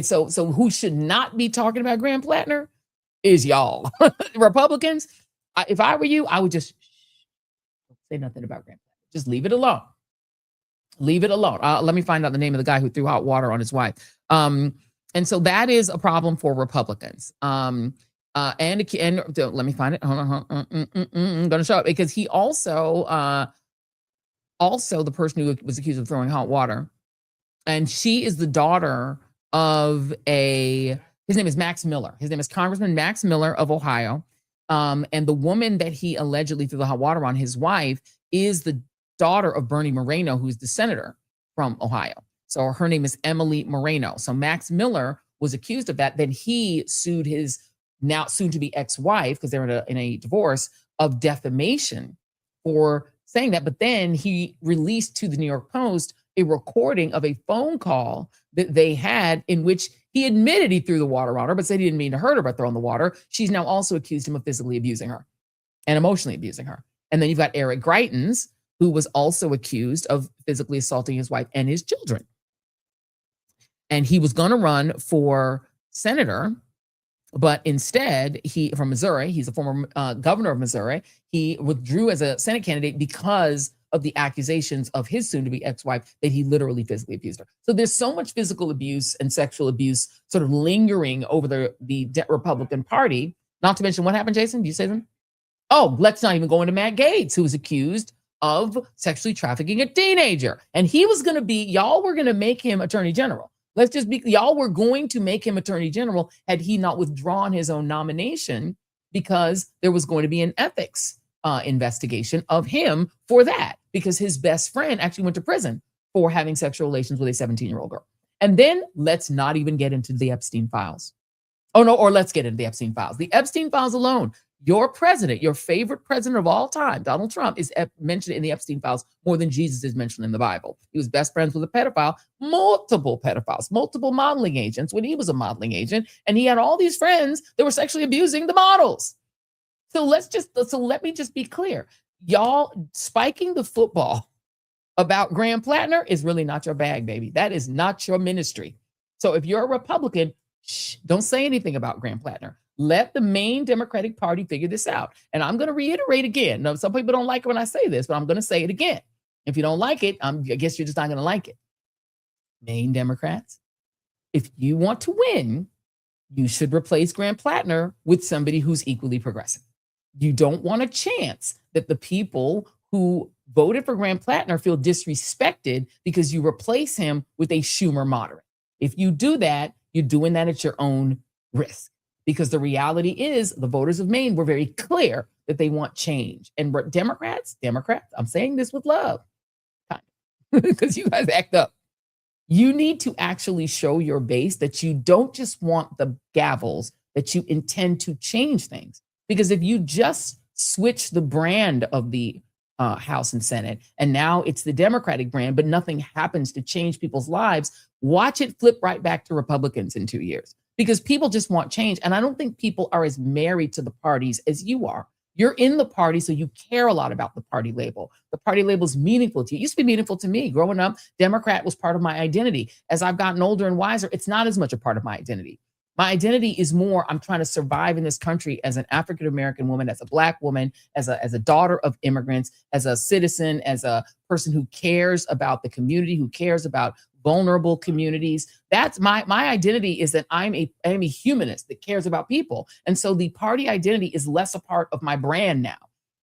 who should not be talking about Graham Plattner is y'all. Republicans, if I were you, I would just say nothing about Graham Plattner. Just leave it alone. Leave it alone. Let me find out the name of the guy who threw hot water on his wife. And so that is a problem for Republicans. And let me find it. Hold on. I'm going to show it, because he also the person who was accused of throwing hot water, and she is the daughter of his name is Max Miller. His name is Congressman Max Miller of Ohio. And the woman that he allegedly threw the hot water on, his wife, is the daughter of Bernie Moreno, who's the senator from Ohio. So her name is Emily Moreno. So Max Miller was accused of that. Then he sued his now soon-to-be ex-wife, because they're in a divorce, of defamation for saying that. But then he released to the New York Post a recording of a phone call that they had in which he admitted he threw the water on her, but said he didn't mean to hurt her by throwing the water. She's now also accused him of physically abusing her and emotionally abusing her. And then you've got Eric Greitens, who was also accused of physically assaulting his wife and his children. And he was going to run for senator, but instead, from Missouri, he's a former governor of Missouri, he withdrew as a Senate candidate because of the accusations of his soon-to-be ex-wife that he literally physically abused her. So there's so much physical abuse and sexual abuse sort of lingering over the Republican Party. Not to mention, what happened, Jason? Do you say them? Oh, let's not even go into Matt Gaetz, who was accused of sexually trafficking a teenager. And he was going to y'all were going to make him attorney general. Y'all were going to make him attorney general had he not withdrawn his own nomination, because there was going to be an ethics investigation of him for that, because his best friend actually went to prison for having sexual relations with a 17-year-old girl. And then let's not even get into the Epstein files. Oh no, or let's get into the Epstein files. The Epstein files alone. Your president, your favorite president of all time, Donald Trump, is mentioned in the Epstein files more than Jesus is mentioned in the Bible. He was best friends with a pedophile, multiple pedophiles, multiple modeling agents when he was a modeling agent. And he had all these friends that were sexually abusing the models. So let me just be clear. Y'all spiking the football about Graham Plattner is really not your bag, baby. That is not your ministry. So if you're a Republican, don't say anything about Graham Plattner. Let the main Democratic Party figure this out. And I'm going to reiterate again. Now, some people don't like it when I say this, but I'm going to say it again. If you don't like it, I guess you're just not going to like it. Main Democrats, if you want to win, you should replace Grant Plattner with somebody who's equally progressive. You don't want a chance that the people who voted for Grant Plattner feel disrespected because you replace him with a Schumer moderate. If you do that, you're doing that at your own risk. Because the reality is the voters of Maine were very clear that they want change. And Democrats, I'm saying this with love, because you guys act up. You need to actually show your base that you don't just want the gavels, that you intend to change things. Because if you just switch the brand of the House and Senate, and now it's the Democratic brand, but nothing happens to change people's lives, watch it flip right back to Republicans in 2 years. Because people just want change. And I don't think people are as married to the parties as you are. You're in the party, so you care a lot about the party label. The party label is meaningful to you. It used to be meaningful to me. Growing up, Democrat was part of my identity. As I've gotten older and wiser, it's not as much a part of my identity. My identity is more, I'm trying to survive in this country as an African-American woman, as a Black woman, as a daughter of immigrants, as a citizen, as a person who cares about the community, who cares about vulnerable communities. That's my identity, is that I'm a humanist that cares about people. And so the party identity is less a part of my brand now,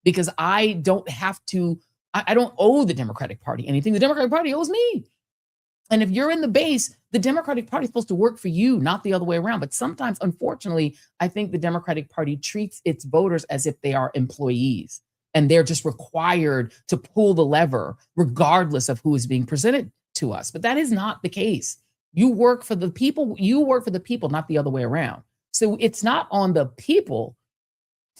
because I don't have to, I don't owe the Democratic Party anything. The Democratic Party owes me. And if you're in the base, the Democratic Party is supposed to work for you, not the other way around. But sometimes, unfortunately, I think the Democratic Party treats its voters as if they are employees, and they're just required to pull the lever regardless of who is being presented to us. But that is not the case. You work for the people, not the other way around. So it's not on the people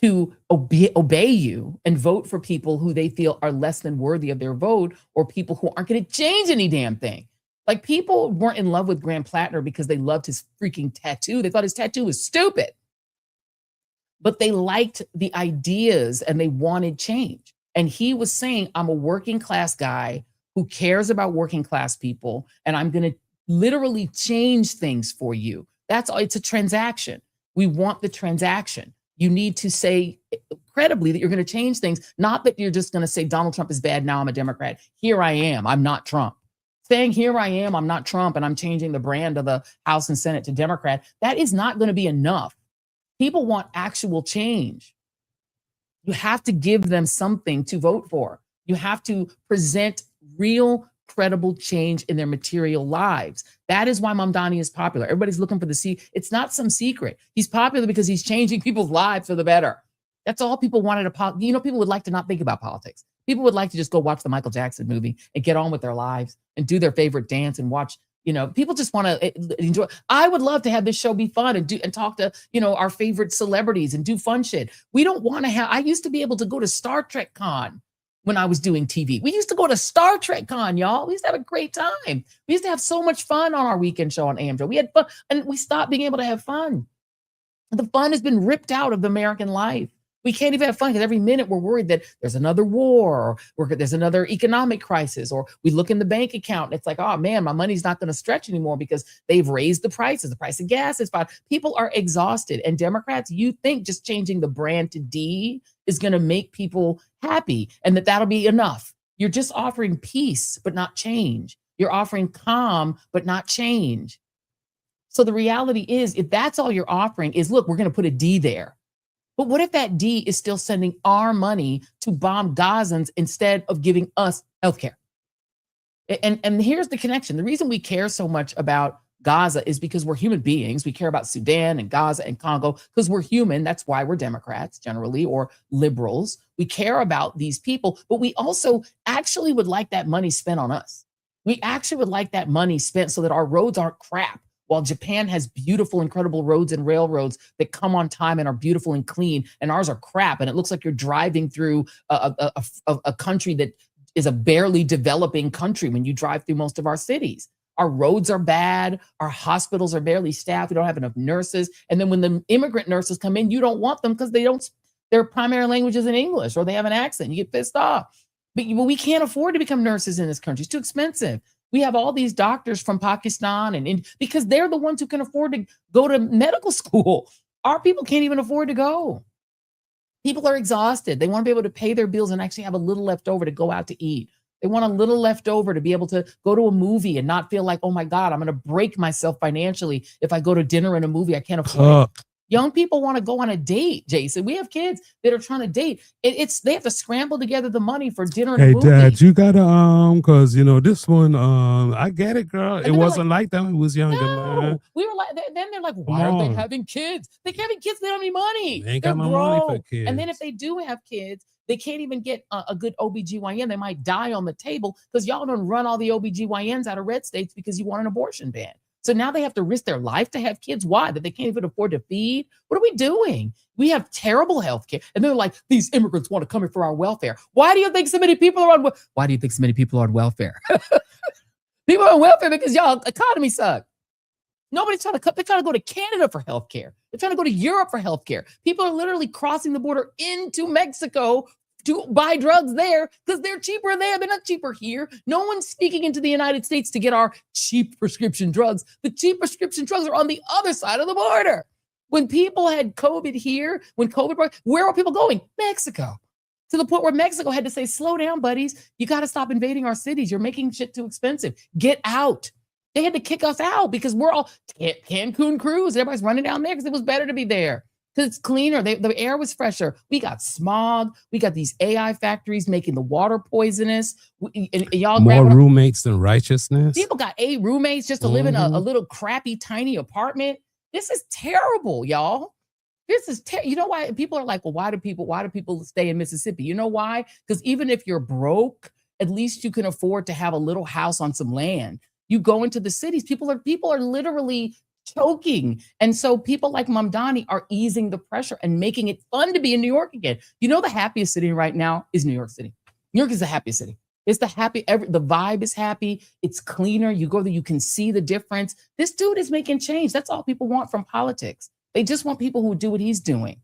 to obey you and vote for people who they feel are less than worthy of their vote, or people who aren't going to change any damn thing. Like, people weren't in love with Grant Plattner because they loved his freaking tattoo. They thought his tattoo was stupid. But they liked the ideas and they wanted change. And he was saying, I'm a working class guy who cares about working class people, and I'm going to literally change things for you. That's all. It's a transaction. We want the transaction. You need to say credibly that you're going to change things, not that you're just going to say Donald Trump is bad, now I'm a Democrat. Here I am, I'm not Trump. Saying here I am, I'm not Trump, and I'm changing the brand of the House and Senate to Democrat, that is not going to be enough. People want actual change. You have to give them something to vote for. You have to present real, credible change in their material lives. That is why Mamdani is popular. Everybody's looking for it's not some secret. He's popular because he's changing people's lives for the better. That's all people wanted. People would like to not think about politics. People would like to just go watch the Michael Jackson movie and get on with their lives and do their favorite dance and watch. People just want to enjoy. I would love to have this show be fun and talk to, our favorite celebrities and do fun shit. We don't want to I used to be able to go to Star Trek Con when I was doing TV. We used to go to Star Trek Con, y'all. We used to have a great time. We used to have so much fun on our weekend show on AM Joe. We had fun, and we stopped being able to have fun. The fun has been ripped out of the American life. We can't even have fun because every minute we're worried that there's another war, or there's another economic crisis, or we look in the bank account and it's like, oh man, my money's not going to stretch anymore because they've raised the prices. The price of gas is fine. People are exhausted. And Democrats, you think just changing the brand to D is going to make people happy and that'll be enough. You're just offering peace, but not change. You're offering calm, but not change. So the reality is, if that's all you're offering is, look, we're going to put a D there. But what if that D is still sending our money to bomb Gazans instead of giving us healthcare? And here's the connection. The reason we care so much about Gaza is because we're human beings. We care about Sudan and Gaza and Congo because we're human. That's why we're Democrats generally, or liberals. We care about these people, but we also actually would like that money spent on us. We actually would like that money spent so that our roads aren't crap. While Japan has beautiful, incredible roads and railroads that come on time and are beautiful and clean, and ours are crap, and it looks like you're driving through a country that is a barely developing country when you drive through most of our cities. Our roads are bad. Our hospitals are barely staffed. We don't have enough nurses. And then when the immigrant nurses come in, you don't want them because their primary language is in English, or they have an accent. You get pissed off. But we can't afford to become nurses in this country. It's too expensive. We have all these doctors from Pakistan because they're the ones who can afford to go to medical school. Our people can't even afford to go. People are exhausted. They want to be able to pay their bills and actually have a little left over to go out to eat. They want a little left over to be able to go to a movie and not feel like, oh my God, I'm going to break myself financially if I go to dinner and a movie I can't afford. Young people want to go on a date, Jason. We have kids that are trying to date. They have to scramble together the money for dinner and a movie. Hey, Dad, you gotta because this one I get it, girl. And it wasn't like that when we was younger, man. We were like, then they're like, why are they having kids? They can't have kids. They don't have any money. They ain't got no money for kids. And then if they do have kids, they can't even get a good OBGYN. They might die on the table because y'all don't run all the OBGYNs out of red states because you want an abortion ban. So now they have to risk their life to have kids. Why? That they can't even afford to feed? What are we doing? We have terrible health care. And they're like, these immigrants want to come here for our welfare. Why do you think so many people are on welfare? People are on welfare because y'all economy sucks. Nobody's trying to cut. They're trying to go to Canada for health care. They're trying to go to Europe for health care. People are literally crossing the border into Mexico to buy drugs there because they're cheaper there. They're not cheaper here. No one's sneaking into the United States to get our cheap prescription drugs. The cheap prescription drugs are on the other side of the border. When people had COVID here, when COVID broke, where are people going? Mexico. To the point where Mexico had to say, slow down, buddies. You got to stop invading our cities. You're making shit too expensive. Get out. They had to kick us out because we're all Cancun cruise. Everybody's running down there because it was better to be there. Because it's cleaner. The air was fresher. We got smog. We got these AI factories making the water poisonous. Y'all more roommates than righteousness. People got 8 roommates just to live in a little crappy, tiny apartment. This is terrible, y'all. This is you know why people are like, well, why do people stay in Mississippi? You know why? Because even if you're broke, at least you can afford to have a little house on some land. You go into the cities, people are literally choking. And so people like Mamdani are easing the pressure and making it fun to be in New York again. You know, the happiest city right now is New York City. New York is the happiest city. It's the the vibe is happy. It's cleaner. You go there, you can see the difference. This dude is making change. That's all people want from politics. They just want people who do what he's doing.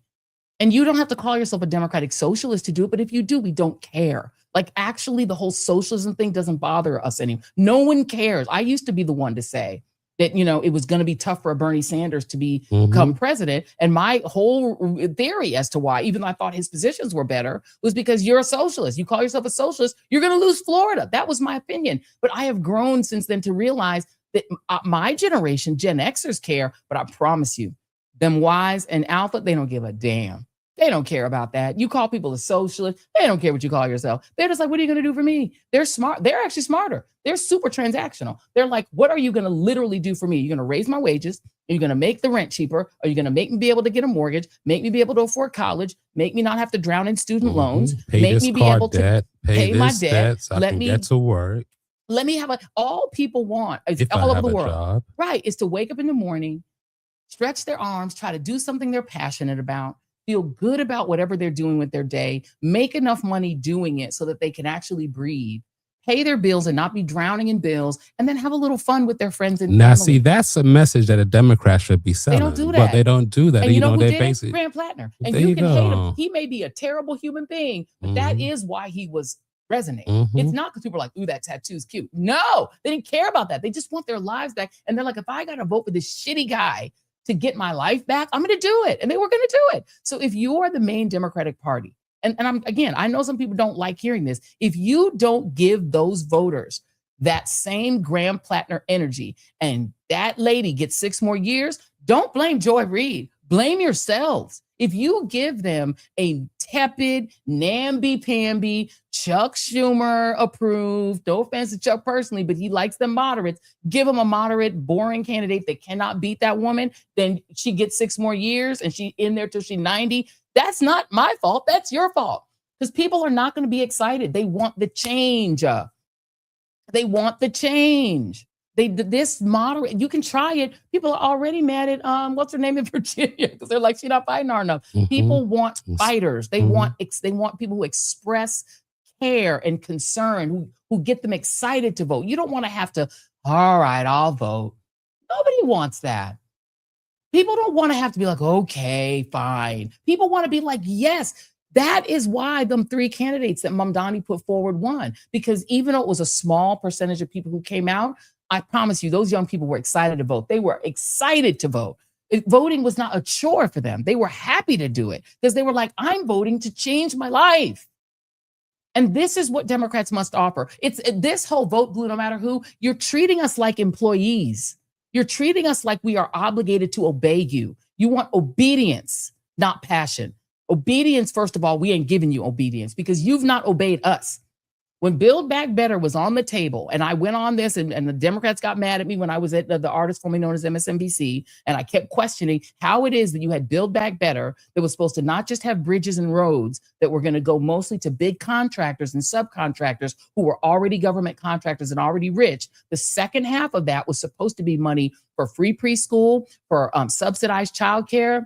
And you don't have to call yourself a democratic socialist to do it. But if you do, we don't care. Like, actually, the whole socialism thing doesn't bother us anymore. No one cares. I used to be the one to say that, it was going to be tough for Bernie Sanders to become president. And my whole theory as to why, even though I thought his positions were better, was because you're a socialist. You call yourself a socialist, you're going to lose Florida. That was my opinion. But I have grown since then to realize that my generation, Gen Xers, care. But I promise you, them Ys and Alpha, they don't give a damn. They don't care about that. You call people a socialist. They don't care what you call yourself. They're just like, what are you going to do for me? They're smart. They're actually smarter. They're super transactional. They're like, what are you going to literally do for me? You're going to raise my wages. Are you going to make the rent cheaper? Are you going to make me be able to get a mortgage? Make me be able to afford college? Make me not have to drown in student loans? Make me be able to pay my debt? So let me get to work. Let me have all people want is all over the world. Right. Is to wake up in the morning, stretch their arms, try to do something they're passionate about, feel good about whatever they're doing with their day, make enough money doing it so that they can actually breathe, pay their bills and not be drowning in bills, and then have a little fun with their friends and now, family. see, that's a message that a Democrat should be selling. They don't do that. But they don't do that. And you know who they did basically it? Grant Plattner. And there you you can go. hate him. He may be a terrible human being, but that is why he was resonating. It's not because people are like, ooh, that tattoo's cute. No, they didn't care about that. They just want their lives back. And they're like, if I got to vote for this shitty guy to get my life back, I'm going to do it. And they were going to do it. So if you are the main Democratic Party, and I know some people don't like hearing this, if you don't give those voters that same Graham Plattner energy and that lady gets 6 more years, don't blame Joy Reid. Blame yourselves. If you give them a tepid, namby-pamby, Chuck Schumer approved, no offense to Chuck personally, but he likes them moderates, give him a moderate, boring candidate that cannot beat that woman, then she gets 6 more years and she's in there till she's 90. That's not my fault. That's your fault. Because people are not going to be excited. They want the change. They want the change. This moderate, you can try it. People are already mad at what's her name in Virginia because they're like, she's not fighting hard enough. People want fighters. They want people who express care and concern, who get them excited to vote. You don't want to have to, all right, I'll vote. Nobody wants that. People don't want to have to be like, okay, fine. People want to be like, yes. That is why them 3 candidates that Mamdani put forward won, because even though it was a small percentage of people who came out, I promise you, those young people were excited to vote. They were excited to vote. Voting was not a chore for them. They were happy to do it because they were like, I'm voting to change my life. And this is what Democrats must offer. It's this whole vote blue, no matter who. You're treating us like employees. You're treating us like we are obligated to obey you. You want obedience, not passion. Obedience, first of all, we ain't giving you obedience because you've not obeyed us. When Build Back Better was on the table, and I went on this, and the Democrats got mad at me when I was at the artist formerly known as MSNBC, and I kept questioning how it is that you had Build Back Better that was supposed to not just have bridges and roads that were going to go mostly to big contractors and subcontractors who were already government contractors and already rich. The second half of that was supposed to be money for free preschool, for subsidized childcare,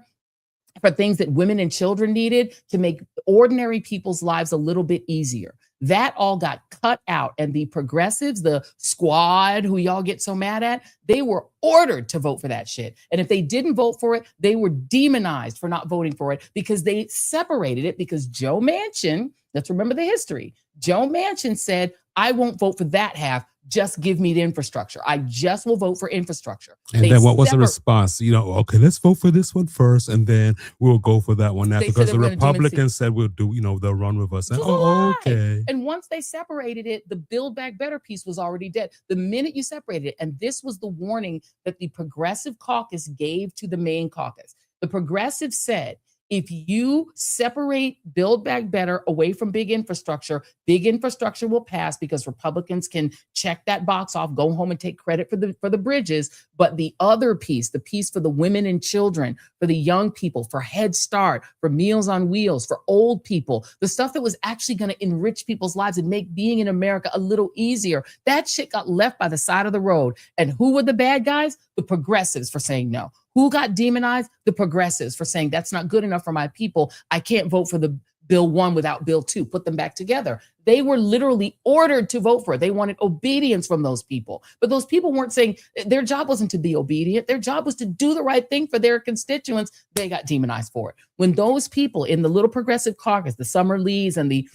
for things that women and children needed to make ordinary people's lives a little bit easier. That all got cut out. And the progressives, the squad who y'all get so mad at, they were ordered to vote for that shit. And if they didn't vote for it, they were demonized for not voting for it because they separated it because Joe Manchin, let's remember the history. Joe Manchin said, I won't vote for that half. Just give me the infrastructure. I just will vote for infrastructure. And then what was the response? Okay, let's vote for this one first, and then we'll go for that one after. Because the Republicans said we'll do, they'll run with us. And, okay. And once they separated it, the Build Back Better piece was already dead. The minute you separated it, and this was the warning that the Progressive Caucus gave to the main caucus. The Progressives said, if you separate Build Back Better away from big infrastructure will pass because Republicans can check that box off, go home and take credit for the bridges. But the other piece, the piece for the women and children, for the young people, for Head Start, for Meals on Wheels, for old people, the stuff that was actually going to enrich people's lives and make being in America a little easier, that shit got left by the side of the road. And who were the bad guys? The progressives for saying no. Who got demonized? The progressives for saying that's not good enough for my people. I can't vote for the Bill 1 without Bill 2. Put them back together. They were literally ordered to vote for it. They wanted obedience from those people. But those people weren't saying their job wasn't to be obedient. Their job was to do the right thing for their constituents. They got demonized for it. When those people in the little progressive caucus, the Summer Lees and the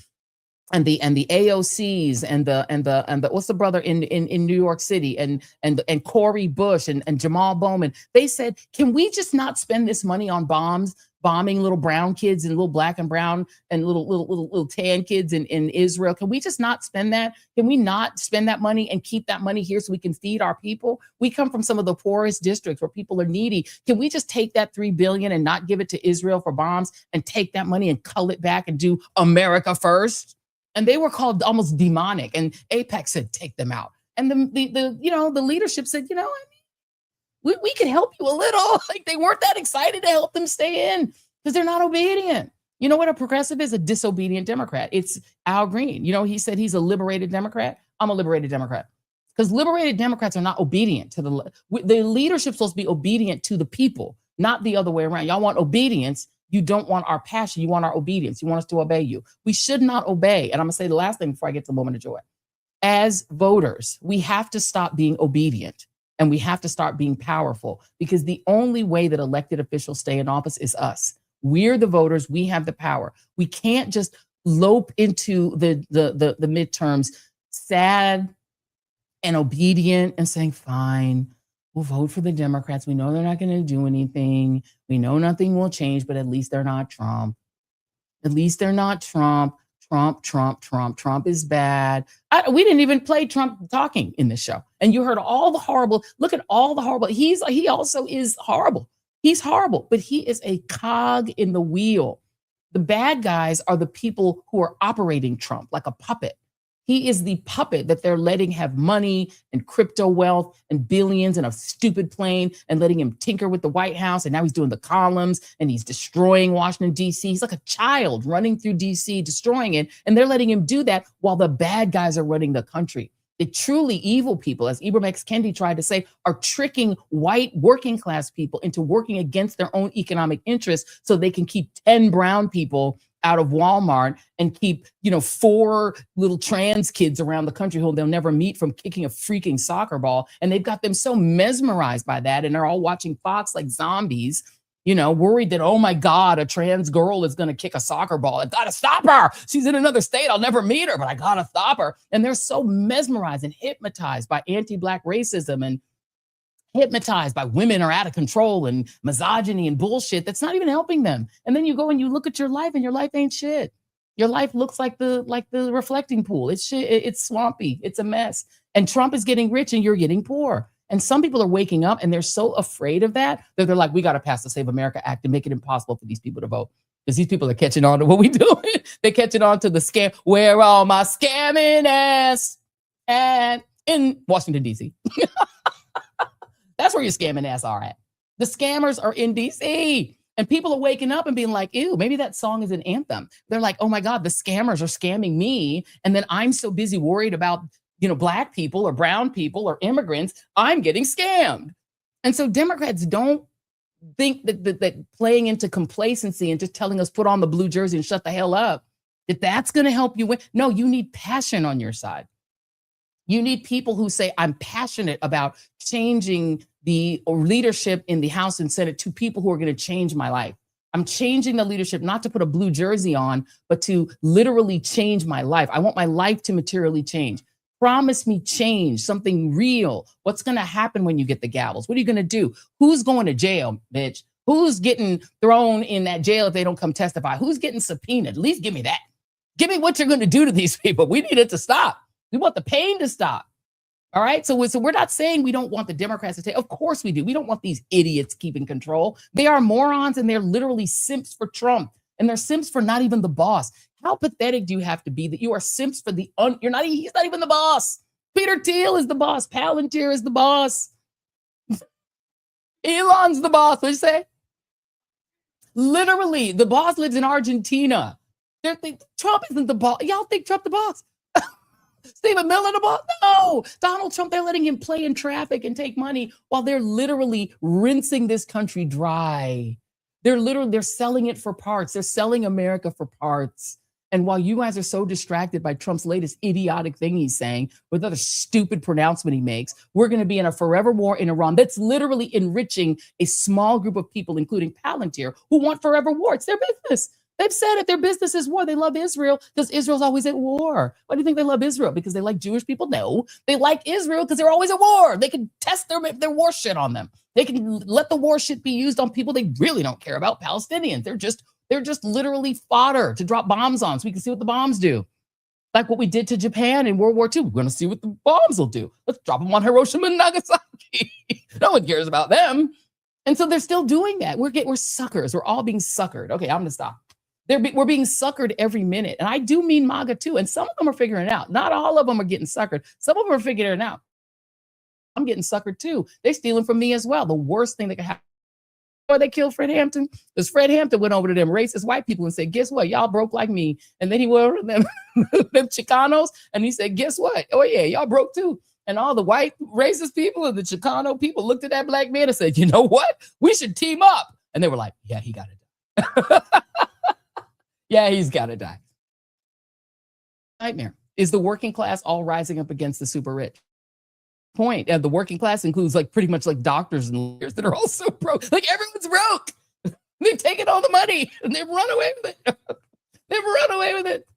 AOCs and the what's the brother in New York City and Cori Bush and Jamal Bowman, they said, can we just not spend this money on bombing little brown kids and little black and brown and little tan kids in Israel? Can we just not spend that? Can we not spend that money and keep that money here so we can feed our people? We come from some of the poorest districts where people are needy. Can we just take that $3 billion and not give it to Israel for bombs and take that money and cull it back and do America first? And they were called almost demonic. And AIPAC said, take them out. And the leadership said, we can help you a little. Like they weren't that excited to help them stay in because they're not obedient. You know what a progressive is? A disobedient Democrat. It's Al Green. He said he's a liberated Democrat. I'm a liberated Democrat. Because liberated Democrats are not obedient to the leadership's supposed to be obedient to the people, not the other way around. Y'all want obedience. You don't want our passion. You want our obedience. You want us to obey you. We should not obey. And I'm going to say the last thing before I get to the moment of joy. As voters, we have to stop being obedient and we have to start being powerful because the only way that elected officials stay in office is us. We're the voters. We have the power. We can't just lope into the midterms sad and obedient and saying, fine, we'll vote for the Democrats. We know they're not going to do anything. We know nothing will change, but at least they're not Trump. At least they're not Trump. Trump is bad. We didn't even play Trump talking in this show. And you heard all the horrible, look at all the horrible. He also is horrible. He's horrible, but he is a cog in the wheel. The bad guys are the people who are operating Trump like a puppet. He is the puppet that they're letting have money and crypto wealth and billions and a stupid plane and letting him tinker with the White House. And now he's doing the columns and he's destroying Washington, D.C. He's like a child running through D.C., destroying it. And they're letting him do that while the bad guys are running the country. The truly evil people, as Ibram X. Kendi tried to say, are tricking white working class people into working against their own economic interests so they can keep 10 brown people out of Walmart and keep, 4 little trans kids around the country who they'll never meet from kicking a freaking soccer ball. And they've got them so mesmerized by that. And they're all watching Fox like zombies, worried that, oh my God, a trans girl is going to kick a soccer ball. I got to stop her. She's in another state. I'll never meet her, but I got to stop her. And they're so mesmerized and hypnotized by anti-Black racism hypnotized by women are out of control and misogyny and bullshit that's not even helping them. And then you go and you look at your life and your life ain't shit. Your life looks like the reflecting pool. It's shit, it's swampy, it's a mess. And Trump is getting rich and you're getting poor. And some people are waking up and they're so afraid of that they're like, we got to pass the Save America Act and make it impossible for these people to vote. Because these people are catching on to what we doing. They're catching on to the scam. Where all my scamming ass at in Washington, D.C. That's where your scamming ass are at. The scammers are in D.C. And people are waking up and being like, ew, maybe that song is an anthem. They're like, oh my God, the scammers are scamming me. And then I'm so busy worried about, Black people or brown people or immigrants, I'm getting scammed. And so Democrats don't think that playing into complacency and just telling us put on the blue jersey and shut the hell up, that's going to help you win. No, you need passion on your side. You need people who say, I'm passionate about changing the leadership in the House and Senate to people who are going to change my life. I'm changing the leadership, not to put a blue jersey on, but to literally change my life. I want my life to materially change. Promise me change, something real. What's going to happen when you get the gavels? What are you going to do? Who's going to jail, bitch? Who's getting thrown in that jail if they don't come testify? Who's getting subpoenaed? At least give me that. Give me what you're going to do to these people. We need it to stop. We want the pain to stop. All right. So we're not saying we don't want the Democrats to take. Of course we do. We don't want these idiots keeping control. They are morons and they're literally simps for Trump. And they're simps for not even the boss. How pathetic do you have to be that you are simps for he's not even the boss. Peter Thiel is the boss. Palantir is the boss. Elon's the boss. What'd you say? Literally, the boss lives in Argentina. Trump isn't the boss. Y'all think Trump the boss? Stephen Miller the boss? No. Donald Trump, they're letting him play in traffic and take money while they're literally rinsing this country dry. They're selling it for parts. They're selling America for parts. And while you guys are so distracted by Trump's latest idiotic thing he's saying, with other stupid pronouncement he makes, we're going to be in a forever war in Iran that's literally enriching a small group of people, including Palantir, who want forever war. It's their business. They've said it. Their business is war. They love Israel because Israel's always at war. Why do you think they love Israel? Because they like Jewish people? No. They like Israel because they're always at war. They can test their war shit on them. They can let the war shit be used on people they really don't care about, Palestinians. They're just literally fodder to drop bombs on so we can see what the bombs do. Like what we did to Japan in World War II. We're going to see what the bombs will do. Let's drop them on Hiroshima and Nagasaki. No one cares about them. And so they're still doing that. We're suckers. We're all being suckered. Okay, I'm going to stop. We're being suckered every minute. And I do mean MAGA too. And some of them are figuring it out. Not all of them are getting suckered. Some of them are figuring it out. I'm getting suckered too. They're stealing from me as well. The worst thing that could happen. Or they killed Fred Hampton because Fred Hampton went over to them racist white people and said, guess what? Y'all broke like me. And then he went over to them Chicanos and he said, guess what? Oh yeah, y'all broke too. And all the white racist people and the Chicano people looked at that black man and said, you know what? We should team up. And they were like, yeah, he got to die. Yeah, he's got to die. Nightmare. Is the working class all rising up against the super rich? Point. And the working class includes like pretty much like doctors and lawyers that are also broke. Like everyone's broke. They've taken all the money and they've run away with it. They've run away with it.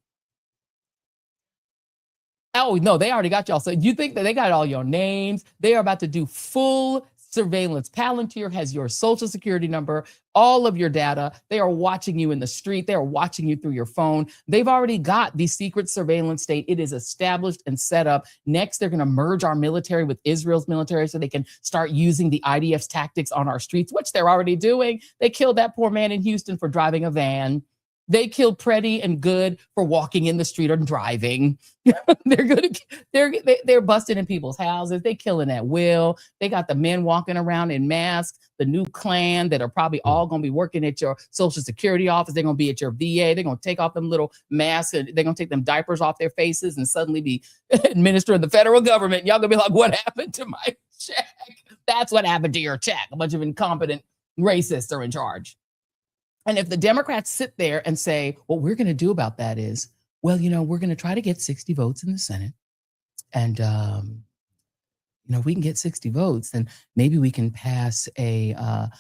Oh, no, they already got y'all. So you think that they got all your names? They are about to do full surveillance. Palantir has your social security number, all of your data. They are watching you in the street. They are watching you through your phone. They've already got the secret surveillance state. It is established and set up. Next, they're going to merge our military with Israel's military so they can start using the IDF's tactics on our streets, which they're already doing. They killed that poor man in Houston for driving a van. They killed Pretty and Good for walking in the street or driving. They're busting in people's houses. They killing at will. They got the men walking around in masks, the new Klan that are probably all going to be working at your Social Security office. They're going to be at your VA. They're going to take off them little masks and they're going to take them diapers off their faces and suddenly be administering the federal government. Y'all going to be like, what happened to my check? That's what happened to your check. A bunch of incompetent racists are in charge. And if the Democrats sit there and say, what we're going to do about that is, well, we're going to try to get 60 votes in the Senate. And, if we can get 60 votes, then maybe we can pass a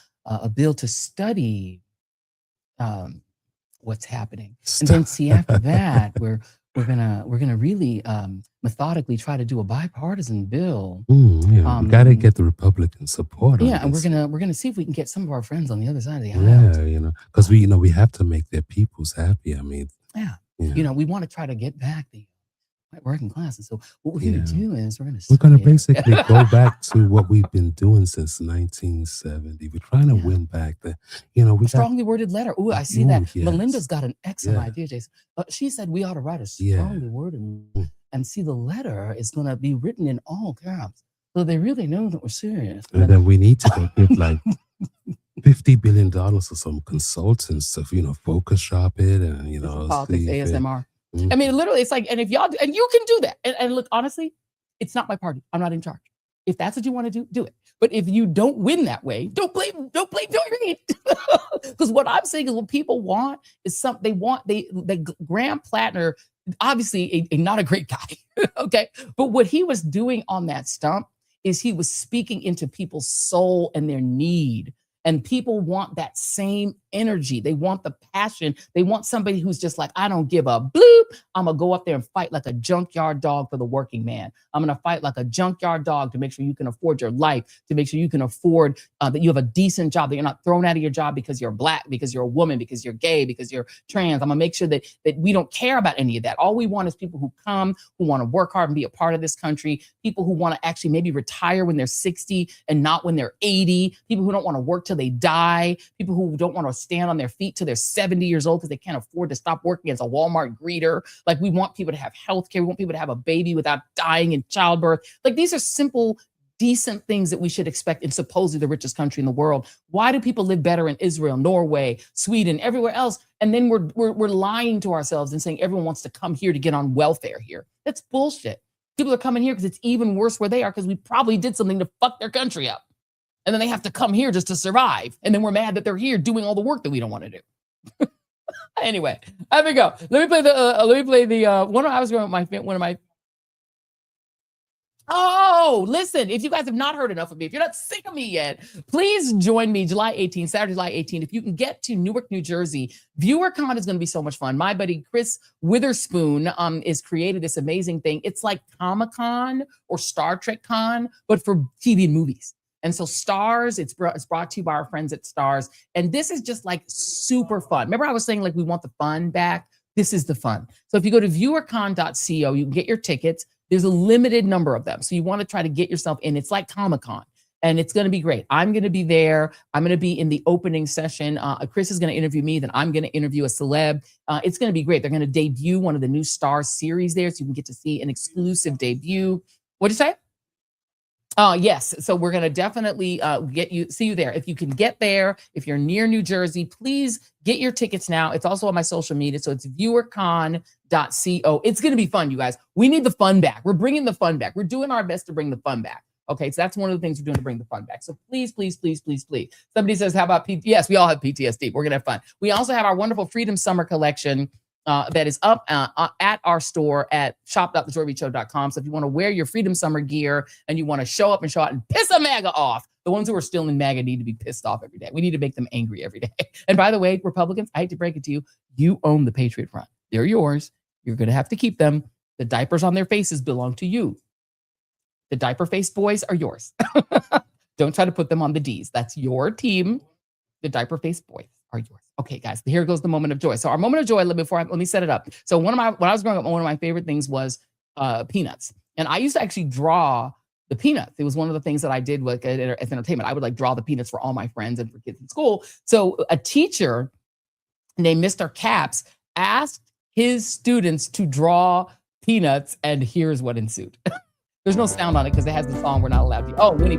bill to study what's happening. And then see after that, we're gonna really methodically try to do a bipartisan bill Yeah, we got to get the Republican support. Yeah, on and this. we're gonna see if we can get some of our friends on the other side of the aisle. Yeah, because we have to make their peoples happy. I mean, Yeah. yeah. We want to try to get back the working class. And so what we're going to do is we're going to basically go back to what we've been doing since 1970. We're trying to win back the, we got strongly worded letter. Oh, I see that. yes. Melinda's got an excellent idea, Jason. She said we ought to write a strongly worded and see the letter is going to be written in all caps. So they really know that we're serious. And then we need to go give like $50 billion to some consultants to, Photoshop it and, politics, see if it- ASMR. I mean, literally, it's like, and if y'all, and you can do that. And look, honestly, it's not my party. I'm not in charge. If that's what you want to do, do it. But if you don't win that way, don't blame Joy Reid. Because what I'm saying is what people want is the Graham Plattner, obviously not a great guy. Okay. But what he was doing on that stump is he was speaking into people's soul and their need. And people want that same energy. They want the passion. They want somebody who's just like, I don't give a bloop. I'm going to go up there and fight like a junkyard dog for the working man. I'm going to fight like a junkyard dog to make sure you can afford your life, to make sure you can afford that you have a decent job, that you're not thrown out of your job because you're Black, because you're a woman, because you're gay, because you're trans. I'm going to make sure that we don't care about any of that. All we want is people who come, who want to work hard and be a part of this country, people who want to actually maybe retire when they're 60 and not when they're 80, people who don't want to work till they die, people who don't want to stand on their feet till they're 70 years old because they can't afford to stop working as a Walmart greeter. Like, we want people to have health care. We want people to have a baby without dying in childbirth. Like, these are simple, decent things that we should expect in supposedly the richest country in the world. Why do people live better in Israel, Norway, Sweden, everywhere else? And then we're lying to ourselves and saying everyone wants to come here to get on welfare here. That's bullshit. People are coming here because it's even worse where they are because we probably did something to fuck their country up. And then they have to come here just to survive. And then we're mad that they're here doing all the work that we don't want to do. Anyway, there we go. Let me play the one. I was going with one of my. Oh, listen, if you guys have not heard enough of me, if you're not sick of me yet, please join me July 18th, Saturday, July 18th. If you can get to Newark, New Jersey, ViewerCon is going to be so much fun. My buddy Chris Witherspoon is created this amazing thing. It's like Comic-Con or Star Trek Con, but for TV and movies. And so Stars, it's brought to you by our friends at Stars. And this is just like super fun. Remember I was saying like we want the fun back? This is the fun. So if you go to viewercon.co, you can get your tickets. There's a limited number of them. So you want to try to get yourself in. It's like Comic-Con. And it's going to be great. I'm going to be there. I'm going to be in the opening session. Chris is going to interview me. Then I'm going to interview a celeb. It's going to be great. They're going to debut one of the new Stars series there. So you can get to see an exclusive debut. What'd you say? Yes. So we're going to definitely see you there. If you can get there, if you're near New Jersey, please get your tickets now. It's also on my social media. So it's viewercon.co. It's going to be fun, you guys. We need the fun back. We're bringing the fun back. We're doing our best to bring the fun back. Okay. So that's one of the things we're doing to bring the fun back. So please, please, please, please, please. Somebody says, how about PTSD? Yes, we all have PTSD. We're going to have fun. We also have our wonderful Freedom Summer collection that is up at our store at shop.thejoyreidshow.com. So if you want to wear your Freedom Summer gear and you want to show up and show out and piss a MAGA off, the ones who are still in MAGA need to be pissed off every day. We need to make them angry every day. And by the way, Republicans, I hate to break it to you, you own the Patriot Front. They're yours. You're going to have to keep them. The diapers on their faces belong to you. The diaper-faced boys are yours. Don't try to put them on the Ds. That's your team. The diaper-faced boys are yours. Okay, guys, here goes the moment of joy. So our moment of joy, let me set it up. So when I was growing up, one of my favorite things was peanuts. And I used to actually draw the peanuts. It was one of the things that I did as entertainment. I would like draw the peanuts for all my friends and for kids in school. So a teacher named Mr. Capps asked his students to draw peanuts, and here's what ensued. There's no sound on it because it has the song we're not allowed to. Oh, Winnie.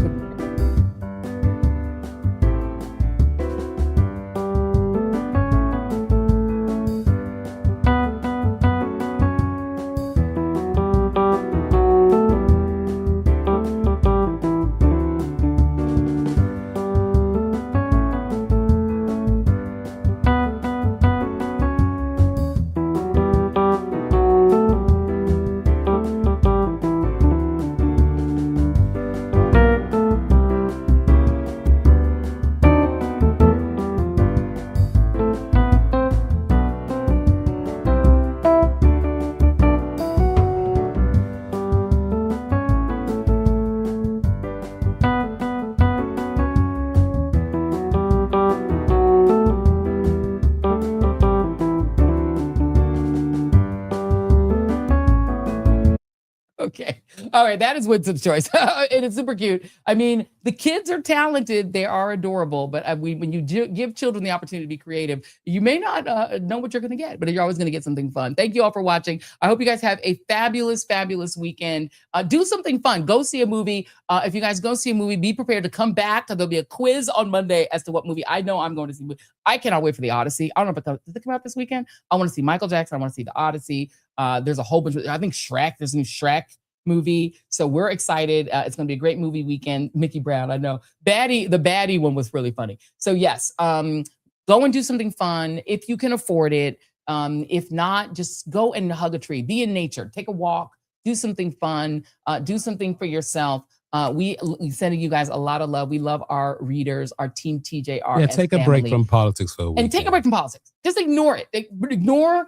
Okay. All right. That is Winston's choice. And it's super cute. I mean, the kids are talented. They are adorable. But when you give children the opportunity to be creative, you may not know what you're going to get, but you're always going to get something fun. Thank you all for watching. I hope you guys have a fabulous, fabulous weekend. Do something fun. Go see a movie. If you guys go see a movie, be prepared to come back. There'll be a quiz on Monday as to what movie I know I'm going to see. I cannot wait for the Odyssey. I don't know if it come out this weekend. I want to see Michael Jackson. I want to see the Odyssey. There's a whole bunch of, I think Shrek, there's a new Shrek movie. So we're excited. It's going to be a great movie weekend. Mickey Brown, I know. The baddie one was really funny. So yes, go and do something fun if you can afford it. If not, just go and hug a tree. Be in nature. Take a walk. Do something fun. Do something for yourself. We sending you guys a lot of love. We love our readers, our team TJR. Yeah, take a break from politics for a week. And take a break from politics. Just ignore it. Ignore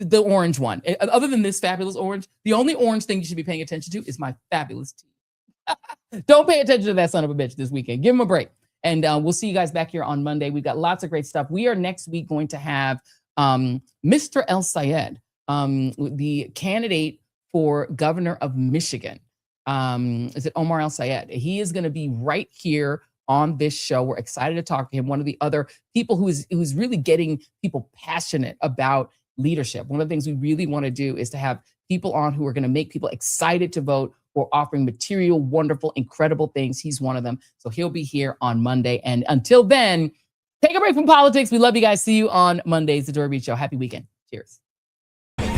the orange one. Other than this fabulous orange, the only orange thing you should be paying attention to is my fabulous tea. Don't pay attention to that son of a bitch this weekend. Give him a break. And we'll see you guys back here on Monday. We've got lots of great stuff. We are next week going to have Mr. El Sayed, the candidate for governor of Michigan. Is it Omar El Sayed? He is going to be right here on this show. We're excited to talk to him. One of the other people who's really getting people passionate about leadership. One of the things we really want to do is to have people on who are going to make people excited to vote or offering material, wonderful, incredible things. He's one of them. So he'll be here on Monday. And until then, take a break from politics. We love you guys. See you on Mondays, the Joy Reid Show. Happy weekend. Cheers.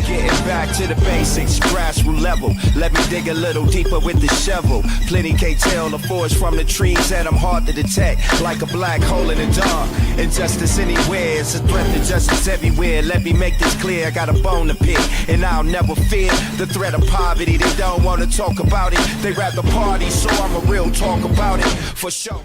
Getting back to the basics, grassroots level. Let me dig a little deeper with the shovel. Plenty can't tell the forest from the trees, and I'm hard to detect, like a black hole in the dark. Injustice anywhere, it's a threat to justice everywhere. Let me make this clear, I got a bone to pick, and I'll never fear the threat of poverty. They don't want to talk about it, they rather party, so I'm a real talk about it, for sure.